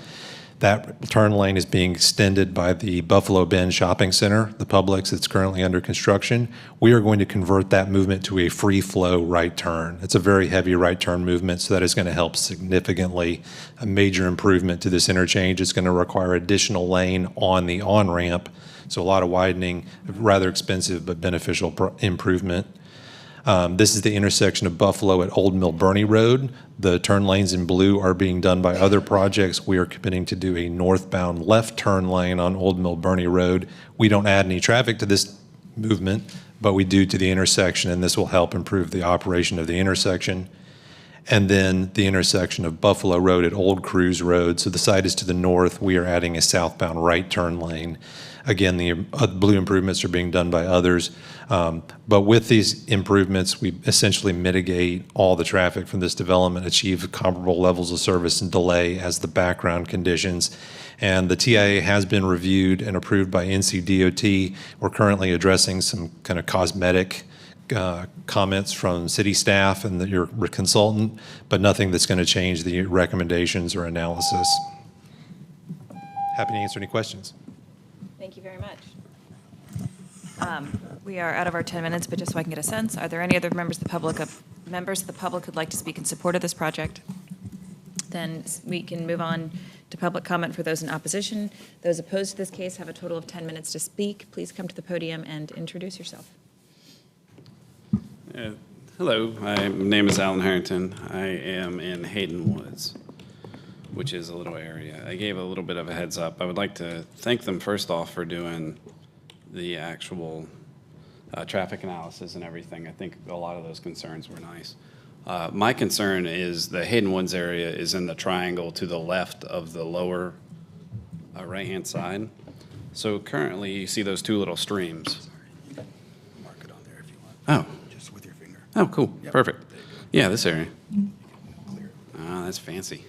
S12: That turn lane is being extended by the Buffalo Bend Shopping Center, the Publix that's currently under construction. We are going to convert that movement to a free flow right turn. It's a very heavy right turn movement, so that is going to help significantly. A major improvement to this interchange. It's going to require additional lane on the on-ramp, so a lot of widening, rather expensive but beneficial improvement. This is the intersection of Buffalo at Old Mill Burney Road. The turn lanes in blue are being done by other projects. We are committing to do a northbound left turn lane on Old Mill Burney Road. We don't add any traffic to this movement, but we do to the intersection, and this will help improve the operation of the intersection. And then the intersection of Buffalo Road at Old Cruise Road. So the site is to the north. We are adding a southbound right turn lane. Again, the blue improvements are being done by others. But with these improvements, we essentially mitigate all the traffic from this development, achieve comparable levels of service and delay as the background conditions. And the TIA has been reviewed and approved by NCDOT. We're currently addressing some kind of cosmetic comments from city staff and your consultant, but nothing that's going to change the recommendations or analysis. Happy to answer any questions.
S1: Thank you very much. We are out of our 10 minutes, but just so I can get a sense, are there any other members of the public who'd like to speak in support of this project? Then we can move on to public comment for those in opposition. Those opposed to this case have a total of 10 minutes to speak. Please come to the podium and introduce yourself.
S22: Hello, my name is Alan Harrington. I am in Hayden Woods, which is a little area. I gave a little bit of a heads up. I would like to thank them first off for doing the actual traffic analysis and everything. I think a lot of those concerns were nice. My concern is the Hayden Woods area is in the triangle to the left of the lower right-hand side. So currently, you see those two little streams.
S7: Mark it on there if you want.
S22: Oh.
S7: Just with your finger.
S22: Oh, cool.
S7: Yep.
S22: Perfect. Yeah, this area. Ah, that's fancy.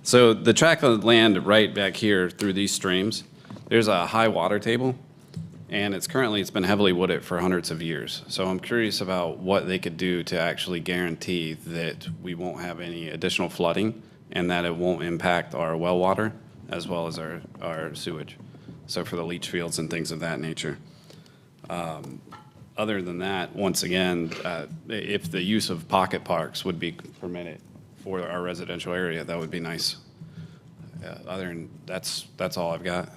S22: So the tract of land right back here through these streams, there's a high water table, and it's been heavily wooded for hundreds of years. So I'm curious about what they could do to actually guarantee that we won't have any additional flooding and that it won't impact our well water as well as our sewage. So for the leach fields and things of that nature. Other than that, once again, if the use of pocket parks would be permitted for our residential area, that would be nice. Other than that's all I've got.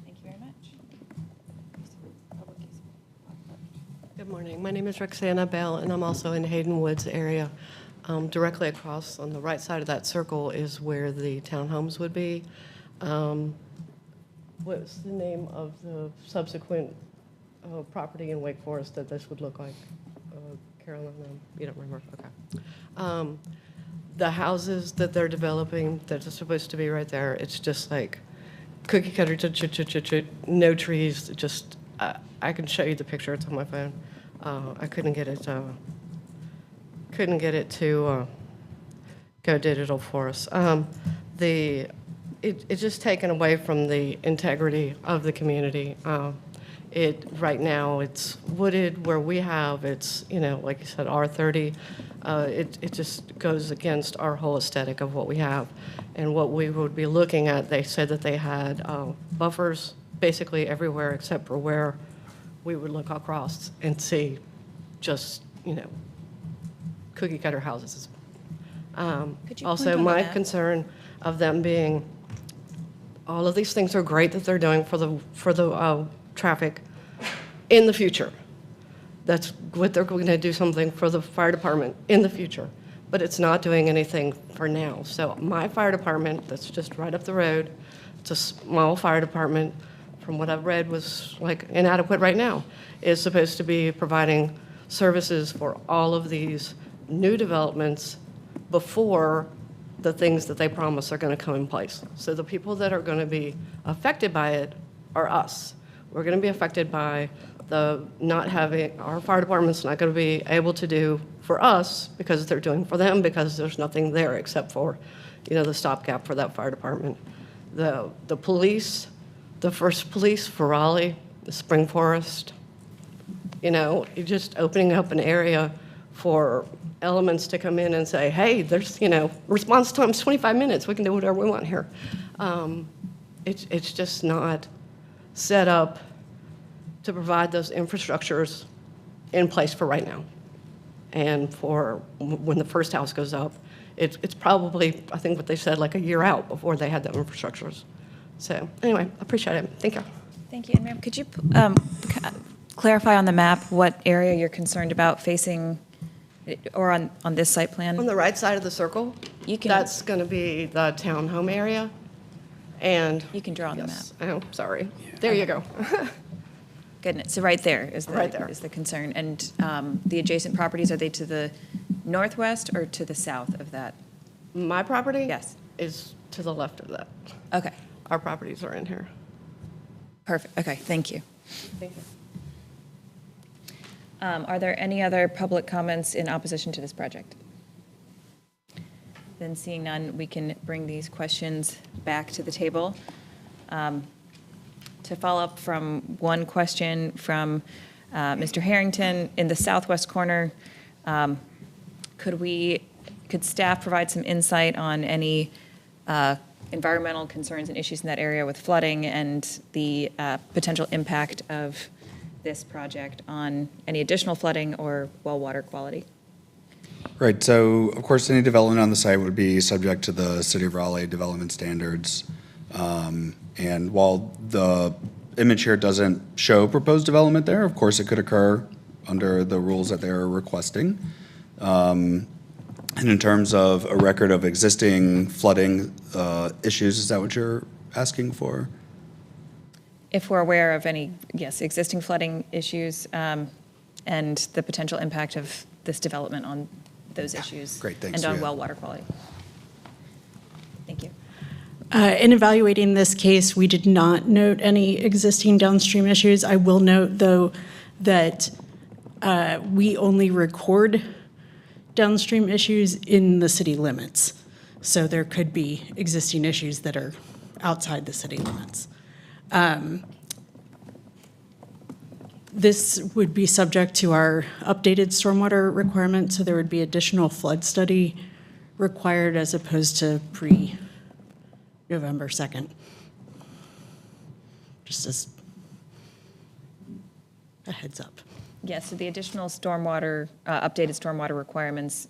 S1: Thank you very much.
S4: Good morning. My name is Roxana Bell, and I'm also in Hayden Woods area. Directly across on the right side of that circle is where the townhomes would be. What's the name of the subsequent property in Wake Forest that this would look like? Carolyn, you don't remember? Okay. The houses that they're developing that are supposed to be right there, it's just like cookie cutter, no trees, just, I can show you the picture, it's on my phone. I couldn't get it to go digital for us. It's just taken away from the integrity of the community. Right now, it's wooded where we have, it's, like you said, R30. It just goes against our whole aesthetic of what we have. And what we would be looking at, they said that they had buffers basically everywhere except for where we would look across and see just, cookie cutter houses.
S1: Could you
S4: Also,
S1: point on the
S4: my
S1: map?
S4: concern of them being, all of these things are great that they're doing for the traffic in the future. That's what they're going to do, something for the fire department in the future, but it's not doing anything for now. So my fire department, that's just right up the road, it's a small fire department, from what I've read was like inadequate right now, is supposed to be providing services for all of these new developments before the things that they promise are going to come in place. So the people that are going to be affected by it are us. We're going to be affected by the not having, our fire department's not going to be able to do for us because they're doing for them because there's nothing there except for, the stopgap for that fire department. The police, the first police for Raleigh, the Spring Forest, you're just opening up an area for elements to come in and say, hey, there's, response time's 25 minutes. We can do whatever we want here. It's just not set up to provide those infrastructures in place for right now. And for when the first house goes up, it's probably, I think what they said, like a year out before they had the infrastructures. So anyway, I appreciate it. Thank you.
S1: Thank you. And ma'am, could you clarify on the map what area you're concerned about facing, or on this site plan?
S4: On the right side of the circle, that's going to be the townhome area. And
S1: you can draw on the map.
S4: Oh, sorry. There you go.
S1: Goodness. So right there is
S4: Right there.
S1: is the concern. And the adjacent properties, are they to the northwest or to the south of that?
S4: My property?
S1: Yes.
S4: Is to the left of that.
S1: Okay.
S4: Our properties are in here.
S1: Perfect. Okay. Thank you.
S4: Thank you.
S1: Are there any other public comments in opposition to this project? Then seeing none, we can bring these questions back to the table. To follow up from one question from Mr. Harrington, in the southwest corner, could staff provide some insight on any environmental concerns and issues in that area with flooding and the potential impact of this project on any additional flooding or well water quality?
S7: Right, so of course, any development on the site would be subject to the City of Raleigh development standards. And while the image here doesn't show proposed development there, of course, it could occur under the rules that they're requesting. And in terms of a record of existing flooding issues, is that what you're asking for?
S1: If we're aware of any, yes, existing flooding issues, and the potential impact of this development on those issues.
S7: Great, thanks.
S1: And on
S7: Yeah.
S1: well water quality. Thank you.
S20: In evaluating this case, we did not note any existing downstream issues. I will note, though, that we only record downstream issues in the city limits. So there could be existing issues that are outside the city limits. This would be subject to our updated stormwater requirement, so there would be additional flood study required as opposed to pre-November 2nd. Just as a heads up.
S1: Yes, so the additional stormwater, updated stormwater requirements,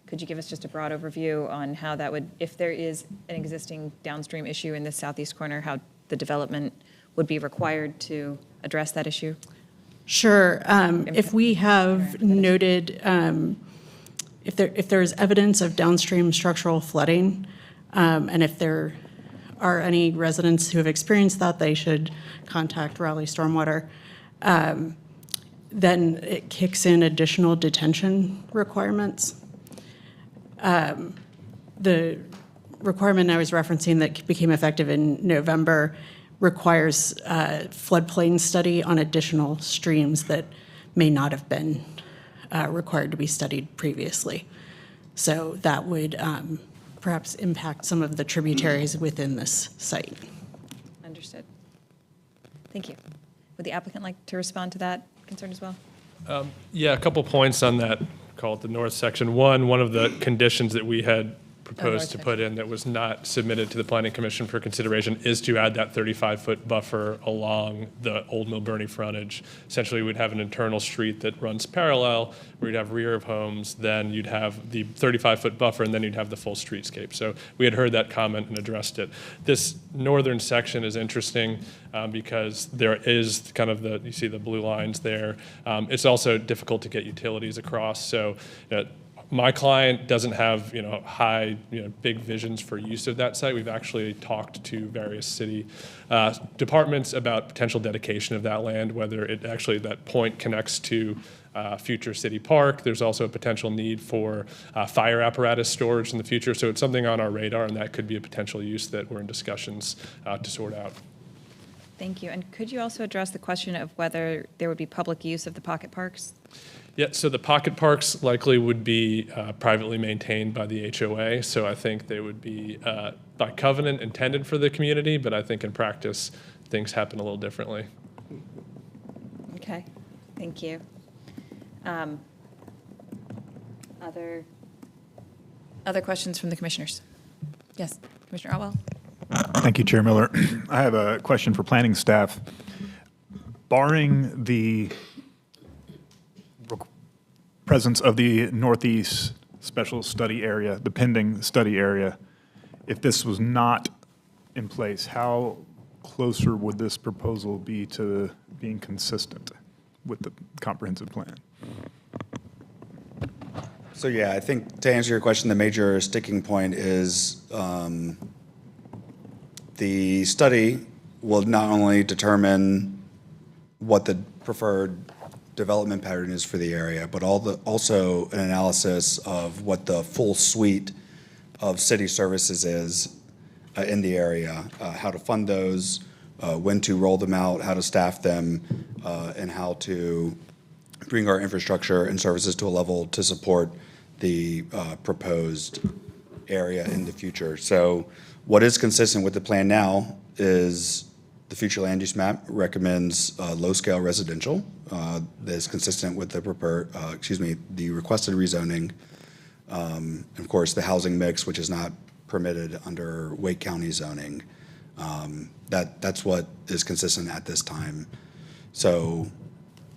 S1: could you give us just a broad overview on how that would, if there is an existing downstream issue in the southeast corner, how the development would be required to address that issue?
S20: Sure. If we have noted, if there's evidence of downstream structural flooding, and if there are any residents who have experienced that, they should contact Raleigh Stormwater. Then it kicks in additional detention requirements. The requirement I was referencing that became effective in November requires a floodplain study on additional streams that may not have been required to be studied previously. So that would perhaps impact some of the tributaries within this site.
S1: Understood. Thank you. Would the applicant like to respond to that concern as well?
S11: Yeah, a couple points on that, call it the north section. One of the conditions that we had proposed to put in that was not submitted to the Planning Commission for consideration is to add that 35-foot buffer along the Old Mill Bernie frontage. Essentially, we'd have an internal street that runs parallel, where you'd have rear of homes, then you'd have the 35-foot buffer, and then you'd have the full streetscape. So we had heard that comment and addressed it. This northern section is interesting because there is kind of you see the blue lines there. It's also difficult to get utilities across. So my client doesn't have, high, big visions for use of that site. We've actually talked to various city departments about potential dedication of that land, whether it actually, that point connects to future city park. There's also a potential need for fire apparatus storage in the future. So it's something on our radar, and that could be a potential use that we're in discussions to sort out.
S1: Thank you. And could you also address the question of whether there would be public use of the pocket parks?
S11: Yeah, so the pocket parks likely would be privately maintained by the HOA. So I think they would be by covenant intended for the community, but I think in practice, things happen a little differently.
S1: Okay, thank you. Other questions from the commissioners? Yes, Commissioner Otwell?
S3: Thank you, Chair Miller. I have a question for planning staff. Barring the presence of the Northeast Special Study Area, the pending study area, if this was not in place, how closer would this proposal be to being consistent with the comprehensive plan?
S7: So yeah, I think to answer your question, the major sticking point is the study will not only determine what the preferred development pattern is for the area, but also an analysis of what the full suite of city services is in the area, how to fund those, when to roll them out, how to staff them, and how to bring our infrastructure and services to a level to support the proposed area in the future. So what is consistent with the plan now is the future land use map recommends low-scale residential that is consistent with the the requested rezoning. And of course, the housing mix, which is not permitted under Wake County zoning. That's what is consistent at this time. So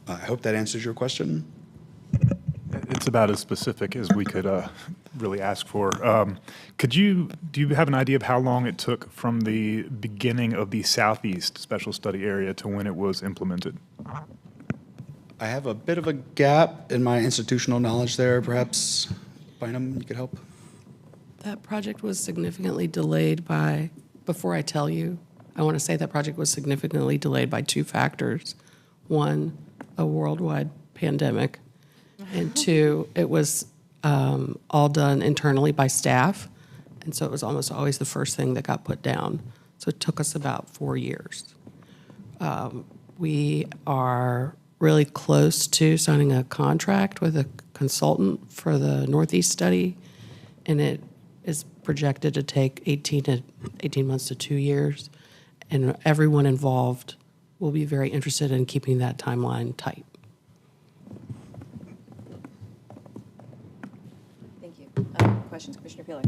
S7: I hope that answers your question.
S3: It's about as specific as we could really ask for. Do you have an idea of how long it took from the beginning of the Southeast Special Study Area to when it was implemented?
S7: I have a bit of a gap in my institutional knowledge there. Perhaps, Bynum, you could help?
S9: That project was significantly delayed by, before I tell you, I want to say that project was significantly delayed by two factors. One, a worldwide pandemic. And two, it was all done internally by staff. And so it was almost always the first thing that got put down. So it took us about 4 years. We are really close to signing a contract with a consultant for the Northeast study, and it is projected to take 18 months to 2 years. And everyone involved will be very interested in keeping that timeline tight.
S1: Thank you. Questions, Commissioner Peeler?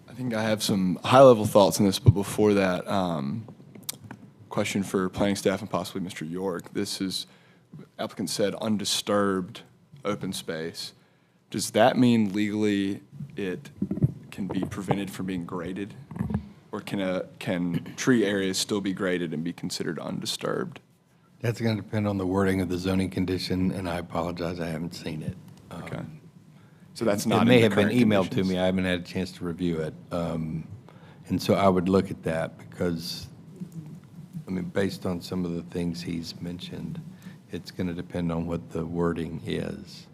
S13: I think I have some high-level thoughts on this, but before that, question for planning staff and possibly Mr. York. This is, applicant said, undisturbed open space. Does that mean legally it can be prevented from being graded? Or can tree areas still be graded and be considered undisturbed?
S5: That's going to depend on the wording of the zoning condition, and I apologize, I haven't seen it.
S13: Okay. So that's not
S5: It
S13: in
S5: may
S13: the
S5: have been
S13: current
S5: emailed to
S13: conditions?
S5: me, I haven't had a chance to review it. And so I would look at that because, I mean, based on some of the things he's mentioned, it's going to depend on what the wording is.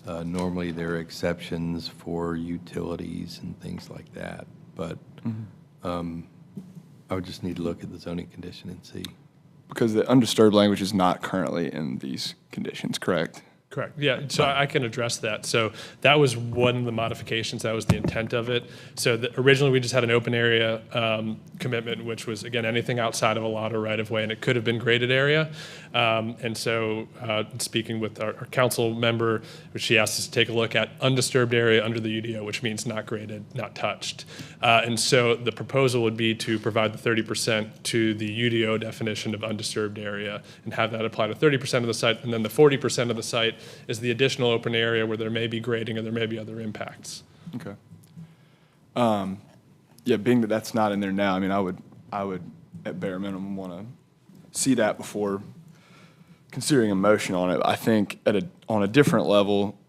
S5: Normally, there are exceptions for utilities and things like that, but I would just need to look at the zoning condition and see.
S13: Because the undisturbed language is not currently in these conditions, correct?
S11: Correct. Yeah, so I can address that. So that was one of the modifications. That was the intent of it. So originally, we just had an open area commitment, which was, again, anything outside of a lot or right-of-way, and it could have been graded area. And so speaking with our council member, she asked us to take a look at undisturbed area under the UDO, which means not graded, not touched. And so the proposal would be to provide the 30% to the UDO definition of undisturbed area and have that apply to 30% of the site, and then the 40% of the site is the additional open area where there may be grading or there may be other impacts.
S13: Okay. Yeah, being that that's not in there now, I mean, I would at bare minimum want to see that before considering a motion on it. I think on a different level,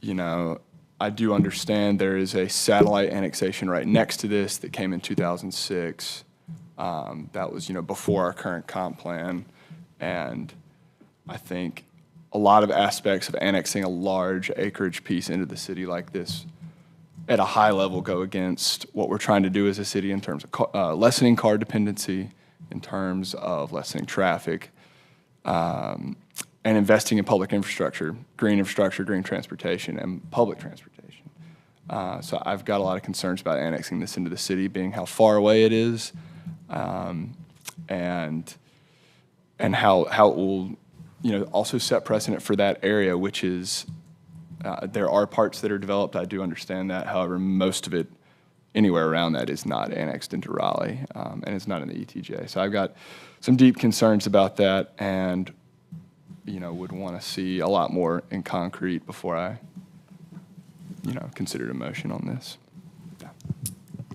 S13: you know, I do understand there is a satellite annexation right next to this that came in 2006. That was, you know, before our current comp plan. And I think a lot of aspects of annexing a large acreage piece into the city like this at a high level go against what we're trying to do as a city in terms of lessening car dependency, in terms of lessening traffic, and investing in public infrastructure, green transportation, and public transportation. So I've got a lot of concerns about annexing this into the city, being how far away it is, and how it will, you know, also set precedent for that area, which is, there are parts that are developed, I do understand that. However, most of it, anywhere around that, is not annexed into Raleigh, and it's not in the ETJ. So I've got some deep concerns about that, and, you know, would want to see a lot more in concrete before I, you know, considered a motion on this.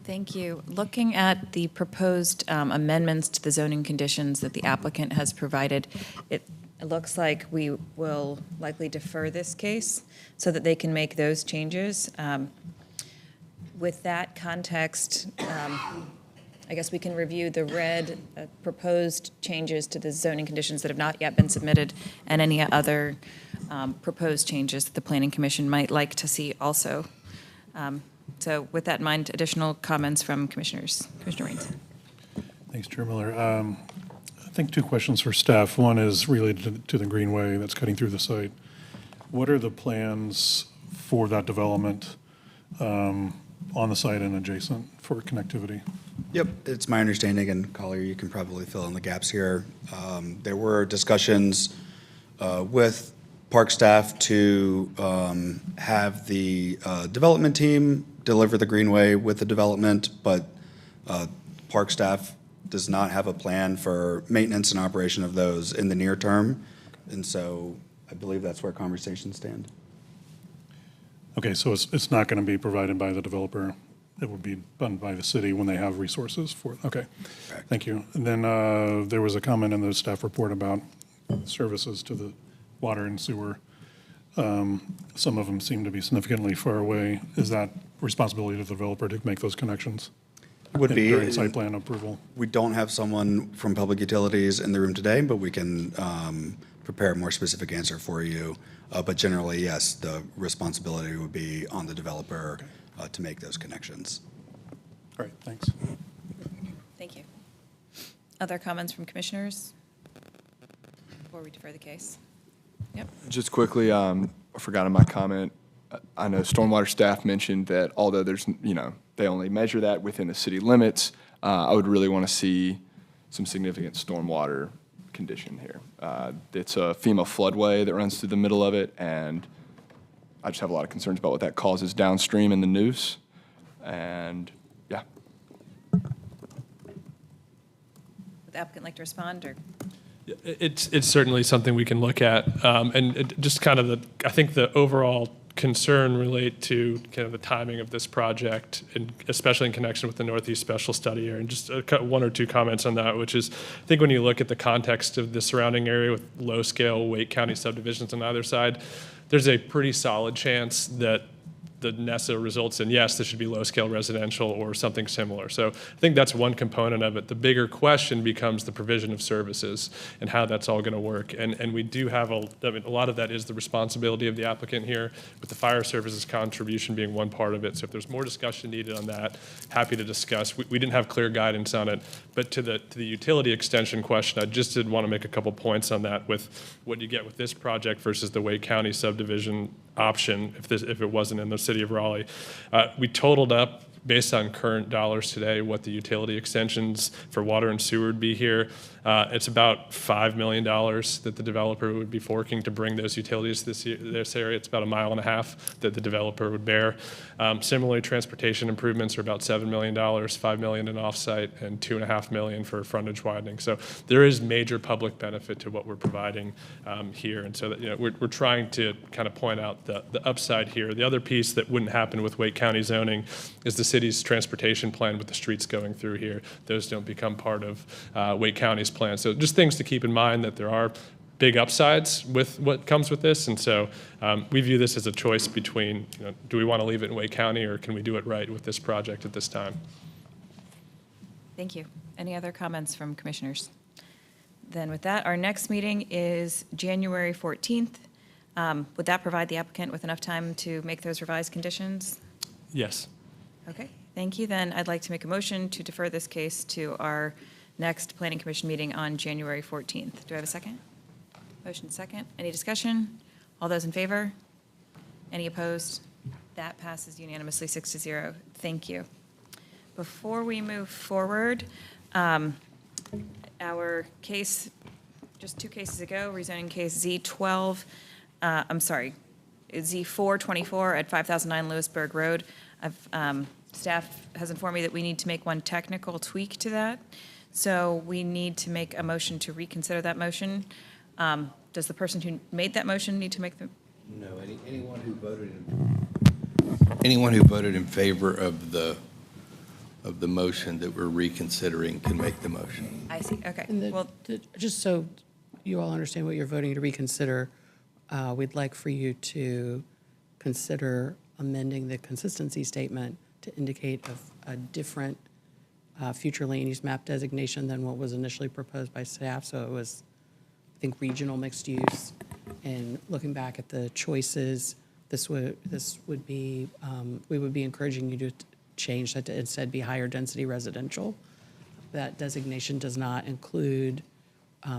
S1: Thank you. Looking at the proposed amendments to the zoning conditions that the applicant has provided, it looks like we will likely defer this case so that they can make those changes. With that context, I guess we can review the red proposed changes to the zoning conditions that have not yet been submitted and any other proposed changes that the Planning Commission might like to see also. So with that in mind, additional comments from commissioners. Commissioner Raines.
S15: Thanks, Chair Miller. I think two questions for staff. One is related to the greenway that's cutting through the site. What are the plans for that development on the site and adjacent for connectivity?
S7: Yep, it's my understanding, and Collier, you can probably fill in the gaps here. There were discussions with park staff to have the development team deliver the greenway with the development, but park staff does not have a plan for maintenance and operation of those in the near term. And so I believe that's where conversations stand.
S15: Okay, so it's not going to be provided by the developer. It would be done by the city when they have resources for it. Okay, thank you. And then there was a comment in the staff report about services to the water and sewer. Some of them seem to be significantly far away. Is that responsibility of the developer to make those connections?
S7: It would be.
S15: During site plan approval?
S7: We don't have someone from Public Utilities in the room today, but we can prepare a more specific answer for you. But generally, yes, the responsibility would be on the developer to make those connections.
S15: All right, thanks.
S1: Thank you. Other comments from commissioners before we defer the case? Yep.
S13: Just quickly, I forgot in my comment, I know stormwater staff mentioned that although there's, they only measure that within the city limits, I would really want to see some significant stormwater condition here. It's a FEMA floodway that runs through the middle of it, and I just have a lot of concerns about what that causes downstream in the Neuse. And, yeah.
S1: Would the applicant like to respond, or?
S11: It's certainly something we can look at, and just kind of I think the overall concern relate to kind of the timing of this project, and especially in connection with the Northeast Special Study Area. And just one or two comments on that, which is, I think when you look at the context of the surrounding area with low-scale Wake County subdivisions on either side, there's a pretty solid chance that the NESA results in, yes, this should be low-scale residential or something similar. So I think that's one component of it. The bigger question becomes the provision of services and how that's all going to work. And we do have a lot of that is the responsibility of the applicant here, with the fire services contribution being one part of it. So if there's more discussion needed on that, happy to discuss. We didn't have clear guidance on it, but to the utility extension question, I just did want to make a couple points on that with what you get with this project versus the Wake County subdivision option if it wasn't in the city of Raleigh. We totaled up, based on current dollars today, what the utility extensions for water and sewer would be here. It's about $5 million that the developer would be forking to bring those utilities to this area. It's about 1.5 miles that the developer would bear. Similarly, transportation improvements are about $7 million, $5 million in offsite, and $2.5 million for frontage widening. So there is major public benefit to what we're providing here. And so that, we're trying to kind of point out the upside here. The other piece that wouldn't happen with Wake County zoning is the city's transportation plan with the streets going through here. Those don't become part of Wake County's plan. So just things to keep in mind, that there are big upsides with what comes with this. And so we view this as a choice between, do we want to leave it in Wake County, or can we do it right with this project at this time?
S1: Thank you. Any other comments from commissioners? Then with that, our next meeting is January 14th. Would that provide the applicant with enough time to make those revised conditions?
S11: Yes.
S1: Okay, thank you. Then I'd like to make a motion to defer this case to our next Planning Commission meeting on January 14th. Do I have a second? Motion second. Any discussion? All those in favor? Any opposed? That passes unanimously 6-0. Thank you. Before we move forward, our case, just 2 cases ago, rezoning case Z424 at 5009 Lewisburg Road. Staff has informed me that we need to make one technical tweak to that. So we need to make a motion to reconsider that motion. Does the person who made that motion need to make the?
S5: No, anyone who voted in favor of the motion that we're reconsidering can make the motion.
S1: I see, okay.
S9: And just so you all understand what you're voting to reconsider, we'd like for you to consider amending the consistency statement to indicate a different future land use map designation than what was initially proposed by staff. So it was, I think, regional mixed use. And looking back at the choices, this would be, we would be encouraging you to change that to instead be higher density residential. That designation does not include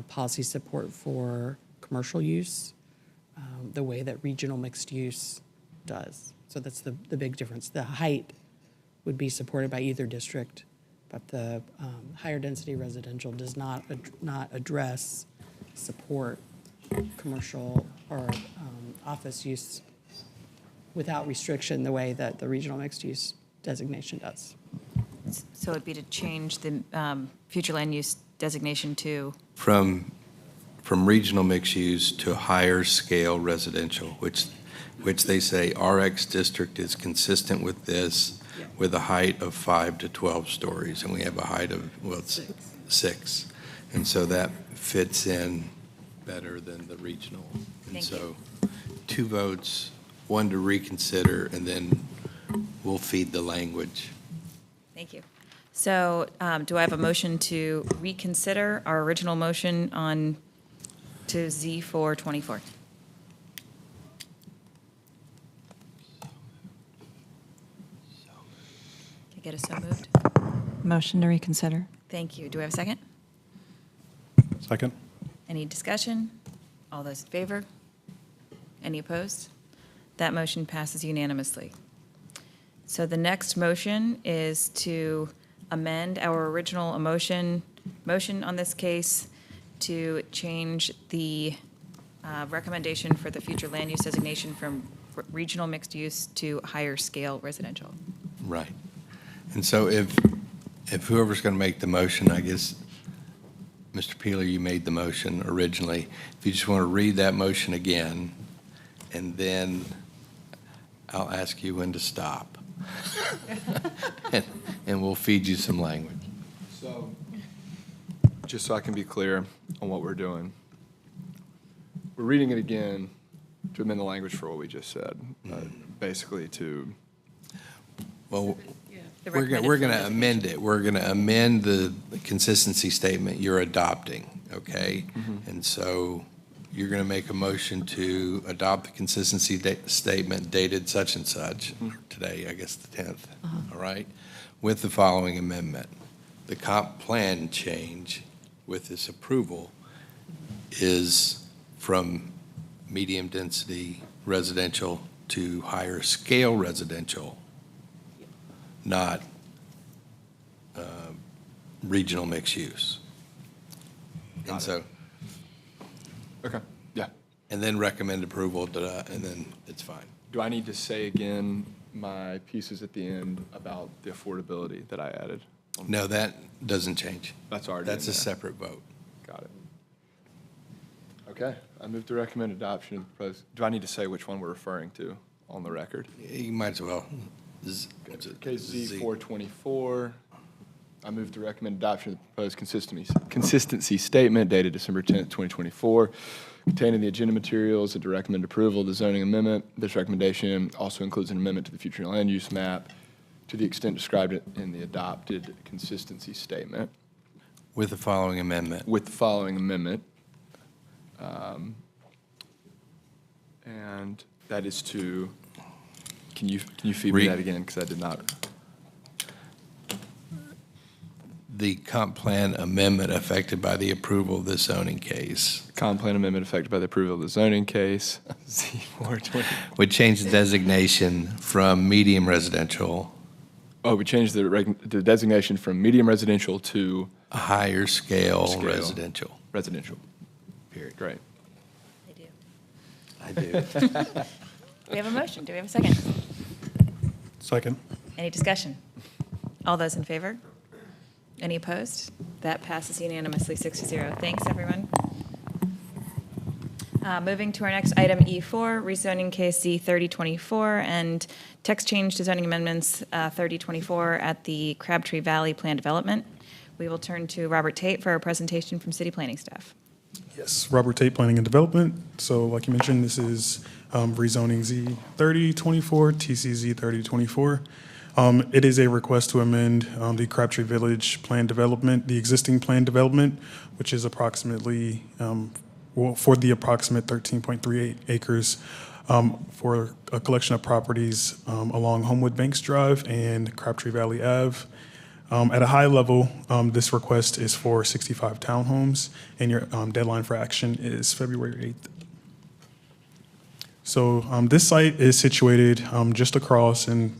S9: policy support for commercial use the way that regional mixed use does. So that's the big difference. The height would be supported by either district, but the higher density residential does not address, support commercial or office use without restriction the way that the regional mixed use designation does.
S1: So it'd be to change the future land use designation to?
S5: From regional mixed use to higher scale residential, which they say RX district is consistent with this, with a height of 5 to 12 stories, and we have a height of, well, it's 6. And so that fits in better than the regional. And so 2 votes, 1 to reconsider, and then we'll feed the language.
S1: Thank you. So do I have a motion to reconsider our original motion on to Z424. Can I get a so moved?
S8: Motion to reconsider.
S1: Thank you. Do we have a second?
S15: Second.
S1: Any discussion? All those in favor? Any opposed? That motion passes unanimously. So the next motion is to amend our original motion on this case to change the recommendation for the future land use designation from regional mixed use to higher scale residential.
S5: Right. And so if whoever's going to make the motion, I guess, Mr. Peeler, you made the motion originally. If you just want to read that motion again, and then I'll ask you when to stop. And we'll feed you some language.
S13: So, just so I can be clear on what we're doing, we're reading it again to amend the language for what we just said, basically to.
S5: Well,
S1: The
S5: we're
S1: recommended
S5: going to
S1: for
S5: amend it. We're going to amend the consistency statement you're adopting, okay? And so you're going to make a motion to adopt the consistency statement dated such and such, today, I guess the 10th, all right? With the following amendment. The comp plan change with this approval is from medium density residential to higher scale residential, not regional mixed use. And so.
S13: Okay, yeah.
S5: And then recommend approval, and then it's fine.
S13: Do I need to say again my pieces at the end about the affordability that I added?
S5: No, that doesn't change.
S13: That's already
S5: That's
S13: in
S5: a
S13: there.
S5: separate vote.
S13: Got it. Okay, I move to recommend adoption of the proposed. Do I need to say which one we're referring to on the record?
S5: You might as well.
S13: Okay, Z424. I move to recommend adoption of the proposed consistency statement dated December 10th, 2024, containing the agenda materials and to recommend approval of the zoning amendment. This recommendation also includes an amendment to the future land use map to the extent described in the adopted consistency statement.
S5: With the following amendment.
S13: With the following amendment. And that is to, can you feed me that again, because I did not.
S5: The comp plan amendment affected by the approval of the zoning case.
S13: Comp plan amendment affected by the approval of the zoning case, Z420.
S5: Would change the designation from medium residential.
S13: Oh, we changed the designation from medium residential to
S5: a higher scale residential.
S13: Residential. Period. Great.
S1: I do.
S5: I do.
S1: We have a motion. Do we have a second?
S15: Second.
S1: Any discussion? All those in favor? Any opposed? That passes unanimously 6-0. Thanks, everyone. Moving to our next item, E4, rezoning case Z3024 and text change to zoning amendments 3024 at the Crabtree Valley Plan Development. We will turn to Robert Tate for a presentation from city planning staff.
S16: Yes, Robert Tate, Planning and Development. So like you mentioned, this is rezoning Z3024, TCZ 3024. It is a request to amend the Crabtree Village Plan Development, the existing plan development, which is approximately, for the approximate 13.38 acres for a collection of properties along Homewood Banks Drive and Crabtree Valley Ave. At a high level, this request is for 65 townhomes, and your deadline for action is February 8th. So this site is situated just across and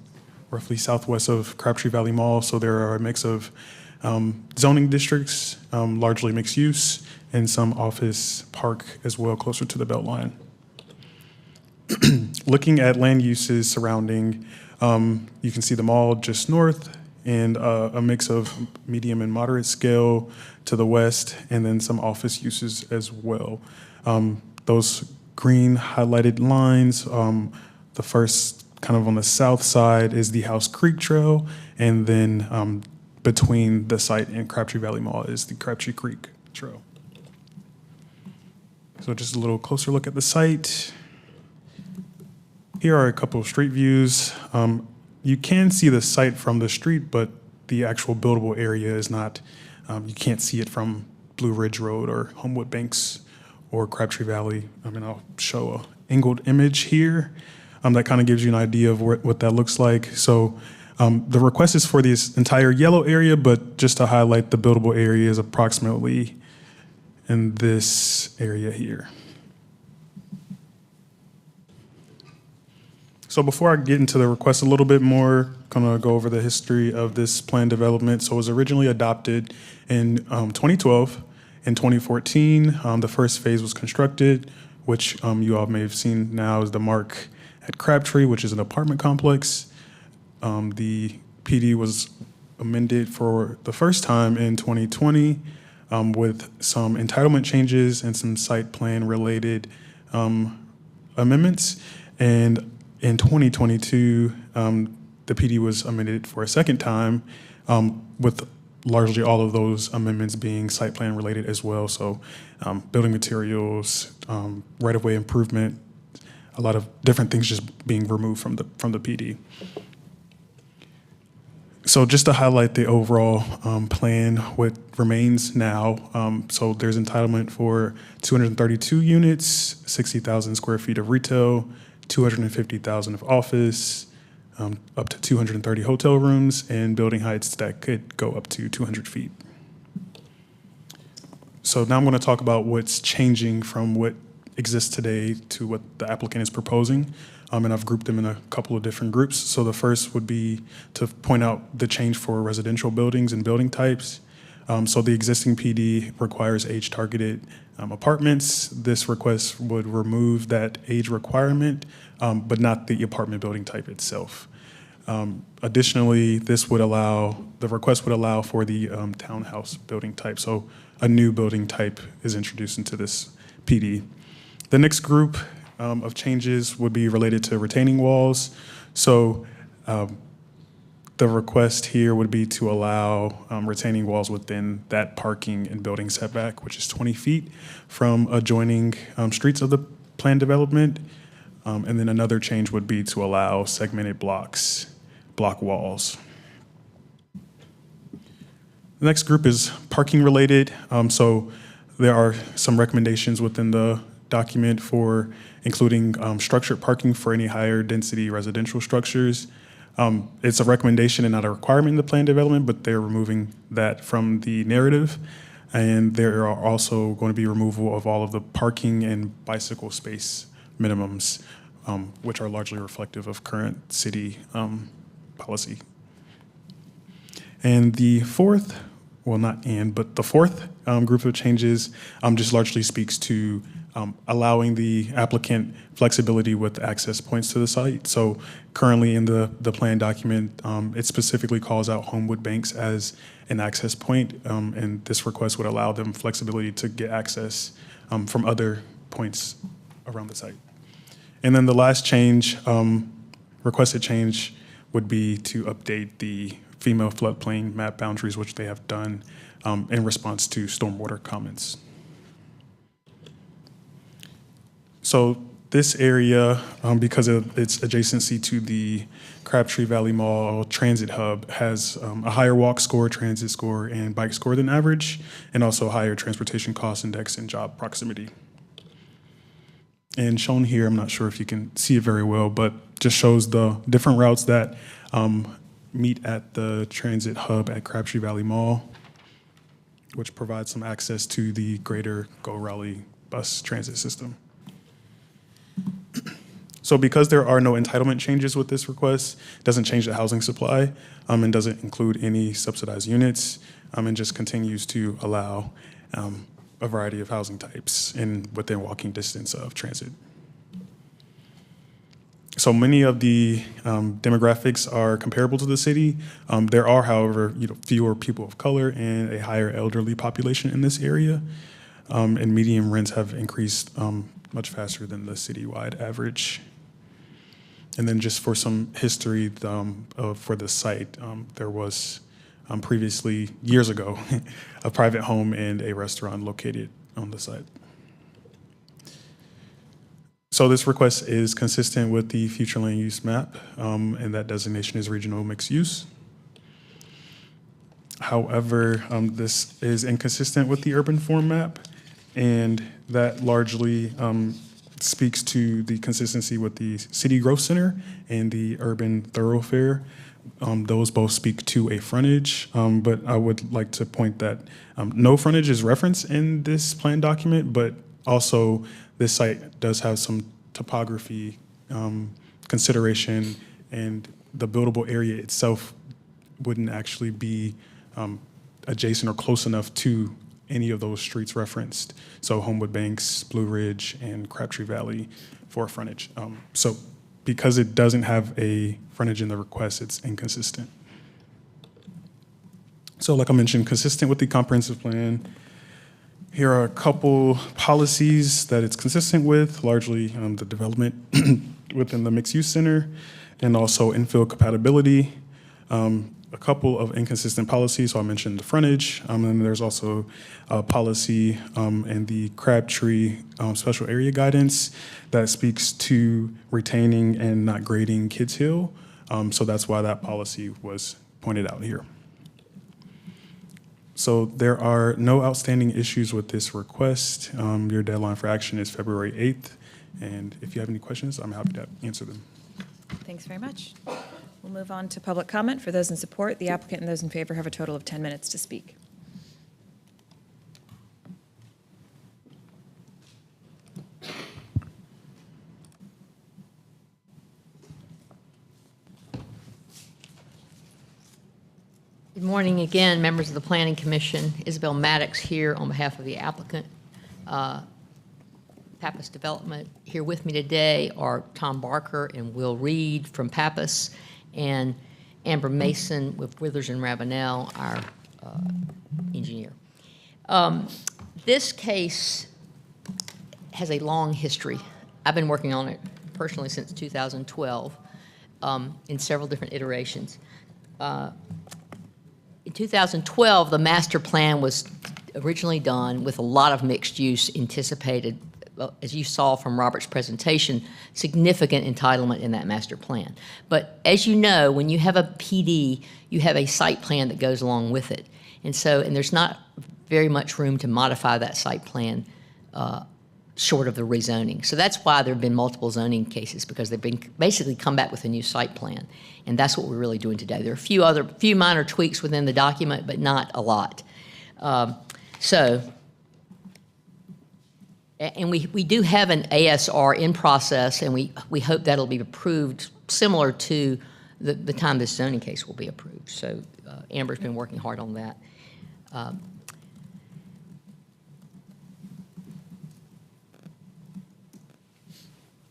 S16: roughly southwest of Crabtree Valley Mall. So there are a mix of zoning districts, largely mixed use, and some office park as well, closer to the Beltline. Looking at land uses surrounding, you can see the mall just north, and a mix of medium and moderate scale to the west, and then some office uses as well. Those green highlighted lines, the first kind of on the south side is the House Creek Trail, and then between the site and Crabtree Valley Mall is the Crabtree Creek Trail. So just a little closer look at the site. Here are a couple of street views. You can see the site from the street, but the actual buildable area is not, you can't see it from Blue Ridge Road or Homewood Banks or Crabtree Valley. I'll show a angled image here that kind of gives you an idea of what that looks like. So the request is for this entire yellow area, but just to highlight, the buildable area is approximately in this area here. So before I get into the request a little bit more, I'm going to go over the history of this plan development. So it was originally adopted in 2012. In 2014, the first phase was constructed, which you all may have seen now is the mark at Crabtree, which is an apartment complex. The PD was amended for the first time in 2020 with some entitlement changes and some site plan related amendments. And in 2022, the PD was amended for a second time with largely all of those amendments being site plan related as well. So building materials, right-of-way improvement, a lot of different things just being removed from the PD. So just to highlight the overall plan, what remains now, so there's entitlement for 232 units, 60,000 square feet of retail, 250,000 of office, up to 230 hotel rooms, and building heights that could go up to 200 feet. So now I'm going to talk about what's changing from what exists today to what the applicant is proposing. And I've grouped them in a couple of different groups. So the first would be to point out the change for residential buildings and building types. So the existing PD requires age-targeted apartments. This request would remove that age requirement, but not the apartment building type itself. Additionally, the request would allow for the townhouse building type. So a new building type is introduced into this PD. The next group of changes would be related to retaining walls. So the request here would be to allow retaining walls within that parking and building setback, which is 20 feet from adjoining streets of the planned development. And then another change would be to allow segmented block walls. The next group is parking related. So there are some recommendations within the document for including structured parking for any higher density residential structures. It's a recommendation and not a requirement in the plan development, but they're removing that from the narrative. And there are also going to be removal of all of the parking and bicycle space minimums, which are largely reflective of current city policy. And the fourth, but the fourth group of changes just largely speaks to allowing the applicant flexibility with access points to the site. So currently in the plan document, it specifically calls out Homewood Banks as an access point, and this request would allow them flexibility to get access from other points around the site. And then the last change, requested change, would be to update the female floodplain map boundaries, which they have done in response to stormwater comments. So this area, because of its adjacency to the Crabtree Valley Mall Transit Hub, has a higher walk score, transit score, and bike score than average, and also higher transportation cost index and job proximity. And shown here, I'm not sure if you can see it very well, but just shows the different routes that meet at the transit hub at Crabtree Valley Mall, which provides some access to the greater Go Raleigh bus transit system. So because there are no entitlement changes with this request, it doesn't change the housing supply and doesn't include any subsidized units and just continues to allow a variety of housing types within walking distance of transit. So many of the demographics are comparable to the city. There are, however, fewer people of color and a higher elderly population in this area. And median rents have increased much faster than the citywide average. And then just for some history for the site, there was previously, years ago, a private home and a restaurant located on the site. So this request is consistent with the future land use map, and that designation is regional mixed use. However, this is inconsistent with the urban form map, And that largely speaks to the consistency with the city growth center and the urban thoroughfare. Those both speak to a frontage, but I would like to point that no frontage is referenced in this plan document, but also this site does have some topography consideration, and the buildable area itself wouldn't actually be adjacent or close enough to any of those streets referenced. So Homewood Banks, Blue Ridge, and Crabtree Valley for frontage. So because it doesn't have a frontage in the request, it's inconsistent. So like I mentioned, consistent with the comprehensive plan. Here are a couple policies that it's consistent with, largely the development within the mixed use center, and also infill compatibility. A couple of inconsistent policies, so I mentioned the frontage, and then there's also a policy in the Crabtree special area guidance that speaks to retaining and not grading Kids Hill. So that's why that policy was pointed out here. So there are no outstanding issues with this request. Your deadline for action is February 8th. And if you have any questions, I'm happy to answer them.
S1: Thanks very much. We'll move on to public comment. For those in support, the applicant and those in favor have a total of 10 minutes to speak.
S10: Good morning again, members of the Planning Commission. Isabel Maddox here on behalf of the applicant. Pappas Development. Here with me today are Tom Barker and Will Reed from Pappas, and Amber Mason with Withers and Ravenel, our engineer. This case has a long history. I've been working on it personally since 2012 in several different iterations. In 2012, the master plan was originally done with a lot of mixed use anticipated. As you saw from Robert's presentation, significant entitlement in that master plan. But as you know, when you have a PD, you have a site plan that goes along with it. And there's not very much room to modify that site plan short of the rezoning. So that's why there have been multiple zoning cases, because they've been basically come back with a new site plan. And that's what we're really doing today. There are a few minor tweaks within the document, but not a lot. And we do have an ASR in process, and we hope that'll be approved similar to the time this zoning case will be approved. So Amber's been working hard on that.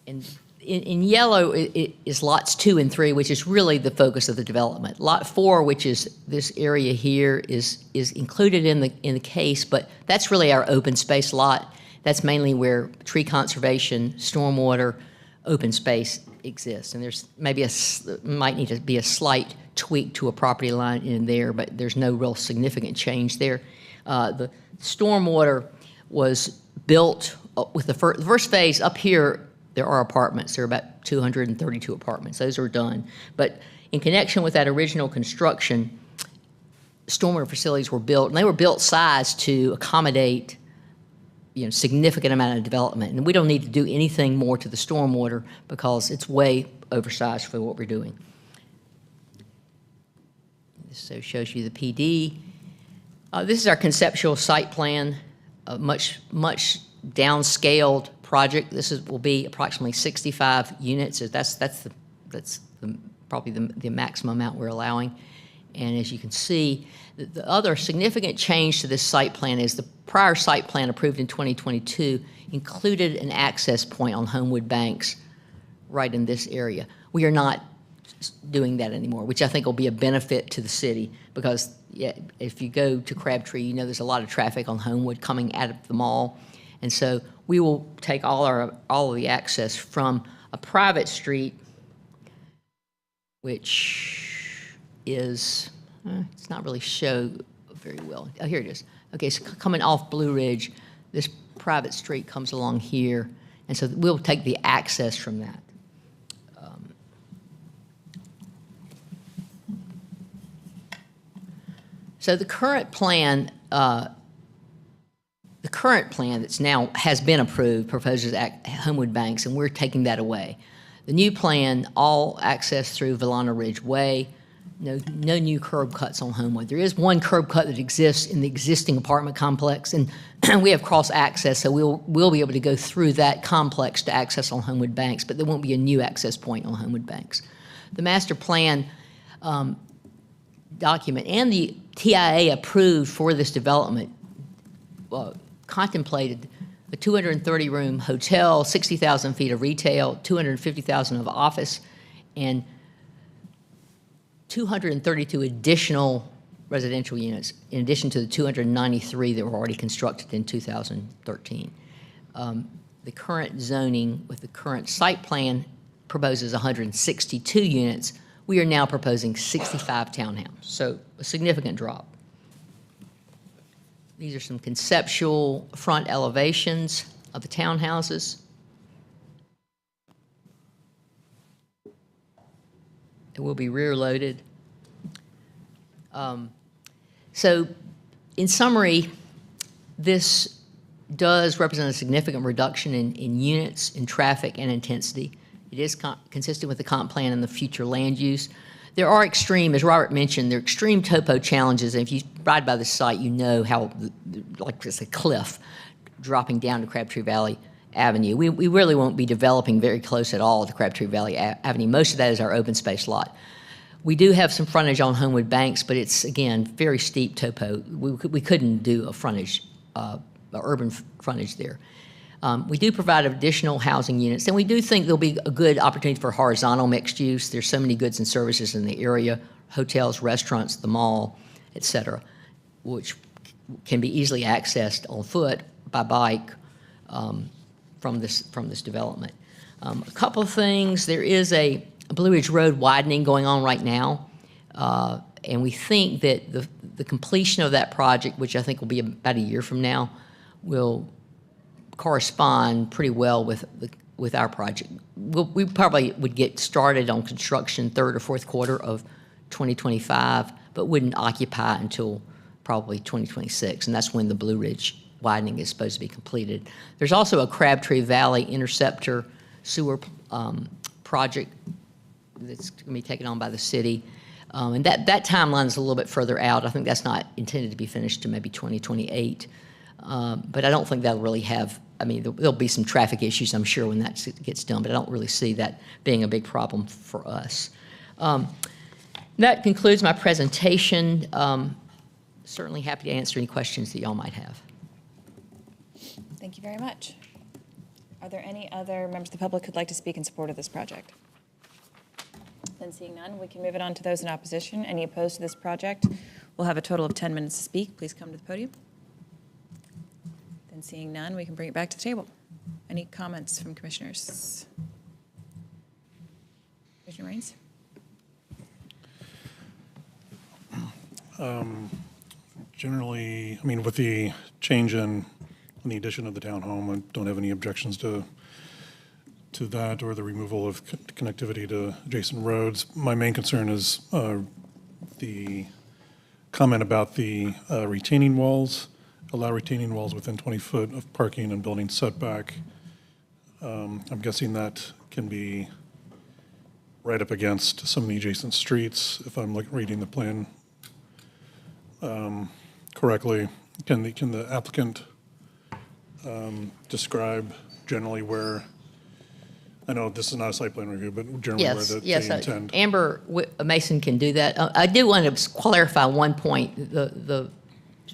S10: And in yellow is lots 2 and 3, which is really the focus of the development. Lot 4, which is this area here, is included in the case, but that's really our open space lot. That's mainly where tree conservation, stormwater, open space exists. And there's maybe might need to be a slight tweak to a property line in there, but there's no real significant change there. The stormwater was built with the first phase up here. There are apartments. There are about 232 apartments. Those are done. But in connection with that original construction, stormwater facilities were built, and they were built sized to accommodate significant amount of development. And we don't need to do anything more to the stormwater because it's way oversized for what we're doing. So shows you the PD. This is our conceptual site plan, a much downscaled project. This will be approximately 65 units. That's probably the maximum amount we're allowing. And as you can see, the other significant change to this site plan is the prior site plan approved in 2022 included an access point on Homewood Banks right in this area. We are not doing that anymore, which I think will be a benefit to the city because if you go to Crabtree, there's a lot of traffic on Homewood coming out of the mall. And so we will take all of the access from a private street, which is, it's not really show very well. Oh, here it is. Okay, so coming off Blue Ridge, this private street comes along here, and so we'll take the access from that. So the current plan current plan that's now has been approved proposes Homewood Banks, and we're taking that away. The new plan, all access through Villana Ridge Way, no new curb cuts on Homewood. There is one curb cut that exists in the existing apartment complex, and we have cross access, so we'll be able to go through that complex to access on Homewood Banks, but there won't be a new access point on Homewood Banks. The master plan document and the TIA approved for this development contemplated a 230-room hotel, 60,000 feet of retail, 250,000 of office, and 232 additional residential units, in addition to the 293 that were already constructed in 2013. The current zoning with the current site plan proposes 162 units. We are now proposing 65 townhomes, so a significant drop. These are some conceptual front elevations of the townhouses. It will be rear loaded. So in summary, this does represent a significant reduction in units, in traffic, and intensity. It is consistent with the comp plan and the future land use. There are extreme, as Robert mentioned, there are extreme topo challenges. And if you ride by the site, you know how, like it's a cliff dropping down to Crabtree Valley Avenue. We really won't be developing very close at all to Crabtree Valley Avenue. Most of that is our open space lot. We do have some frontage on Homewood Banks, but it's, again, very steep topo. We couldn't do a frontage, urban frontage there. We do provide additional housing units, and we do think there'll be a good opportunity for horizontal mixed use. There's so many goods and services in the area, hotels, restaurants, the mall, et cetera, which can be easily accessed on foot, by bike, from this development. A couple of things. There is a Blue Ridge Road widening going on right now, and we think that the completion of that project, which I think will be about a year from now, will correspond pretty well with our project. We probably would get started on construction third or fourth quarter of 2025, but wouldn't occupy until probably 2026, and that's when the Blue Ridge widening is supposed to be completed. There's also a Crabtree Valley Interceptor sewer project that's going to be taken on by the city, and that timeline is a little bit further out. I think that's not intended to be finished to maybe 2028, but I don't think that'll really have, I mean, there'll be some traffic issues, I'm sure, when that gets done, but I don't really see that being a big problem for us. That concludes my presentation. Certainly happy to answer any questions that y'all might have.
S1: Thank you very much. Are there any other members of the public who'd like to speak in support of this project? Then seeing none, we can move it on to those in opposition. Any opposed to this project? We'll have a total of 10 minutes to speak. Please come to the podium. Then seeing none, we can bring it back to the table. Any comments from commissioners? Commissioner Raines?
S15: Generally, I mean, with the change in the addition of the townhome, I don't have any objections to that or the removal of connectivity to adjacent roads. My main concern is the comment about the retaining walls. Allow retaining walls within 20 foot of parking and building setback. I'm guessing that can be right up against some of the adjacent streets, if I'm reading the plan correctly. Can the applicant describe generally where, I know this is not a site plan review, but generally where they intend?
S10: Amber Mason can do that. I do want to clarify one point.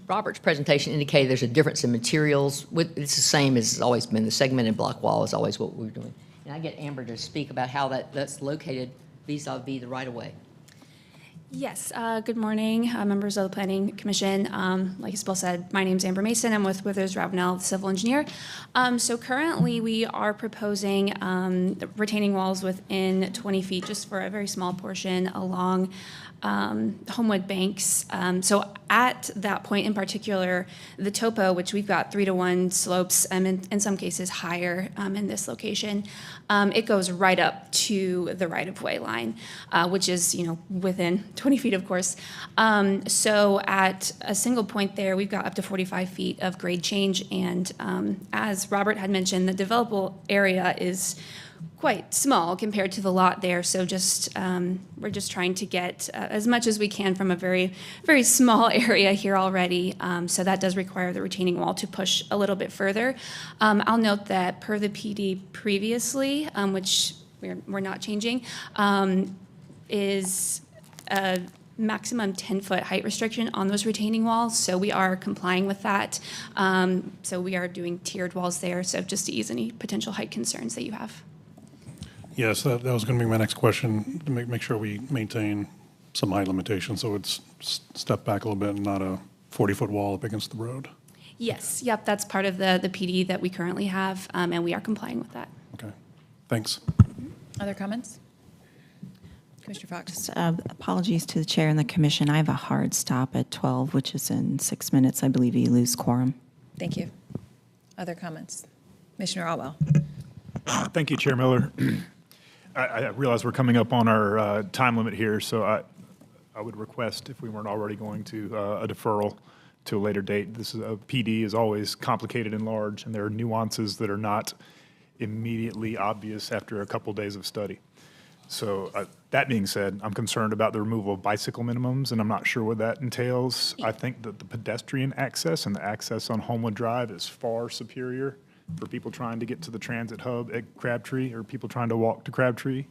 S10: Robert's presentation indicated there's a difference in materials. It's the same as it's always been. The segmented block wall is always what we're doing. And I get Amber to speak about how that's located vis-a-vis the right-of-way.
S17: Yes, good morning, members of the Planning Commission. Like Isabel said, my name's Amber Mason. I'm with Withers Ravenel, the civil engineer. So currently we are proposing retaining walls within 20 feet just for a very small portion along Homewood Banks. So at that point in particular, the topo, which we've got 3-to-1 slopes, and in some cases higher in this location, it goes right up to the right-of-way line, which is, within 20 feet, of course. So at a single point there, we've got up to 45 feet of grade change. And as Robert had mentioned, the developable area is quite small compared to the lot there. So we're just trying to get as much as we can from a very, very small area here already. So that does require the retaining wall to push a little bit further. I'll note that per the PD previously, which we're not changing, is a maximum 10-foot height restriction on those retaining walls. So we are complying with that. So we are doing tiered walls there. So just to ease any potential height concerns that you have.
S15: Yes, that was going to be my next question, to make sure we maintain some height limitations, so it's step back a little bit and not a 40-foot wall up against the road.
S17: Yes, yep, that's part of the PD that we currently have, and we are complying with that.
S15: Okay, thanks.
S1: Other comments? Commissioner Fox?
S8: Apologies to the chair and the commission. I have a hard stop at 12, which is in 6 minutes. I believe you lose quorum.
S1: Thank you. Other comments? Commissioner Otwell?
S3: Thank you, Chair Miller. I realize we're coming up on our time limit here, so I would request, if we weren't already going to, a deferral to a later date. PD is always complicated and large, and there are nuances that are not immediately obvious after a couple days of study. So that being said, I'm concerned about the removal of bicycle minimums, and I'm not sure what that entails. I think that the pedestrian access and the access on Homewood Drive is far superior for people trying to get to the transit hub at Crabtree, or people trying to walk to Crabtree,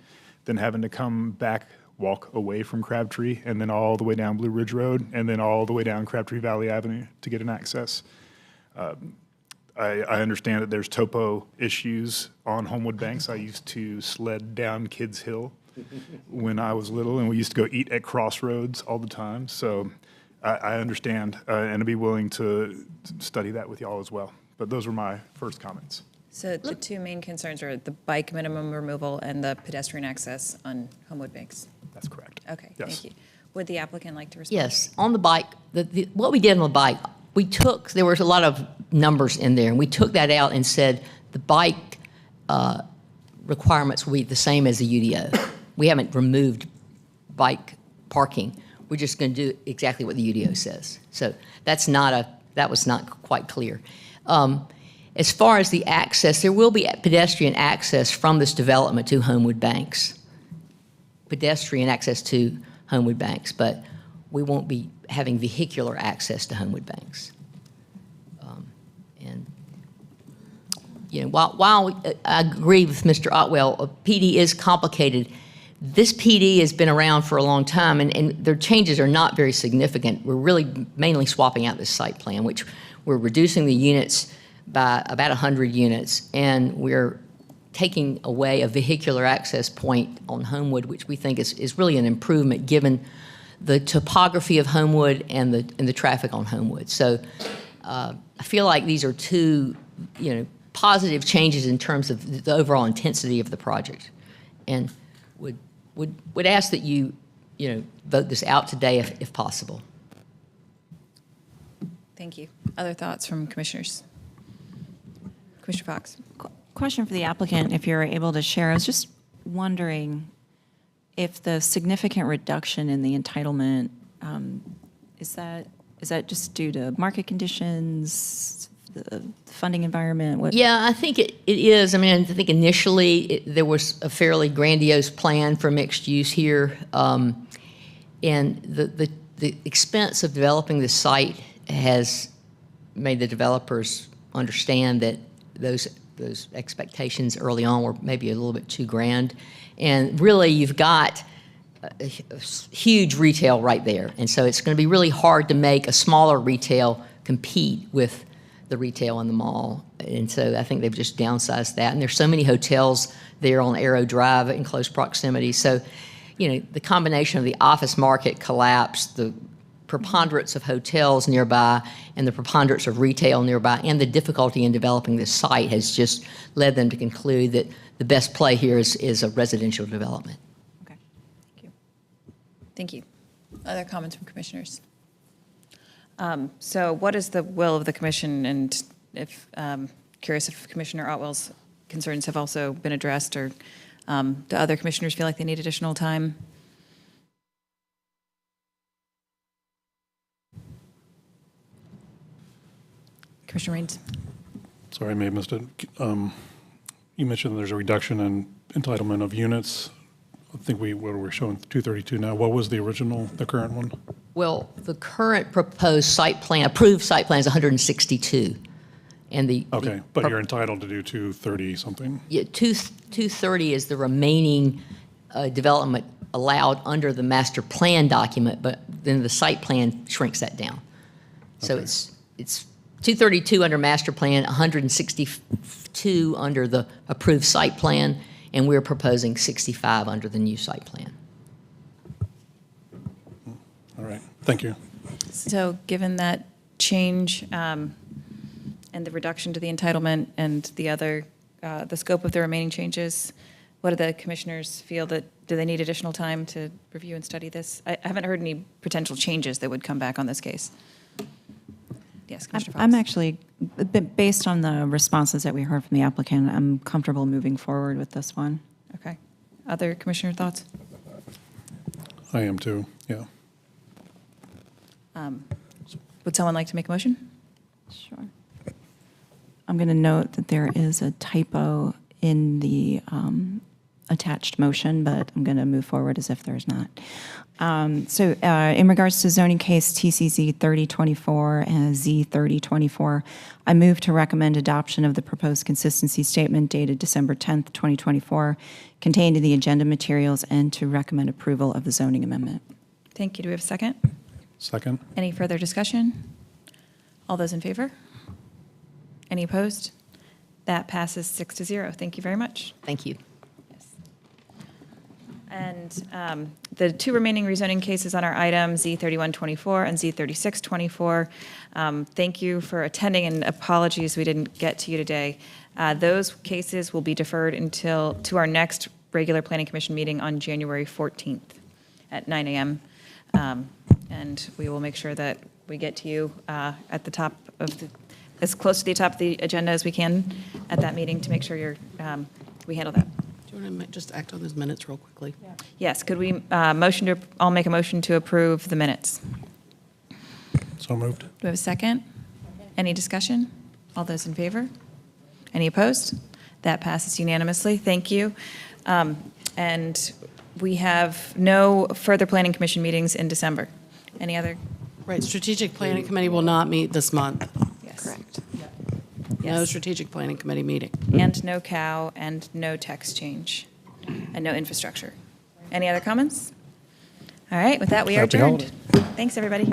S3: than having to come back, walk away from Crabtree, and then all the way down Blue Ridge Road, and then all the way down Crabtree Valley Avenue to get an access. I understand that there's topo issues on Homewood Banks. I used to sled down Kids Hill when I was little, and we used to go eat at Crossroads all the time. So I understand, and I'd be willing to study that with y'all as well. But those were my first comments.
S1: So the two main concerns are the bike minimum removal and the pedestrian access on Homewood Banks.
S3: That's correct.
S1: Okay,
S3: Yes.
S1: thank you. Would the applicant like to respond?
S10: Yes, on the bike, what we did on the bike, there was a lot of numbers in there, and we took that out and said the bike requirements will be the same as the UDO. We haven't removed bike parking. We're just going to do exactly what the UDO says. So that was not quite clear. As far as the access, there will be pedestrian access from this development to Homewood Banks. Pedestrian access to Homewood Banks, but we won't be having vehicular access to Homewood Banks. And while I agree with Mr. Otwell, PD is complicated. This PD has been around for a long time, and their changes are not very significant. We're really mainly swapping out this site plan, which we're reducing the units by about 100 units, and we're taking away a vehicular access point on Homewood, which we think is really an improvement given the topography of Homewood and the traffic on Homewood. So I feel like these are two, positive changes in terms of the overall intensity of the project, and would ask that you vote this out today if possible.
S1: Thank you. Other thoughts from commissioners? Commissioner Fox?
S8: Question for the applicant, if you're able to share. I was just wondering if the significant reduction in the entitlement, is that just due to market conditions, the funding environment?
S10: Yeah, I think it is. I mean, I think initially there was a fairly grandiose plan for mixed use here, and the expense of developing the site has made the developers understand that those expectations early on were maybe a little bit too grand. And really, you've got a huge retail right there. And so it's going to be really hard to make a smaller retail compete with the retail in the mall. And so I think they've just downsized that. And there's so many hotels there on Arrow Drive in close proximity. So, the combination of the office market collapse, the preponderance of hotels nearby, and the preponderance of retail nearby, and the difficulty in developing this site has just led them to conclude that the best play here is a residential development.
S1: Okay, thank you. Thank you. Other comments from commissioners? So what is the will of the commission, and if curious if Commissioner Otwell's concerns have also been addressed, or do other commissioners feel like they need additional time? Commissioner Raines?
S15: Sorry, I may have missed it. You mentioned there's a reduction in entitlement of units. I think we're showing 232 now. What was the original, the current one?
S10: Well, the current proposed site plan, approved site plan is 162. And
S15: Okay, but you're entitled to do 230 something.
S10: Yeah, 230 is the remaining development allowed under the master plan document, but then the site plan shrinks that down. So
S15: Okay.
S10: it's 232 under master plan, 162 under the approved site plan, and we're proposing 65 under the new site plan.
S15: All right, thank you.
S1: So given that change and the reduction to the entitlement and the other, the scope of the remaining changes, what do the commissioners feel that, do they need additional time to review and study this? I haven't heard any potential changes that would come back on this case. Yes, Commissioner Fox.
S8: I'm actually, based on the responses that we heard from the applicant, I'm comfortable moving forward with this one.
S1: Okay. Other commissioner thoughts?
S15: I am too, yeah.
S1: Would someone like to make a motion?
S8: Sure. I'm going to note that there is a typo in the attached motion, but I'm going to move forward as if there's not. So in regards to zoning case TCZ 3024 and Z 3024, I move to recommend adoption of the proposed consistency statement dated December 10th, 2024, contained in the agenda materials, and to recommend approval of the zoning amendment.
S1: Thank you. Do we have a second?
S15: Second.
S1: Any further discussion? All those in favor? Any opposed? That passes 6-0. Thank you very much.
S10: Thank you.
S1: And the two remaining rezoning cases on our item, Z3124 and Z3624, thank you for attending, and apologies we didn't get to you today. Those cases will be deferred to our next regular Planning Commission meeting on January 14th at 9 a.m. And we will make sure that we get to you at the top of as close to the top of the agenda as we can at that meeting to make sure we handle that.
S9: Do you want to just act on those minutes real quickly?
S1: Yes, could we I'll make a motion to approve the minutes.
S15: So moved.
S1: Do we have a second? Any discussion? All those in favor? Any opposed? That passes unanimously. Thank you. And we have no further Planning Commission meetings in December. Any other?
S9: Right, Strategic Planning Committee will not meet this month.
S1: Yes.
S9: Correct. No Strategic Planning Committee meeting.
S1: And no cow, and no text change, and no infrastructure. Any other comments? All right, with that, we are
S15: Happy
S1: adjourned.
S15: holidays.
S1: Thanks, everybody.